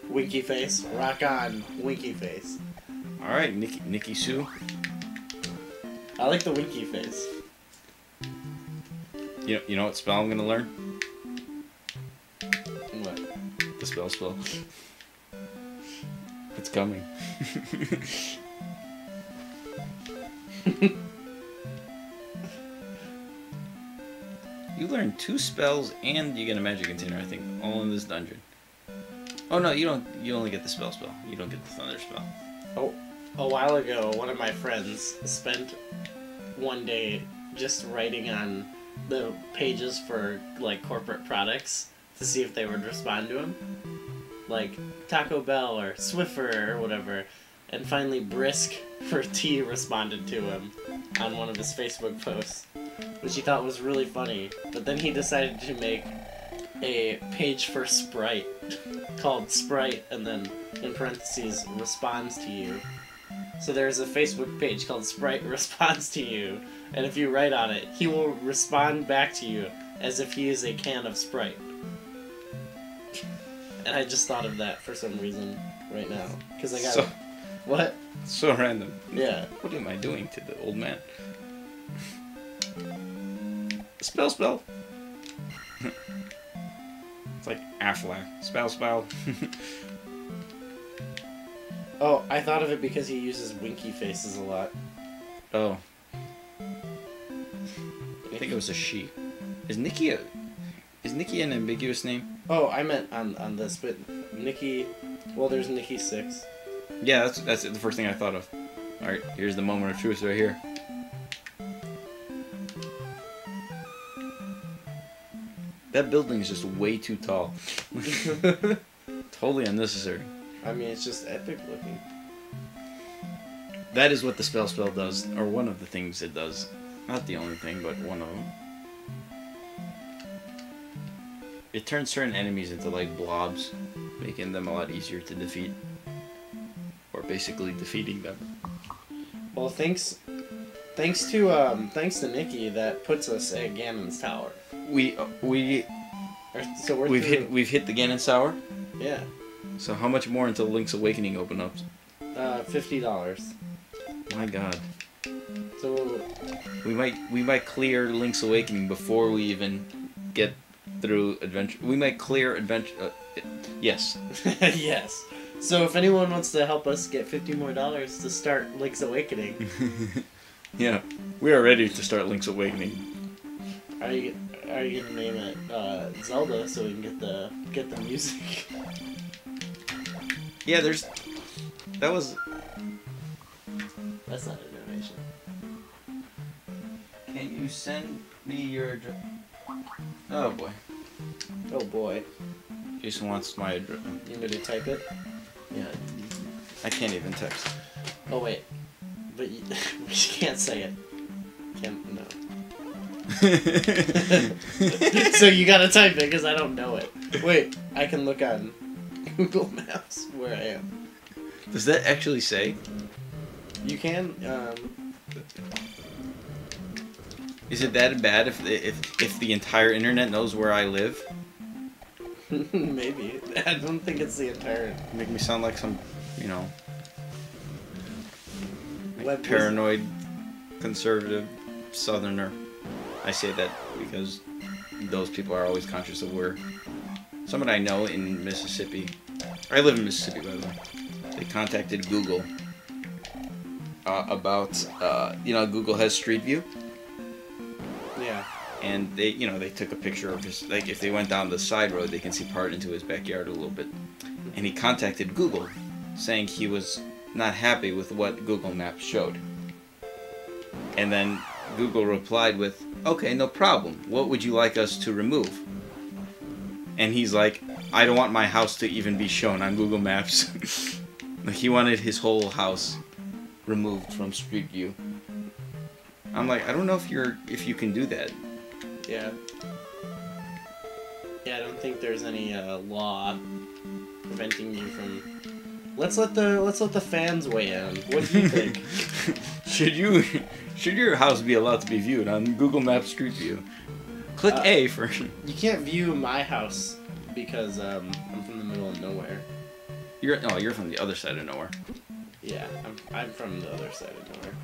Winky face, rock on, winky face. All right, Nikki Sue. I like the winky face. You know what spell I'm gonna learn? What? The spell. It's coming. You learn 2 spells and you get a magic container, I think, all in this dungeon. Oh no, you don't. You only get the spell. You don't get the thunder spell. Oh, a while ago, one of my friends spent one day just writing on the pages for like corporate products to see if they would respond to him, like Taco Bell or Swiffer or whatever. And finally, Brisk for tea responded to him on one of his Facebook posts, which he thought was really funny. But then he decided to make a page for Sprite called Sprite, and then in parentheses responds to you. So there's a Facebook page called Sprite Responds to You, and if you write on it, he will respond back to you as if he is a can of Sprite. And I just thought of that for some reason right now, because I got what? So random. Yeah. What am I doing to the old man? Spell. It's like Aflac. Spell. Oh, I thought of it because he uses winky faces a lot. Oh. I think it was a she. Is Nikki an ambiguous name? Oh, I meant on this, but Nikki. Well, there's Nikki 6. Yeah, that's the first thing I thought of. All right, here's the moment of truth right here. That building is just way too tall. Totally unnecessary. I mean, it's just epic looking. That is what the spell does, or one of the things it does. Not the only thing, but one of them. It turns certain enemies into like blobs, making them a lot easier to defeat. Or basically defeating them. Well, thanks to Nikki, that puts us at Ganon's Tower. We've hit the Ganon Tower. Yeah. So how much more until Link's Awakening open up? $50. My God. So we might clear Link's Awakening before we even get through adventure. We might clear adventure. Yes. Yes. So if anyone wants to help us get $50 more to start Link's Awakening, yeah, we are ready to start Link's Awakening. Are you gonna name it Zelda so we can get the music? Yeah, That's not a donation. Can you send me your address? Oh boy. Oh boy. Jason wants my address. You want me to type it? Yeah. I can't even text. Oh wait. But we can't say it. No. So you gotta type it because I don't know it. Wait, I can look on Google Maps where I am. Does that actually say? You can. Is it that bad if the entire internet knows where I live? Maybe. I don't think it's the entire. Make me sound like some, Web paranoid, conservative Southerner. I say that because those people are always conscious of where. Someone I know in Mississippi. I live in Mississippi, by the way. They contacted Google about, Google has Street View. Yeah. And they took a picture of his, like, if they went down the side road, they can see part into his backyard a little bit. And he contacted Google, saying he was not happy with what Google Maps showed. And then Google replied with, okay, no problem. What would you like us to remove? And he's like, I don't want my house to even be shown on Google Maps. Like, he wanted his whole house removed from Street View. I'm like, I don't know if you can do that. Yeah. Yeah, I don't think there's any law preventing you from. Let's let the fans weigh in. What do you think? Should your house be allowed to be viewed on Google Maps Street View? Click A for. You can't view my house because I'm from the middle of nowhere. You're from the other side of nowhere. Yeah, I'm from the other side of nowhere.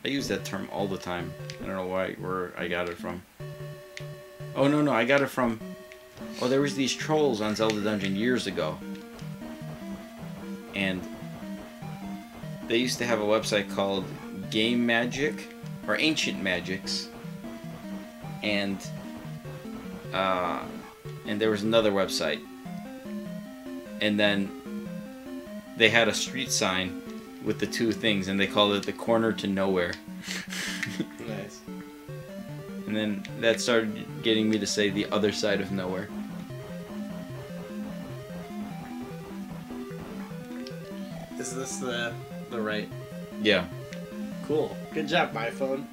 I use that term all the time. I don't know where I got it from. Oh no, I got it from. Oh, there was these trolls on Zelda Dungeon years ago, and they used to have a website called Game Magic or Ancient Magics, and there was another website and then they had a street sign with the two things, and they called it the corner to nowhere. Nice. And then that started getting me to say the other side of nowhere. Is this the right? Yeah. Cool. Good job, my phone.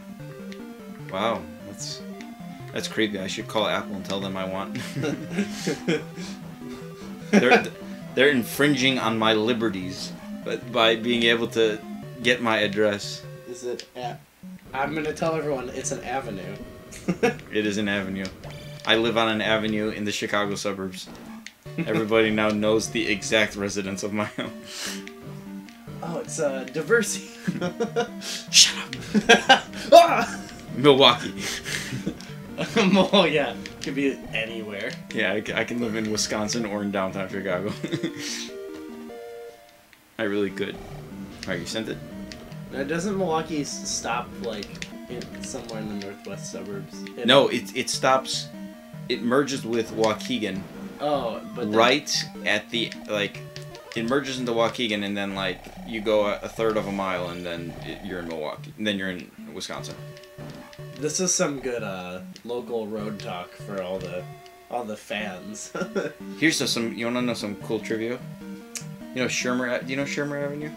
Wow. That's creepy. I should call Apple and tell them I want. They're infringing on my liberties, but by being able to get my address. Is it? I'm gonna tell everyone it's an avenue. It is an avenue. I live on an avenue in the Chicago suburbs. Everybody now knows the exact residence of my home. Oh, it's diversity. Shut up. Ah! Milwaukee. Oh yeah, could be anywhere. Yeah, I can live in Wisconsin or in downtown Chicago. I really could. Alright, you sent it? Now, doesn't Milwaukee stop like somewhere in the northwest suburbs? No, it stops. It merges with Waukegan. Oh, but then, Right at the it merges into Waukegan, and then you go a third of a mile, and then you're in Milwaukee, and then you're in Wisconsin. This is some good local road talk for all the fans. Here's some. You want to know some cool trivia? You know Shermer. Do you know Shermer Avenue?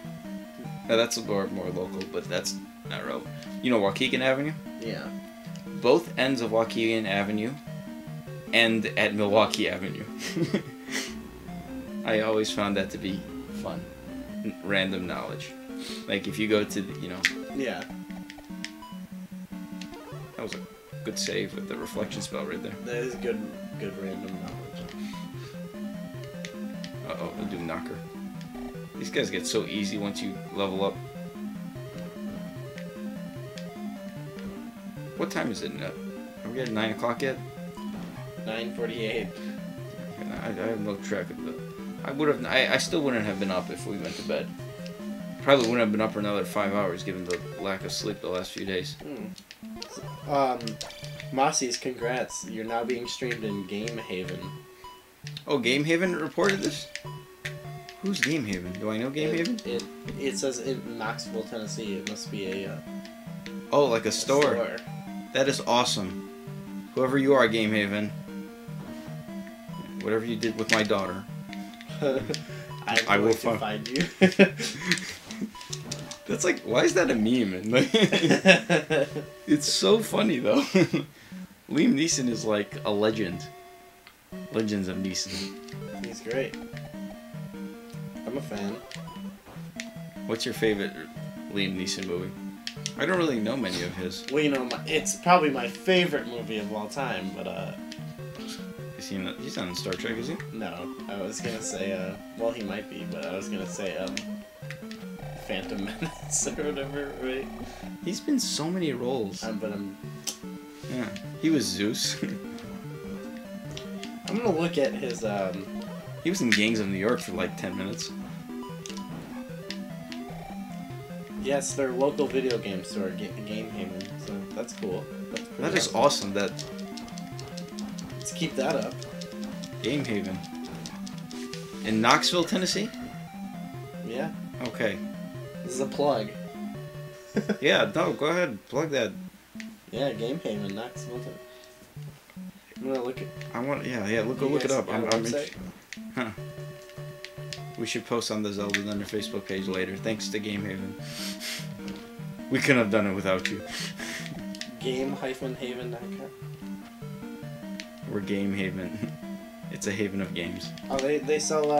No, that's more local, but that's not relevant. You know Waukegan Avenue? Yeah. Both ends of Waukegan Avenue end at Milwaukee Avenue. I always found that to be fun, random knowledge. Like if you go to Yeah. That was a good save with the reflection spell right there. That is good random knowledge. Uh-oh, we'll do knocker. These guys get so easy once you level up. What time is it? Are we at 9 o'clock yet? 9:48. I have no track of the... I still wouldn't have been up if we went to bed. Probably wouldn't have been up for another 5 hours given the lack of sleep the last few days. Mossies, congrats. You're now being streamed in Game Haven. Oh, Game Haven reported this? Who's Game Haven? Do I know Game Haven? It says in Knoxville, Tennessee. It must be a Oh, like a store. That is awesome. Whoever you are, Game Haven. Whatever you did with my daughter. I will find you. That's like, why is that a meme? It's so funny though. Liam Neeson is like a legend. Legends of Neeson. He's great. I'm a fan. What's your favorite Liam Neeson movie? I don't really know many of his. Well, it's probably my favorite movie of all time, but Is he in he's not in Star Trek, is he? no. I was gonna say, well, he might be, but I was gonna say, Phantom Menace or whatever, right? He's been so many roles. But I'm Yeah. He was Zeus. gonna look at his, He was in Gangs of New York for like 10 minutes. yes, their local video game store, Game Haven, so that's cool. That's pretty That is awesome, that Let's keep that up. Game Haven. In Knoxville, Tennessee? Yeah, Okay. this is a plug. Yeah, no, go ahead, plug that. Yeah, Game Haven, Knoxville. I'm gonna look at. Look it up. got a website? Huh. We should post on the Zelda Thunder Facebook page later. Thanks to Game Haven. We couldn't have done it without you. Game-haven.com. We're Game Haven. It's a haven of games. Oh, they sell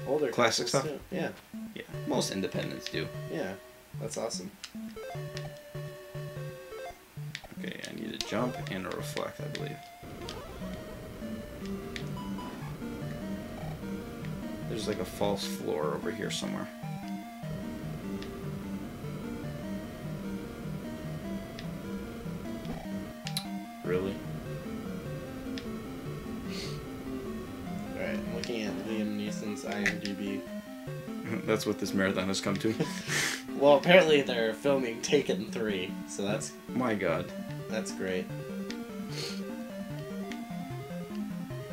older Classic consoles, stuff? too. Yeah, Yeah, most independents do. yeah, that's awesome. Okay, I need a jump and a reflect, I believe. There's like a false floor over here somewhere. Really? Alright, I'm looking at Liam Neeson's IMDb. That's what this marathon has come to. Well, apparently they're filming Taken 3, so that's My god. great.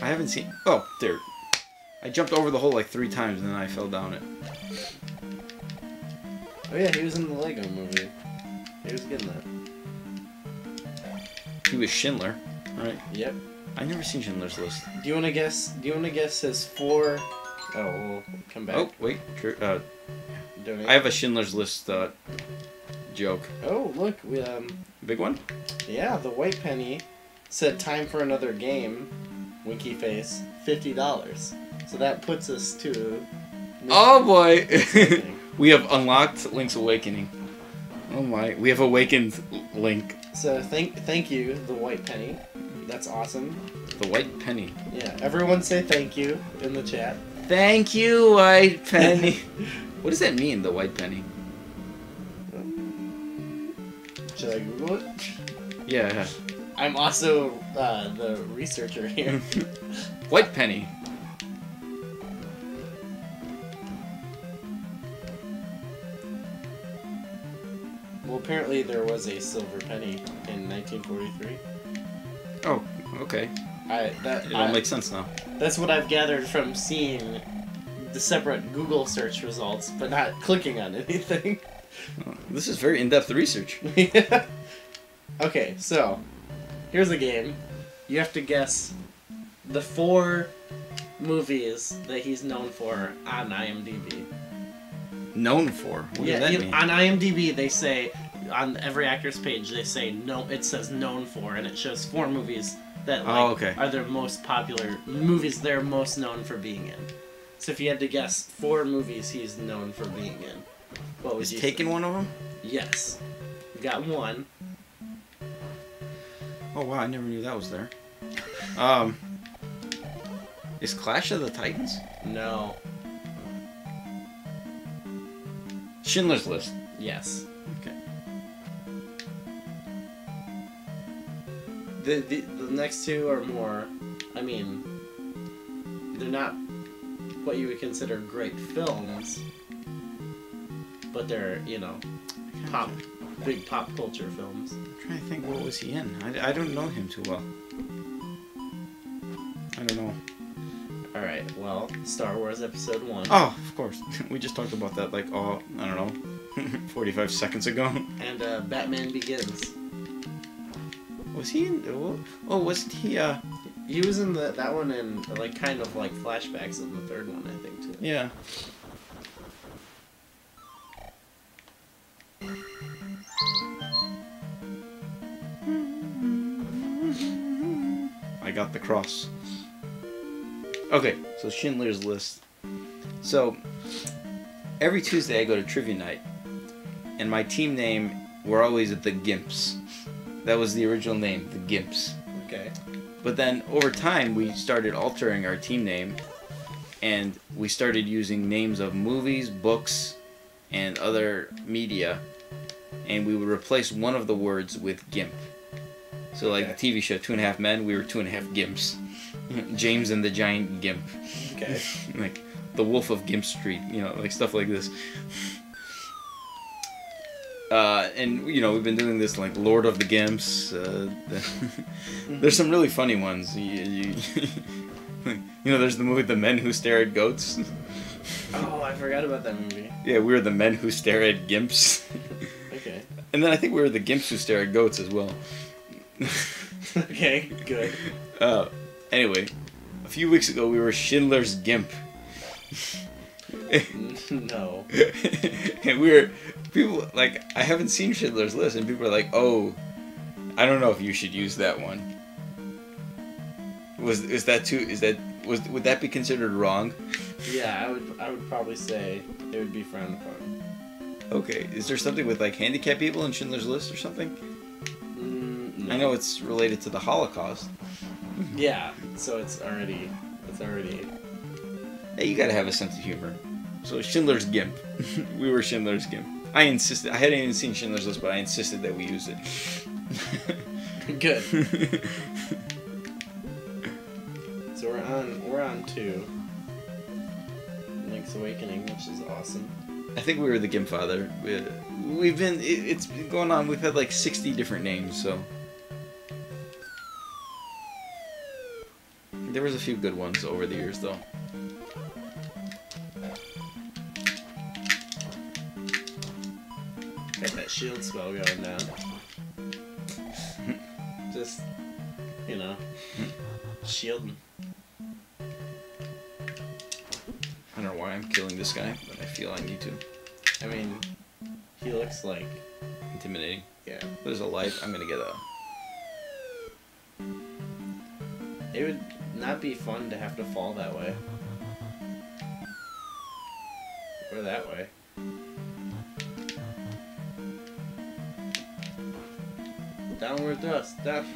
I haven't seen... Oh, there. I jumped over the hole like 3 times and then I fell down it. Oh yeah, he was in the Lego movie. He was getting that. He was Schindler, right? Yep. I never seen Schindler's List. Do you want to guess? Do you want to guess his 4? Oh, we'll come back. Oh wait, Donate. I have a Schindler's List joke. Oh look, we Big one? yeah, the White Penny said time for another game. Winky face, $50. So that puts us to. Oh boy, we have unlocked Link's Awakening. Oh my, we have awakened Link. So thank you, the White Penny. That's awesome. The White Penny. Yeah, everyone say thank you in the chat. Thank you, White Penny. What does that mean, the White Penny? Should I Google it? Yeah. I'm also the researcher here. White Penny. Well, apparently there was a silver penny in 1943. Oh, okay. It all makes sense now. That's what I've gathered from seeing the separate Google search results, but not clicking on anything. Oh, this is very in-depth research. Yeah. Okay, so here's a game. You have to guess the 4 movies that he's known for on IMDb. Known for? What does that mean? On IMDb they say, on every actor's page they say no. It says known for, and it shows 4 movies that are their most popular movies they're most known for being in. So if you had to guess 4 movies he's known for being in, what would you Taken say? one of them? Yes. You got 1. Oh wow, I never knew that was there. Is Clash of the Titans? No. Schindler's List. Yes. Okay. The next 2 are more, I mean, they're not what you would consider great films, but they're, you know, big pop culture films. I'm trying to think, what was he in? I don't know him too well. I don't know. Alright, well, Star Wars Episode 1. Oh, of course. We just talked about that like, I don't know, 45 seconds ago. And Batman Begins. Was he in... Oh, wasn't he, He was in that one in, like, kind of like flashbacks in the 3rd one, I think, too. Yeah. I got the cross. Okay, so Schindler's List. So, every Tuesday I go to trivia night, and my team name were always the Gimps. That was the original name, the Gimps. Okay. But then, over time, we started altering our team name, and we started using names of movies, books, and other media, and we would replace one of the words with Gimp. So, like the TV show 2.5 Men, we were 2.5 Gimps. James and the Giant Gimp. Okay. Like the Wolf of Gimp Street, you know, like stuff like this. And you know, we've been doing this like Lord of the Gimps. There's some really funny ones. You know, there's the movie The Men Who Stare at Goats. Oh, I forgot about that movie. Yeah, we were the men who stare at gimps. Okay. And then I think we were the gimps who stare at goats as well. Okay, good. Anyway, a few weeks ago we were Schindler's Gimp. No. And we were, people, like, I haven't seen Schindler's List, and people are like, oh, I don't know if you should use that one. Would that be considered wrong? Yeah, I would probably say it would be frowned upon. Okay, is there something with, like, handicapped people in Schindler's List or something? No. I know it's related to the Holocaust. Yeah, so it's already. Hey, you gotta have a sense of humor. So Schindler's Gimp. We were Schindler's Gimp. I insisted. I hadn't even seen Schindler's List, but I insisted that we use it. Good. So we're on 2. Link's Awakening, which is awesome. I think we were the Gimp Father. We've been. It's been going on. We've had like 60 different names. So there was a few good ones over the years, though. Got that shield spell going down. Just, you know, shielding. I don't know why I'm killing this guy, but I feel I need to. I mean, he looks like... Intimidating. Yeah. There's a life. I'm gonna get a... It would not be fun to have to fall that way. Or that way. Downward thrust. Down.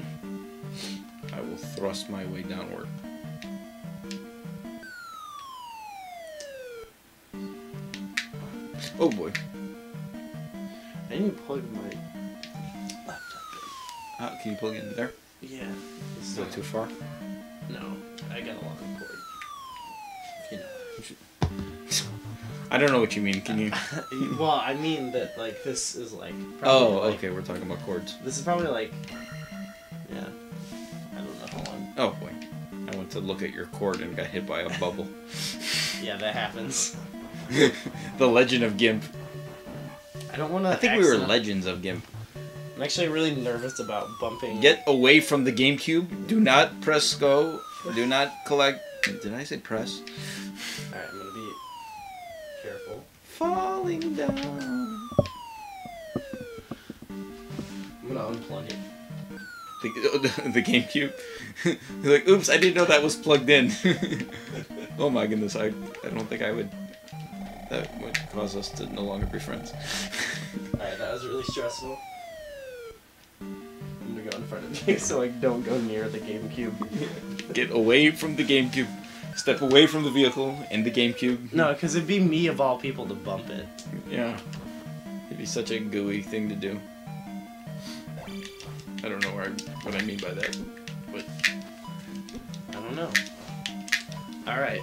I will thrust my way downward. Oh boy. I need to plug my laptop Can you plug in there? in. Yeah. Is that too far? No, I got a long cord. You know. I don't know what you mean. Can you? Well, I mean that like this is like. Oh, Like, okay. We're talking about chords. This is probably like. Yeah. I don't know how long. Oh boy. I went to look at your cord and got hit by a bubble. Yeah, that happens. The Legend of Gimp. I don't want to. I think we were Legends of Gimp. I'm actually really nervous about bumping. Get away from the GameCube. Do not press go. Do not collect. Did I say press? Alright, I'm gonna be careful. Falling down. I'm gonna unplug it. The GameCube. You're like, oops, I didn't know that was plugged in. Oh my goodness, I don't think I would. That would cause us to no longer be friends. Alright, that was really stressful. I'm gonna go in front of you so I don't go near the GameCube. Get away from the GameCube. Step away from the vehicle and the GameCube. No, because it'd be me of all people to bump it. Yeah. It'd be such a gooey thing to do. I don't know what I mean by that, but... I don't know. Alright.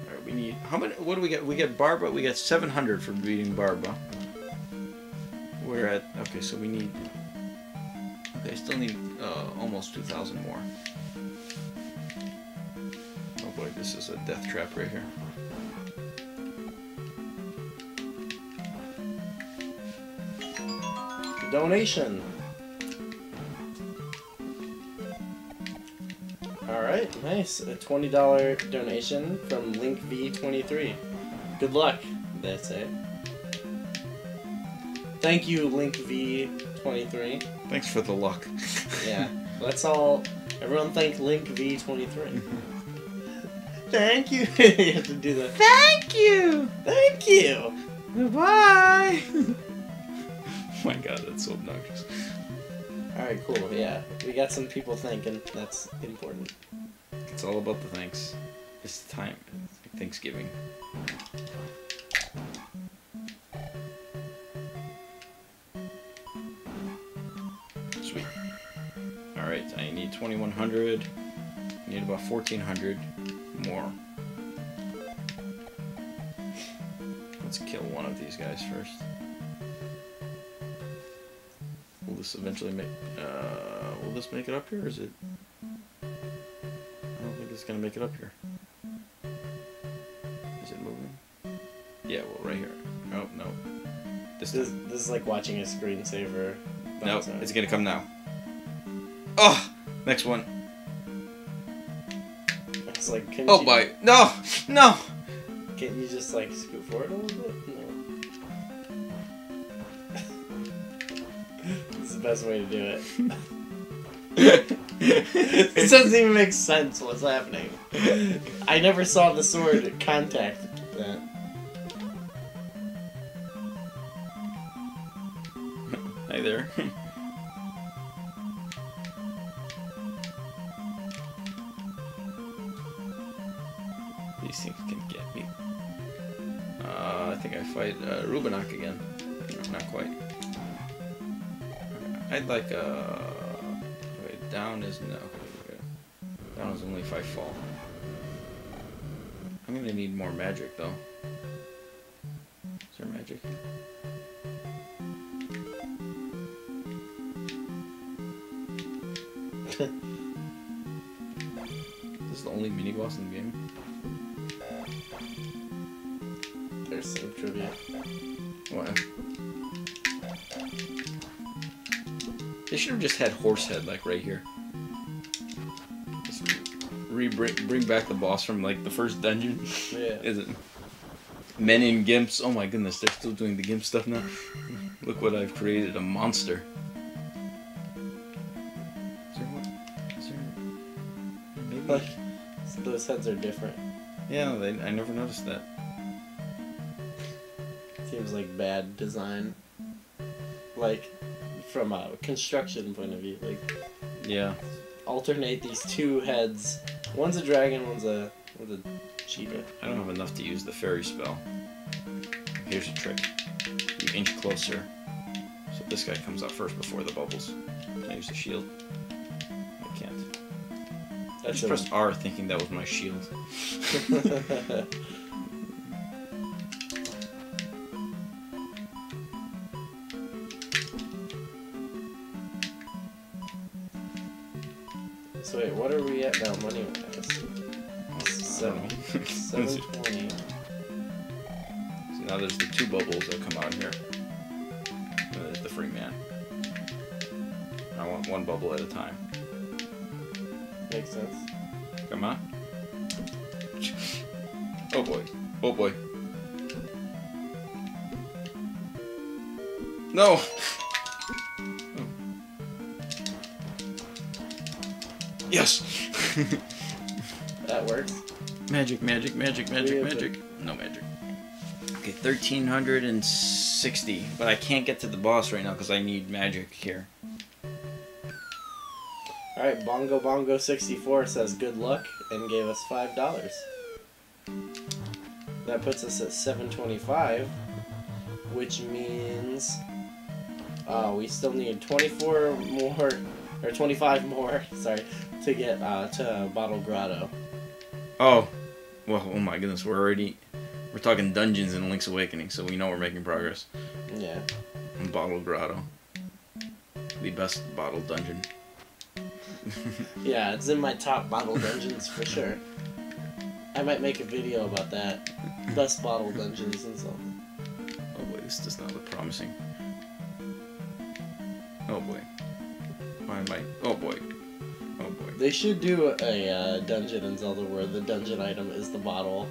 Alright, we need... How many... What do we get? We get Barba. We got 700 for beating Barba. We're at... Okay, so we need... Okay, still need almost 2,000 more. Oh boy, this is a death trap right here. Donation. Alright, nice. A $20 donation from LinkV23. Good luck, they say. Thank you, LinkV23. Thanks for the luck. Yeah, let's all... Everyone thank LinkV23. Thank you. You have to do that. Thank you! Thank you! Goodbye! Oh my god, that's so obnoxious. Alright, cool, yeah. We got some people thanking. That's important. It's all about the thanks. It's time. It's like Thanksgiving. Sweet. Alright, I need 2,100. I need about 1,400 more. Let's kill one of these guys first. Will this eventually make... will this make it up here, or is it... I don't think it's gonna make it up here. Is it moving? Yeah, well, right here. Oh, no. This This is like watching a screensaver. No, bounce out. it's gonna come now. Oh! Next one. It's like, Oh, boy. No! No! Can't you just like scoot forward a little bit? No. This is the best way to do it. This doesn't even make sense what's happening. I never saw the sword contact that. Hi there. These things can get me. I think I fight Rubenok again. No, not quite. I'd like wait, down is no. Okay. Down is only if I fall. I'm gonna need more magic though. Is there magic? It's the only mini boss in the game. There's some trivia. What? They should have just had Horsehead like right here. Just bring back the boss from like the first dungeon. Yeah. Is it? Men in Gimps. Oh my goodness, they're still doing the Gimp stuff now. Look what I've created, a monster. Is there maybe? Like, those heads are different. Yeah, I never noticed that. Seems like bad design. Like, from a construction point of view, like, Yeah. alternate these two heads. One's a dragon, one's a cheetah. I don't have enough to use the fairy spell. Here's a trick. You inch closer, so this guy comes out first before the bubbles. Can I use the shield? I can't. I just pressed R thinking that was my shield. So wait, what are we at now, money-wise? 720. So now there's the two bubbles that come out here. And there's the free man. I want one bubble at a time. Makes sense. Come on. Oh boy. Oh boy. No! Yes! That works. Magic, magic, magic, magic, magic. No magic. Okay, 1360. But I can't get to the boss right now because I need magic here. Alright, Bongo Bongo 64 says good luck and gave us $5. That puts us at 725, which means we still need 24 more, or 25 more, sorry, to get to Bottle Grotto. Oh, well, oh my goodness, we're talking dungeons in Link's Awakening, so we know we're making progress. Yeah. And Bottle Grotto. The best bottle dungeon. Yeah, it's in my top bottle dungeons for sure. I might make a video about that. Best bottle dungeons and something. Oh boy, this does not look promising. Oh boy. Why am I... Oh boy. Oh boy. They should do a dungeon in Zelda where the dungeon item is the bottle,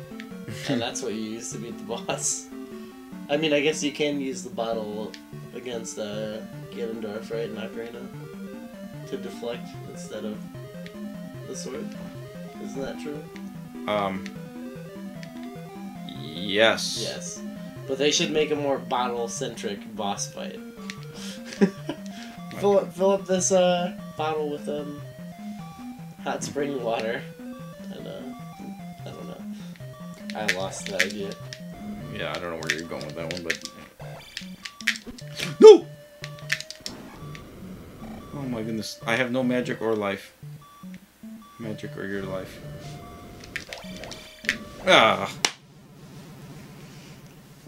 and that's what you use to beat the boss. I mean, I guess you can use the bottle against Ganondorf, right, in Ocarina, to deflect instead of the sword. Isn't that true? Yes. Yes. But they should make a more bottle-centric boss fight. Fill up this bottle with hot spring water, and I don't know. I lost the idea. Yeah, I don't know where you're going with that one, but... No! Oh my goodness. I have no magic or life. Magic or your life. Ah!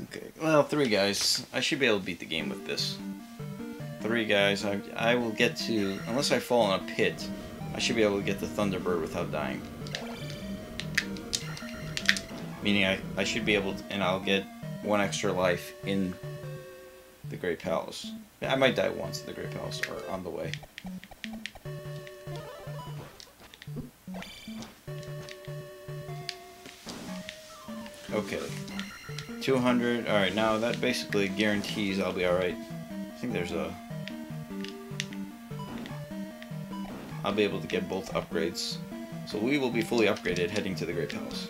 Okay, well, 3 guys. I should be able to beat the game with this. 3 guys. I will get to... Unless I fall in a pit, I should be able to get the Thunderbird without dying. Meaning I should be able to... And I'll get 1 extra life in the Great Palace. I might die once in the Great Palace, or on the way. Okay. 200. Alright, now that basically guarantees I'll be alright. I think there's a... I'll be able to get both upgrades. So we will be fully upgraded heading to the Great Palace.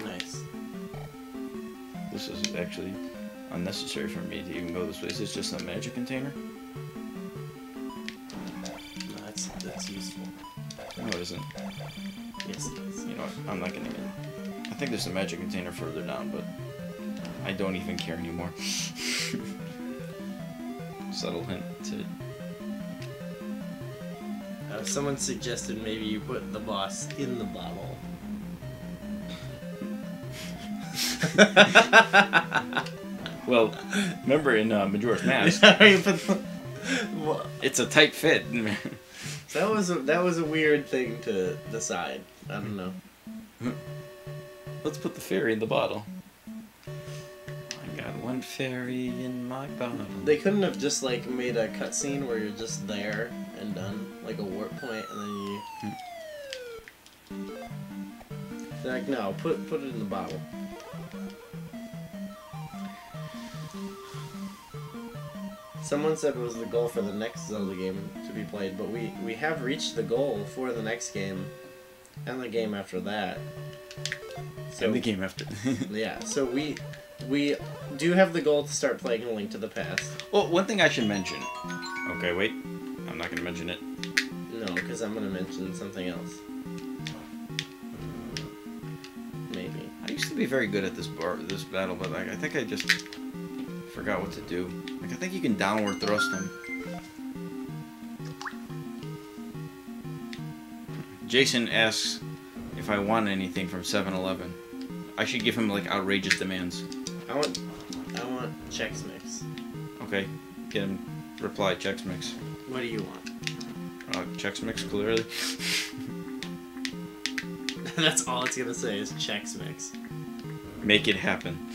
Nice. This is actually unnecessary for me to even go this way. Is this just a magic container? No, that's useful. No, it isn't. Yes, it is. You know what? I'm not getting it. I think there's a magic container further down, but I don't even care anymore. Subtle hint to... Someone suggested maybe you put the boss in the bottle. Well, remember in Majora's Mask, it's a tight fit. That was a weird thing to decide. I don't know. Let's put the fairy in the bottle. I got one fairy in my bottle. They couldn't have just like made a cutscene where you're just there and done, like a warp point, and then you. They're like, no, put it in the bottle. Someone said it was the goal for the next Zelda game to be played, but we have reached the goal for the next game, and the game after that. So, And the game after. yeah, so we do have the goal to start playing A Link to the Past. Well, one thing I should mention. Okay, wait. I'm not gonna mention it. No, because I'm gonna mention something else. Maybe. I used to be very good at this battle, but like I think I just forgot what to do. Like I think you can downward thrust him. Jason asks if I want anything from 7-Eleven. I should give him like outrageous demands. I want Chex Mix. Okay, get him. Reply Chex Mix. What do you want? Chex Mix clearly. That's all it's gonna say is Chex Mix. Make it happen.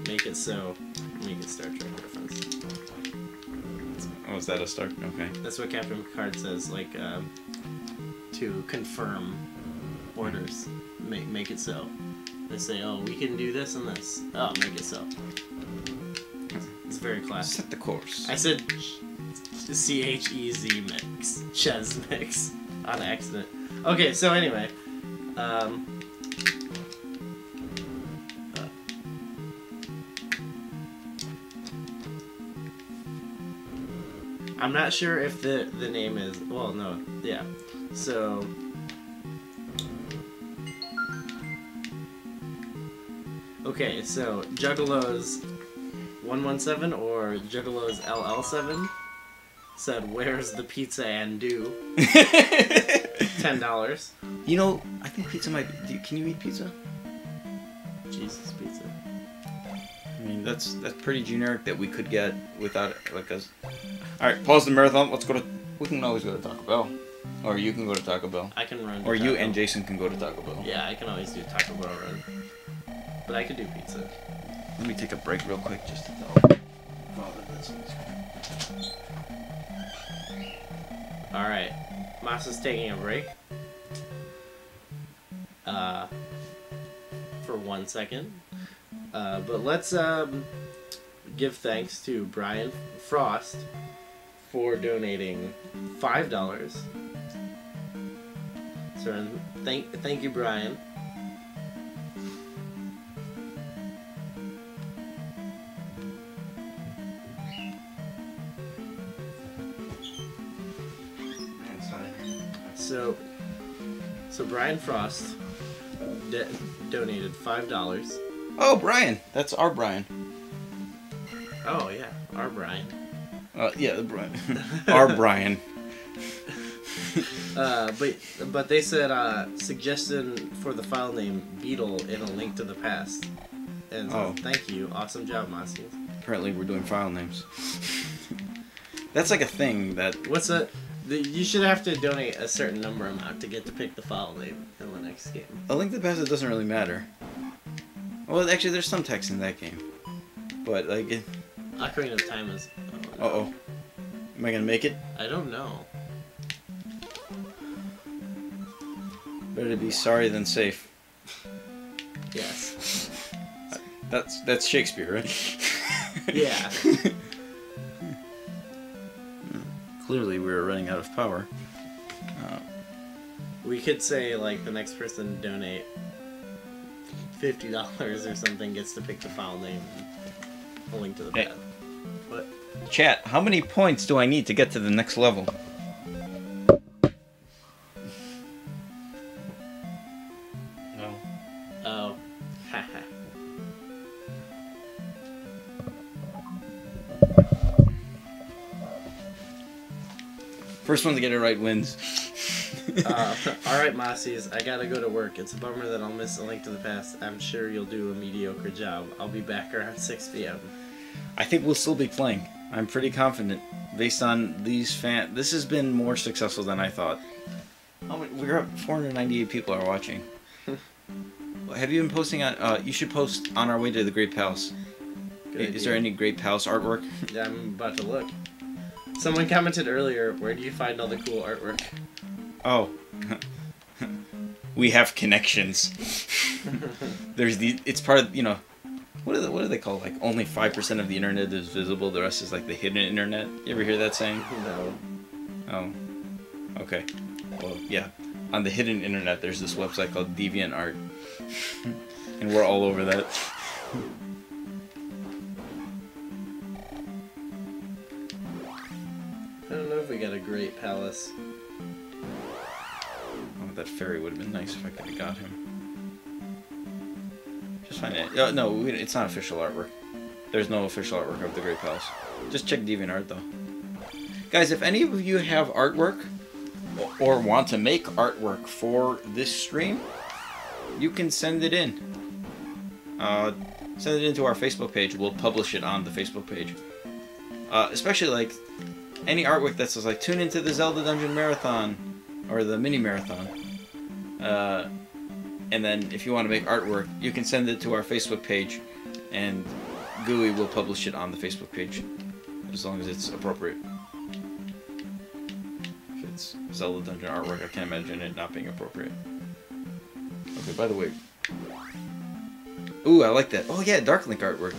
Make it so. Make it Star Trek reference. Oh, is that a start? Okay. That's what Captain Picard says, like, to confirm orders. Make it so. They say, oh, we can do this and this. Oh, make it so. It's very classic. Set the course. I said CHEZ mix. Chez mix. On accident. Okay, so anyway. I'm not sure if the name is... Well, no. Yeah. So... Okay, so Juggalos 117 or Juggalos LL7 said, "Where's the pizza and do?" $10. You know, I think pizza might be... Can you eat pizza? Jesus, pizza. I mean, that's pretty generic that we could get without like us. All right, pause the marathon. Let's go to. We can always go to Taco Bell, or you can go to Taco Bell, I can run. to or you Taco. and Jason can go to Taco Bell. Yeah, I can always do Taco Bell run. But I could do pizza. Let me take a break real quick just to tell Father that something's Alright. Masa's taking a break. For 1 second. But let's give thanks to Brian Frost for donating $5. So thank you, Brian. So Brian Frost donated $5. Oh, Brian. That's our Brian. Oh yeah, our Brian. Yeah, Brian. Our Brian. But they said suggestion for the file name Beetle in A Link to the Past. And thank you, awesome job, Masi. Apparently, we're doing file names. That's like a thing that. What's that? You should have to donate a certain number amount to get to pick the file name in the next game. A Link to the Past, it doesn't really matter. Well, actually, there's some text in that game, but like. Ocarina of Time is. Oh, no. Uh-oh. Am I gonna make it? I don't know. Better to be sorry than safe. Yes. That's Shakespeare, right? Yeah. Clearly, we were running out of power. We could say, like, the next person to donate $50 or something gets to pick the file name and A Link to the Past. What? Chat, how many points do I need to get to the next level? No. Oh. Haha. First one to get it right wins. Alright, Masis, I gotta go to work. It's a bummer that I'll miss A Link to the Past. I'm sure you'll do a mediocre job. I'll be back around 6 p.m. I think we'll still be playing. I'm pretty confident based on these fan. This has been more successful than I thought. We're up 498 people are watching. Have you been posting on? You should post on our way to the Great Palace. Is there any Great Palace artwork? Yeah, I'm about to look. Someone commented earlier, where do you find all the cool artwork? Oh. We have connections. There's the. It's part of, you know, what do they call, like, only 5% of the internet is visible, the rest is like the hidden internet. You ever hear that saying? No. Oh. Okay. Well, yeah. On the hidden internet, there's this website called DeviantArt. And we're all over that. I don't know if we got a Great Palace. Oh, that fairy would have been nice if I could have got him. Just find it. No, it's not official artwork. There's no official artwork of the Great Palace. Just check DeviantArt, though. Guys, if any of you have artwork or want to make artwork for this stream, you can send it in. Send it into our Facebook page. We'll publish it on the Facebook page. Especially, like, any artwork that says, like, tune into the Zelda Dungeon Marathon or the mini marathon. And then if you want to make artwork, you can send it to our Facebook page, and GUI will publish it on the Facebook page, as long as it's appropriate. If it's Zelda Dungeon artwork, I can't imagine it not being appropriate. Okay, by the way. Ooh, I like that. Oh yeah, Dark Link artwork.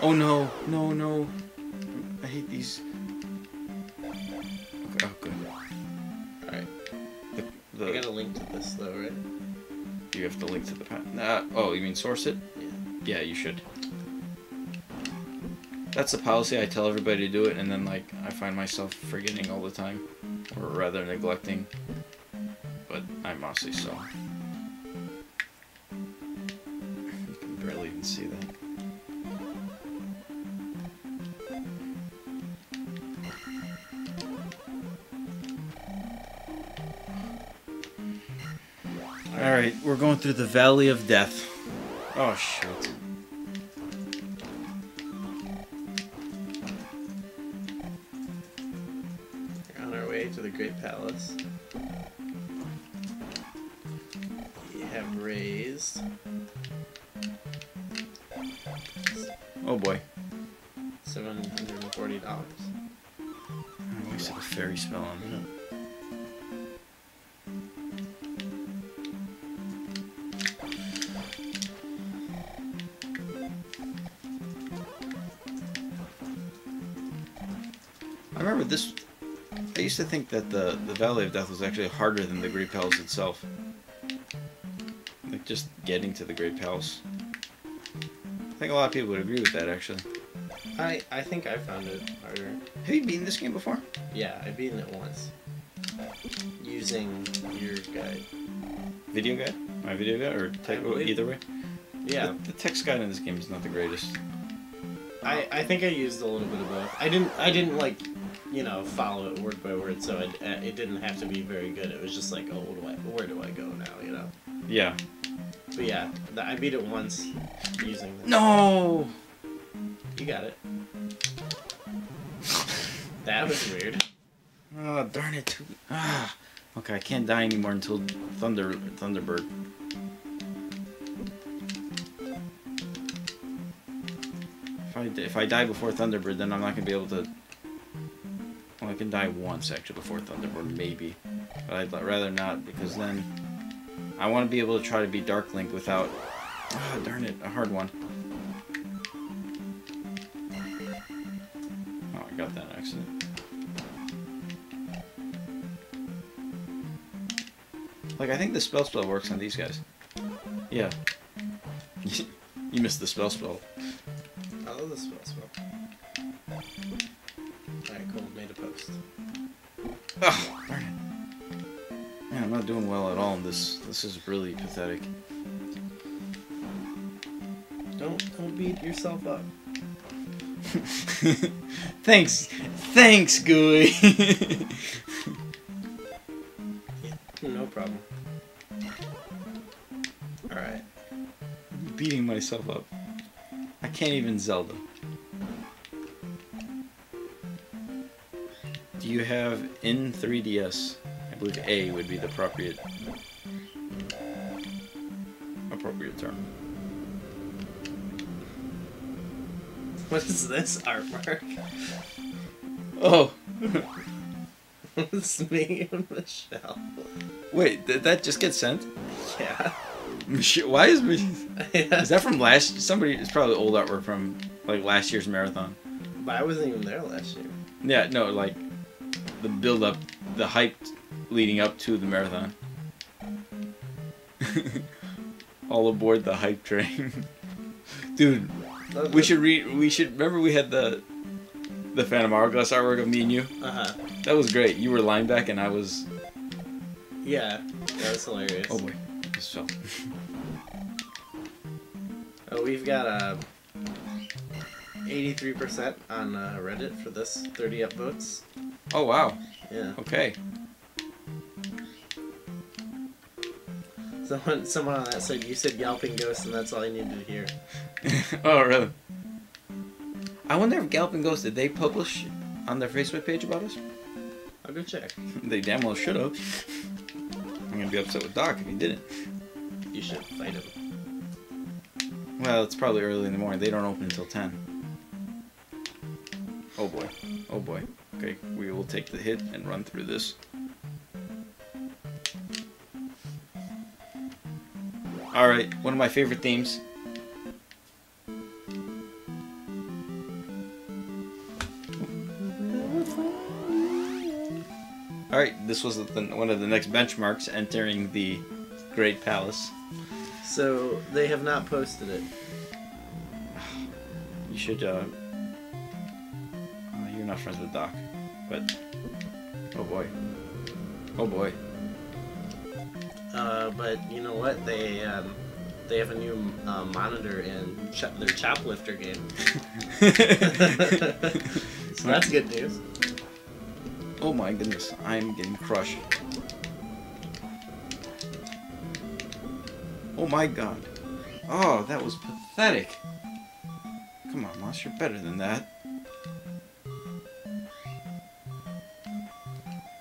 Oh no, no, no. I hate these. Okay, oh good. Alright. I got a link to this though, right? You have to link to the path. Oh, you mean source it? Yeah. Yeah, you should. That's the policy. I tell everybody to do it, and then, like, I find myself forgetting all the time. Or rather, neglecting. But I mostly so. You can barely even see that. Alright, we're going through the Valley of Death. Oh, shoot. We're on our way to the Great Palace. We have raised... Oh boy. $740. I wasted a fairy spell on that. I remember this. I used to think that the Valley of Death was actually harder than the Great Palace itself. Like, just getting to the Great Palace. I think a lot of people would agree with that, actually. I think I found it harder. Have you beaten this game before? Yeah, I've beaten it once. Using your guide. Video guide? My video guide? Or either way? Yeah. The text guide in this game is not the greatest. I think I used a little bit of both. I didn't like, you know, follow it word by word, so it didn't have to be very good. It was just like, oh, where do I go now, you know? Yeah. But yeah, I beat it once using this. No! You got it. That was weird. Oh, darn it. Ah. Okay, I can't die anymore until Thunderbird. If I die before Thunderbird, then I'm not gonna be able to. Well, I can die once actually before Thunderbird, maybe, but I'd rather not, because then I want to be able to try to beat Dark Link without. Ah, darn it, a hard one. Oh, I got that on accident. Like, I think the spell works on these guys. Yeah. You missed the spell. I love the spell. Alright, cool. Made a post. Oh, darn it. Man, I'm not doing well at all in this. This is really pathetic. Don't beat yourself up. Thanks, Gooey. No problem. Alright. I'm beating myself up. I can't even Zelda. Do you have in 3DS? I believe A would be the appropriate term. What is this artwork? Oh. It's me and Michelle. Wait, did that just get sent? Yeah. Why is me? Is that from last? Somebody? It's probably old artwork from like last year's marathon. But I wasn't even there last year. Yeah, no, like the build up, the hype leading up to the marathon. All aboard the hype train, dude. We should remember we had the Phantom Hourglass artwork of me and you. That was great. You were Lineback and I was. Yeah, that was hilarious. Oh boy, this fell. Oh, we've got 83% on Reddit for this 30 upvotes. Oh wow. Yeah. Okay. Someone on that said you said Galloping Ghost and that's all I needed to hear. Oh really? I wonder if Galloping Ghost, did they publish on their Facebook page about us? I'll go check. They damn well should have. I'm gonna be upset with Doc if he didn't. You should fight him. Well, it's probably early in the morning. They don't open until 10. Oh boy. Oh boy. Okay, we will take the hit and run through this. Alright, one of my favorite themes. Alright, this was one of the next benchmarks entering the Great Palace. So, they have not posted it. You should, oh, you're not friends with Doc, but, oh boy. Oh boy. But you know what? They have a new monitor in their Choplifter game. So that's good news. Oh my goodness, I'm getting crushed. Oh my god. Oh, that was pathetic. Come on, Moss, you're better than that.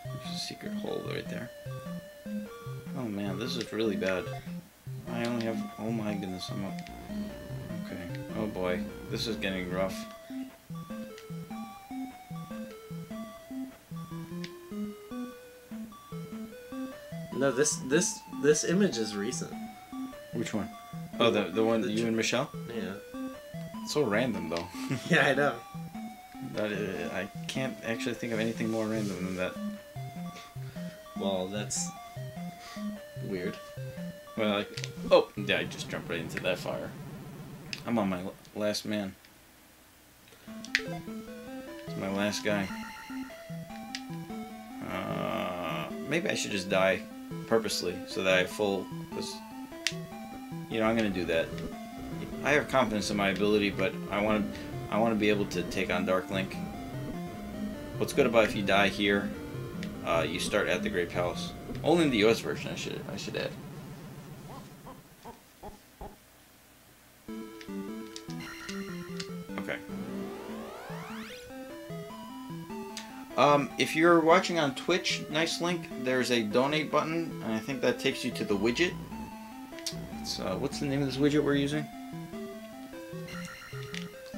There's a secret hole right there. Oh man, this is really bad. I only have... Oh my goodness, I'm up. Okay. Oh boy, this is getting rough. No, this image is recent. Which one? Oh, the one you and Michelle? Yeah. It's so random though. Yeah, I know. I can't actually think of anything more random than that. Well, that's weird. Well, oh, yeah, I just jumped right into that fire. I'm on my last man. It's my last guy. Maybe I should just die purposely so that I have full... Cause, you know, I'm gonna do that. I have confidence in my ability, but I want to be able to take on Dark Link. What's good about if you die here, you start at the Great Palace. Only in the US version, I should add. Okay. If you're watching on Twitch, nice link. There's a donate button, and I think that takes you to the widget. It's, what's the name of this widget we're using?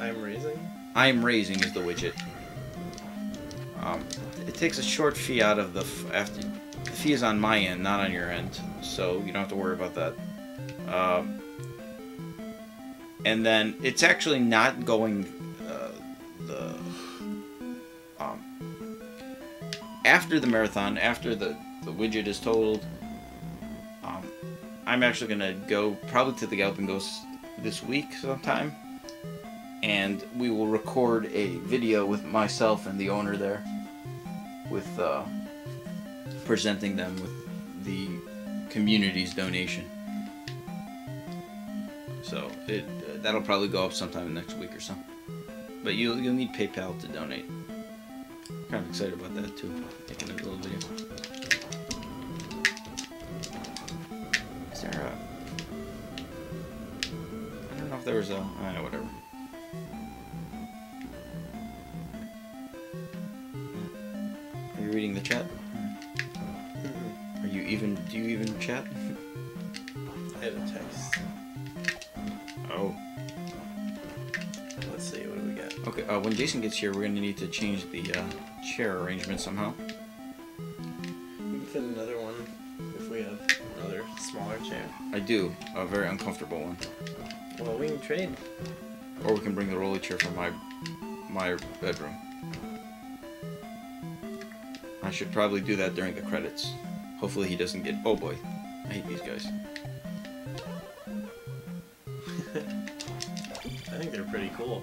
I'm raising? I'm raising is the widget. It takes a short fee out of the the fee is on my end, not on your end, so you don't have to worry about that. And then it's actually not going after the marathon, after the widget is totaled. I'm actually gonna go probably to the Galloping Ghost this week sometime, and we will record a video with myself and the owner there, with presenting them with the community's donation. So that'll probably go up sometime next week or so. But you'll need PayPal to donate. I'm kind of excited about that too. Making a little video. Is there a? I don't know if there was a. Whatever. Do you even chat? I have a text. Oh. Let's see, what do we got? Okay, when Jason gets here, we're gonna need to change the chair arrangement somehow. We can fit another one if we have another smaller chair. I do, a very uncomfortable one. Well, we can trade. Or we can bring the rolly chair from my bedroom. I should probably do that during the credits. Hopefully he doesn't get... Oh boy, I hate these guys. I think they're pretty cool.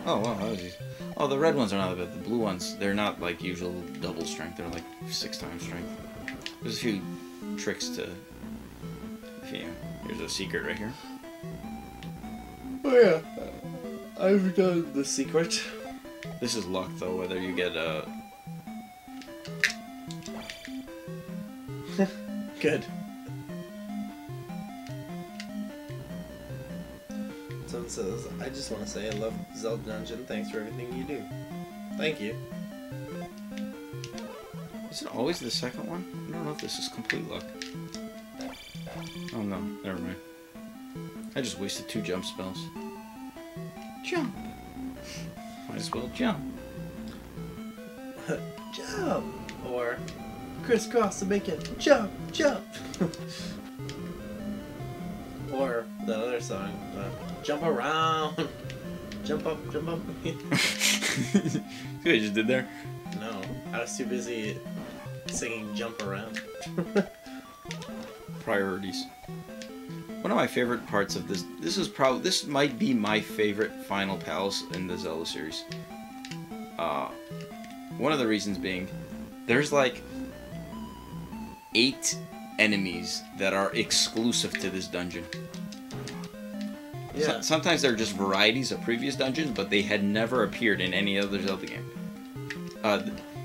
Oh wow, that was easy. Oh, the red ones are not bad. The blue ones, they're not like usual double strength. They're like 6 times strength. There's a few tricks to... Here's a secret right here. Oh yeah, I've done the secret. This is luck though, whether you get Good. Someone says, I just want to say I love Zelda Dungeon. Thanks for everything you do. Thank you. Is it always the second one? I don't know if this is complete luck. Oh no, never mind. I just wasted 2 jump spells. Jump! Might as well jump. Jump! Or crisscross to make it jump, jump! Or that other song, jump around! Jump up, jump up. See what I just did there? No, I was too busy singing Jump Around. Priorities. One of my favorite parts of this might be my favorite final palace in the Zelda series. One of the reasons being, there's like 8 enemies that are exclusive to this dungeon. Yeah. Sometimes they're just varieties of previous dungeons, but they had never appeared in any other Zelda game.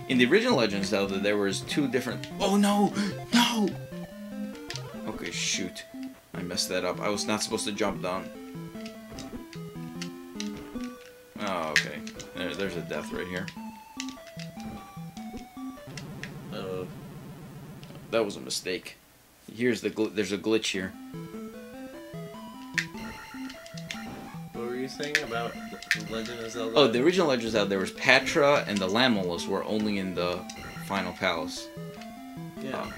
In the original Legend of Zelda, there was 2 different... Oh no! No! Okay, shoot. I messed that up. I was not supposed to jump down. Oh, okay. There's a death right here. That was a mistake. Here's there's a glitch here. What were you saying about the Legend of Zelda? Oh, the original Legend of Zelda, there was Patra and the Lamelas were only in the final palace. Yeah.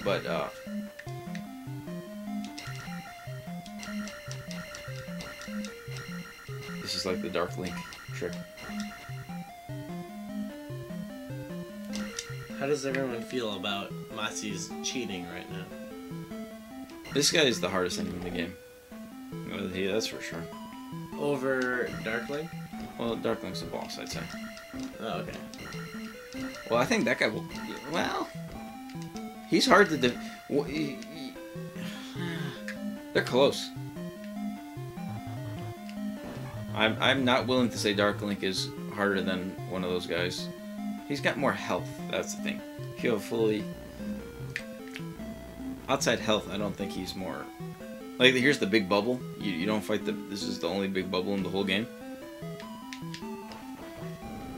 But this is like the Dark Link trick. How does everyone feel about Masi's cheating right now? This guy is the hardest enemy in the game. Well, yeah, that's for sure. Over Darkling? Well, Dark Link's the boss, I'd say. Oh, okay. Well, I think that guy will... Well... He's hard to... They're close. I'm not willing to say Dark Link is harder than one of those guys. He's got more health, that's the thing. If you have fully... Outside health, I don't think he's more... Like, here's the big bubble. You don't fight the... This is the only big bubble in the whole game.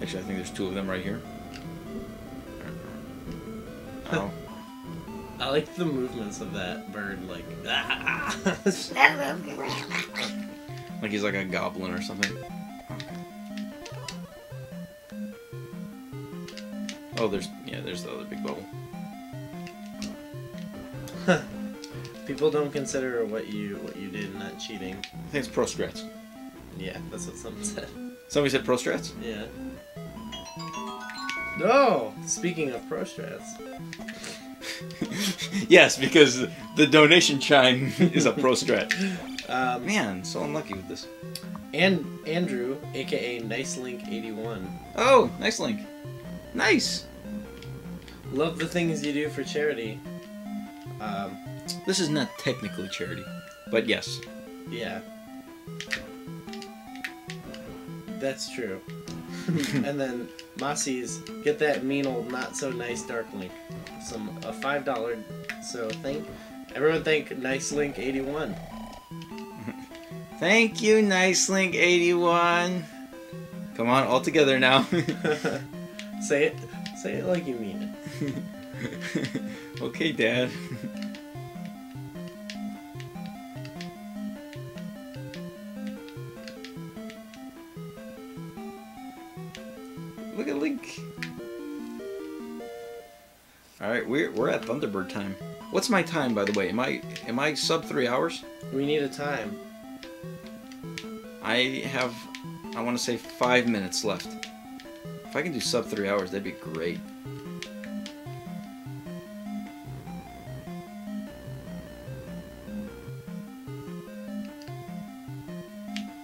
Actually, I think there's 2 of them right here. Oh. I like the movements of that bird, like... Like he's like a goblin or something. Oh, there's the other big bubble. People don't consider what you did not cheating. I think it's pro strats. Yeah, that's what someone said. Somebody said pro strats? Yeah. No! Speaking of pro strats. Yes, because the donation chime is a pro strat. Man, so unlucky with this. And Andrew, aka NiceLink81. Oh, nice link. Nice. Love the things you do for charity. This is not technically charity, but yes. Yeah. That's true. And then Masi's get that mean old not so nice Dark Link. A $5. So everyone thank NiceLink81. Thank you, NiceLink81. Come on, all together now. Say it like you mean it. Okay, Dad. Look at Link. All right, we're at Thunderbird time. What's my time, by the way? Am I sub 3 hours? We need a time. I want to say 5 minutes left. If I can do sub 3 hours, that'd be great.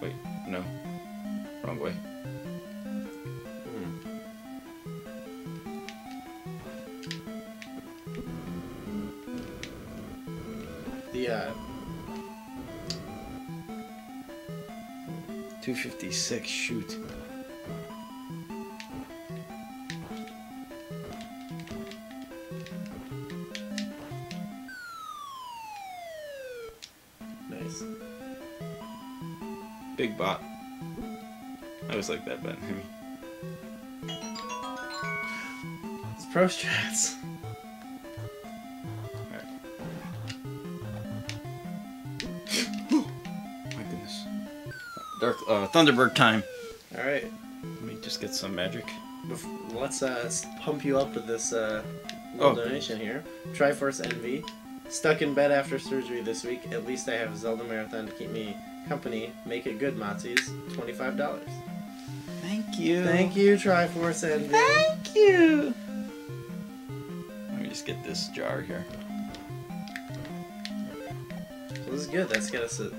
Wait, no. Wrong way. The 256, shoot. Nice. Big bot. I always like that, but It's Pro Strats. my goodness. Dark Thunderbird time. All right. Let me just get some magic. Let's pump you up with this little donation here. Triforce Envy. Stuck in bed after surgery this week. At least I have Zelda Marathon to keep me company. Make it good, Motsies. $25. Thank you. Thank you, Triforce Envy. Thank you. Let me just get this jar here. So this is good. That's got us at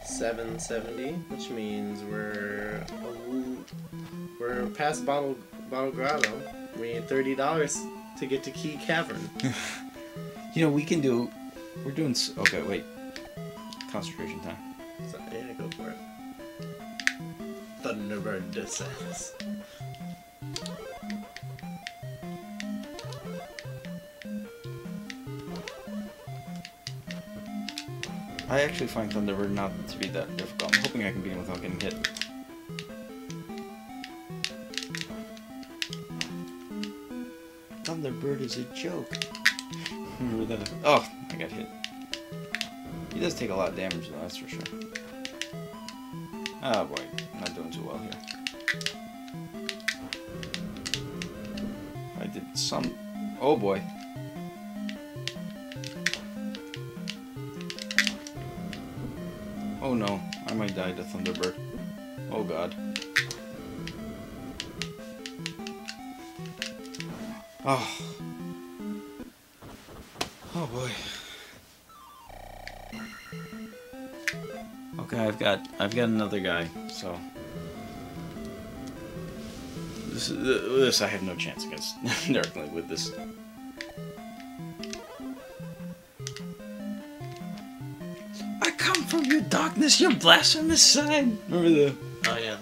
770, which means we're past Bottle Grotto. We need $30 to get to Key Cavern. You know, we're doing, okay, wait. Concentration time. So, yeah, go for it. Thunderbird descends. I actually find Thunderbird not to be that difficult. I'm hoping I can beat him without getting hit. Thunderbird is a joke. Remember that? Oh, I got hit. He does take a lot of damage though, that's for sure. Oh boy, I'm not doing too well here. I did some... Oh boy. Oh no, I might die to Thunderbird. Oh god. Oh. Oh boy. Okay, I've got another guy, so this I have no chance against Dark Link with this. I come from your darkness, your blasphemous sign. Remember the? Oh yeah,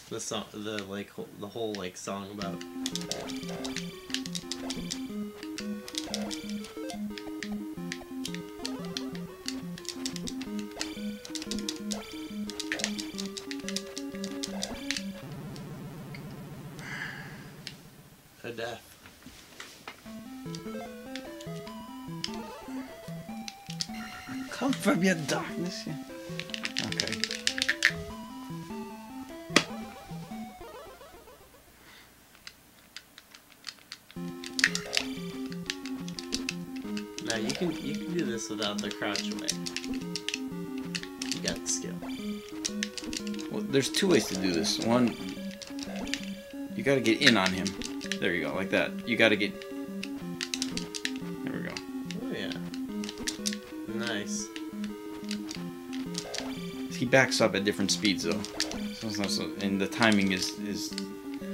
the song, the whole like song about. A death. Come from your darkness. Yeah. Okay. Now you can do this without the crouch away. You got the skill. Well, there's two ways to do this. One, you gotta get in on him. There you go, like that. You gotta get... There we go. Oh yeah. Nice. He backs up at different speeds though. And the timing is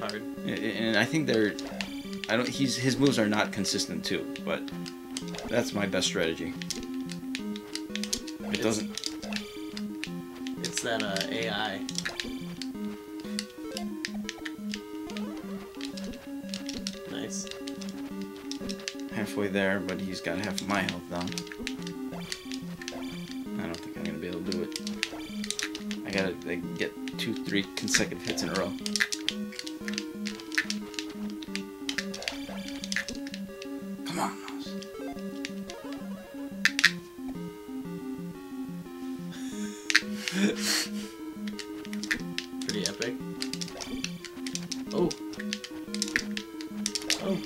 Hard. and I think his moves are not consistent too, but that's my best strategy. It doesn't... It's that AI. Nice. Halfway there, but he's got half of my health down. I don't think I'm gonna be able to do it. I gotta get 2-3 consecutive hits in a row. Come on, Mouse. Pretty epic. Oh. Oh.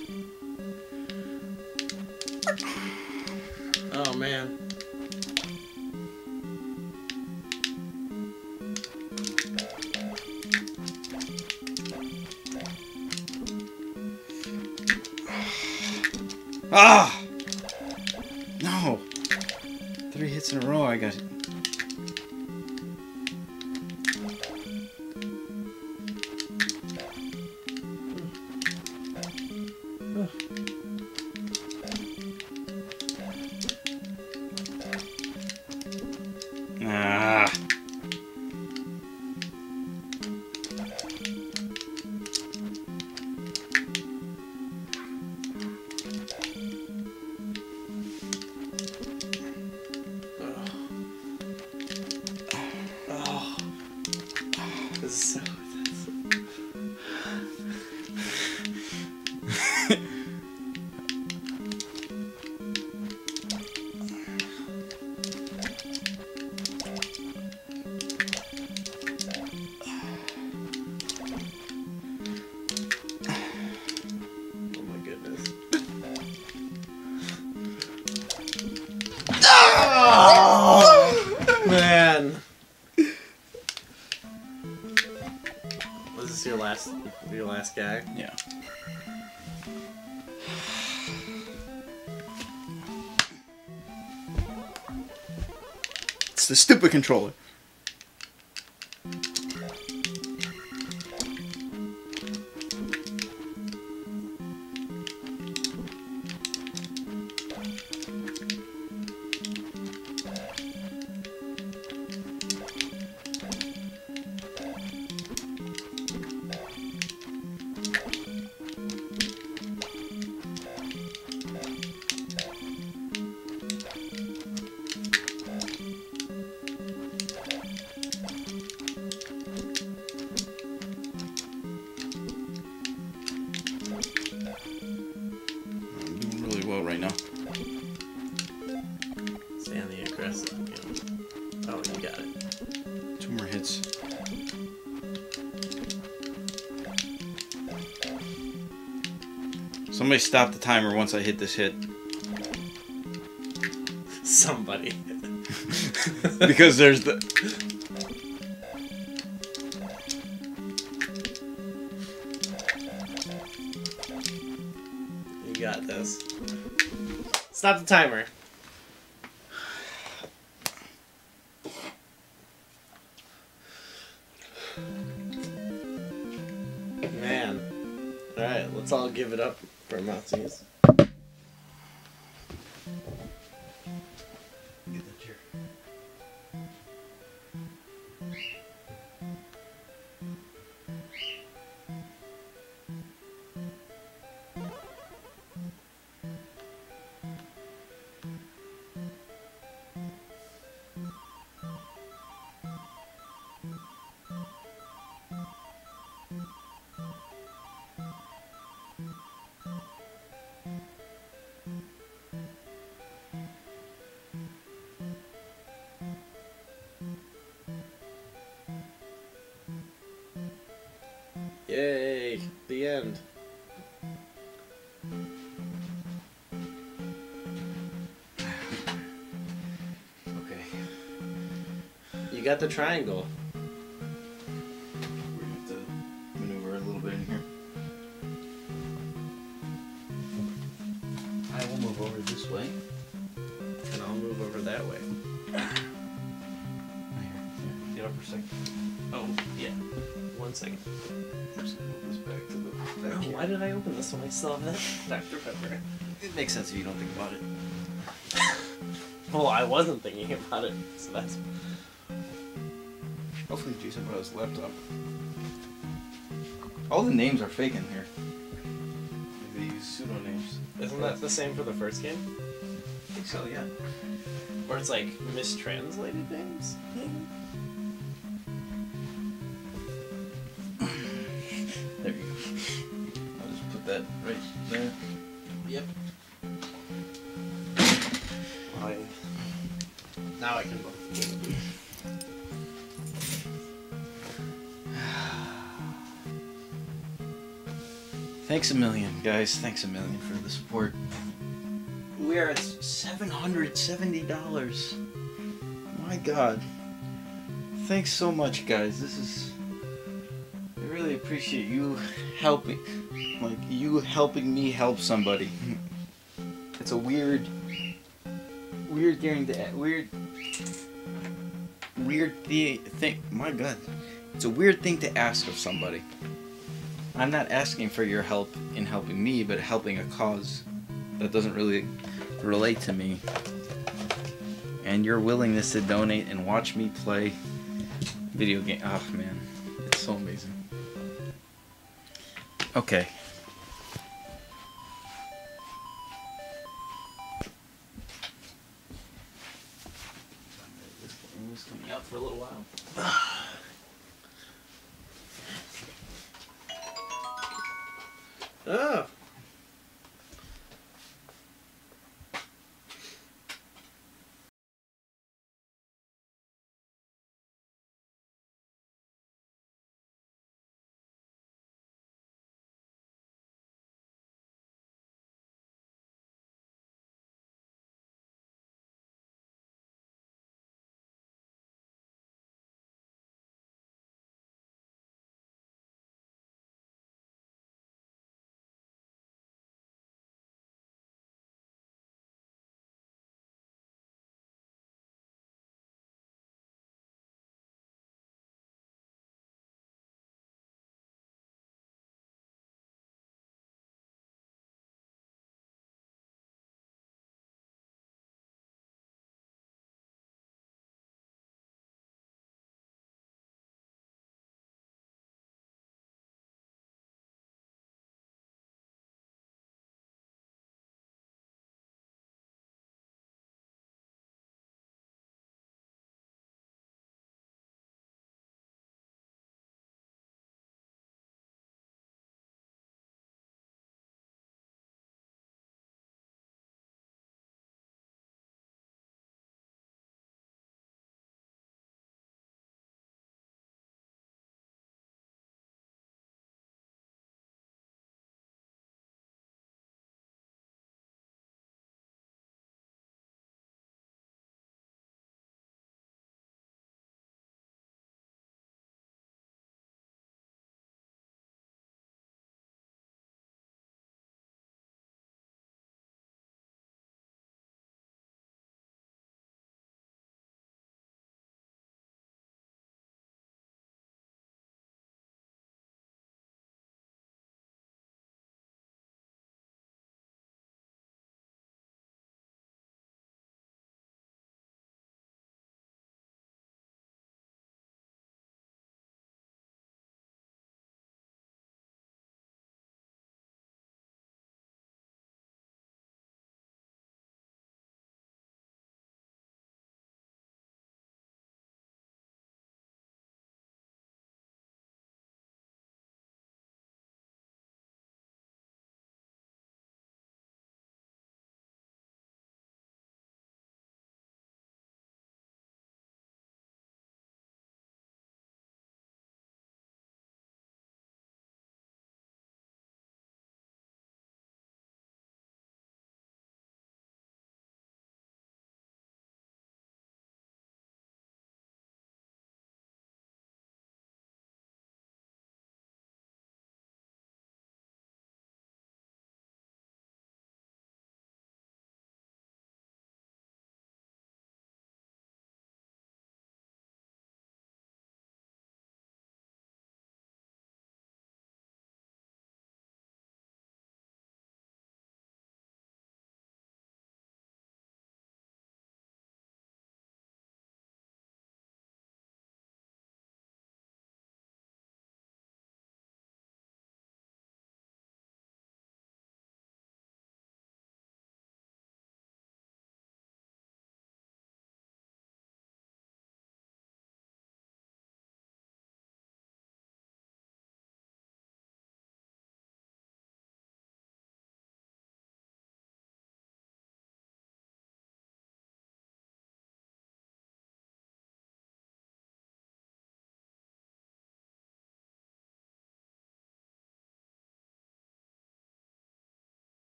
Oh man. Ah! No! 3 hits in a row, I got it. Ah. Oh. This is so oh my goodness. Oh, man. Was this your last guy? Yeah. It's the stupid controller. Well, right now. Stay on the aggressive. You know. Oh, you got it. 2 more hits. Somebody stop the timer once I hit this hit. Somebody. Because there's the... You got this. Stop the timer. Man. Alright, let's all give it up for Mounties. Get that chair. Yay! The end. Okay. You got the triangle. We're gonna have to maneuver a little bit in here. I will move over this way. And I'll move over that way. Here. Get up for a second. Oh, yeah. 1 second. Just move this back to the back Oh, here. why did I open this when I still have that Dr. Pepper? It makes sense if you don't think about it. Well, I wasn't thinking about it, so that's... Hopefully Jason brought his laptop. All the names are fake in here. Maybe they use pseudo-names. Isn't that the same for the first game? I think so, yeah. Or it's like mistranslated names? There you go. I'll just put that right there. Yep. Now I can look. Thanks a million, guys. Thanks a million for the support. We are at $770. My God. Thanks so much, guys. This is... I really appreciate you helping... Like, you helping me help somebody. It's a weird thing. My God. It's a weird thing to ask of somebody. I'm not asking for your help in helping me, but helping a cause that doesn't really relate to me. And your willingness to donate and watch me play video game. Oh man, it's so amazing. Okay. This coming out for a little while. Oh.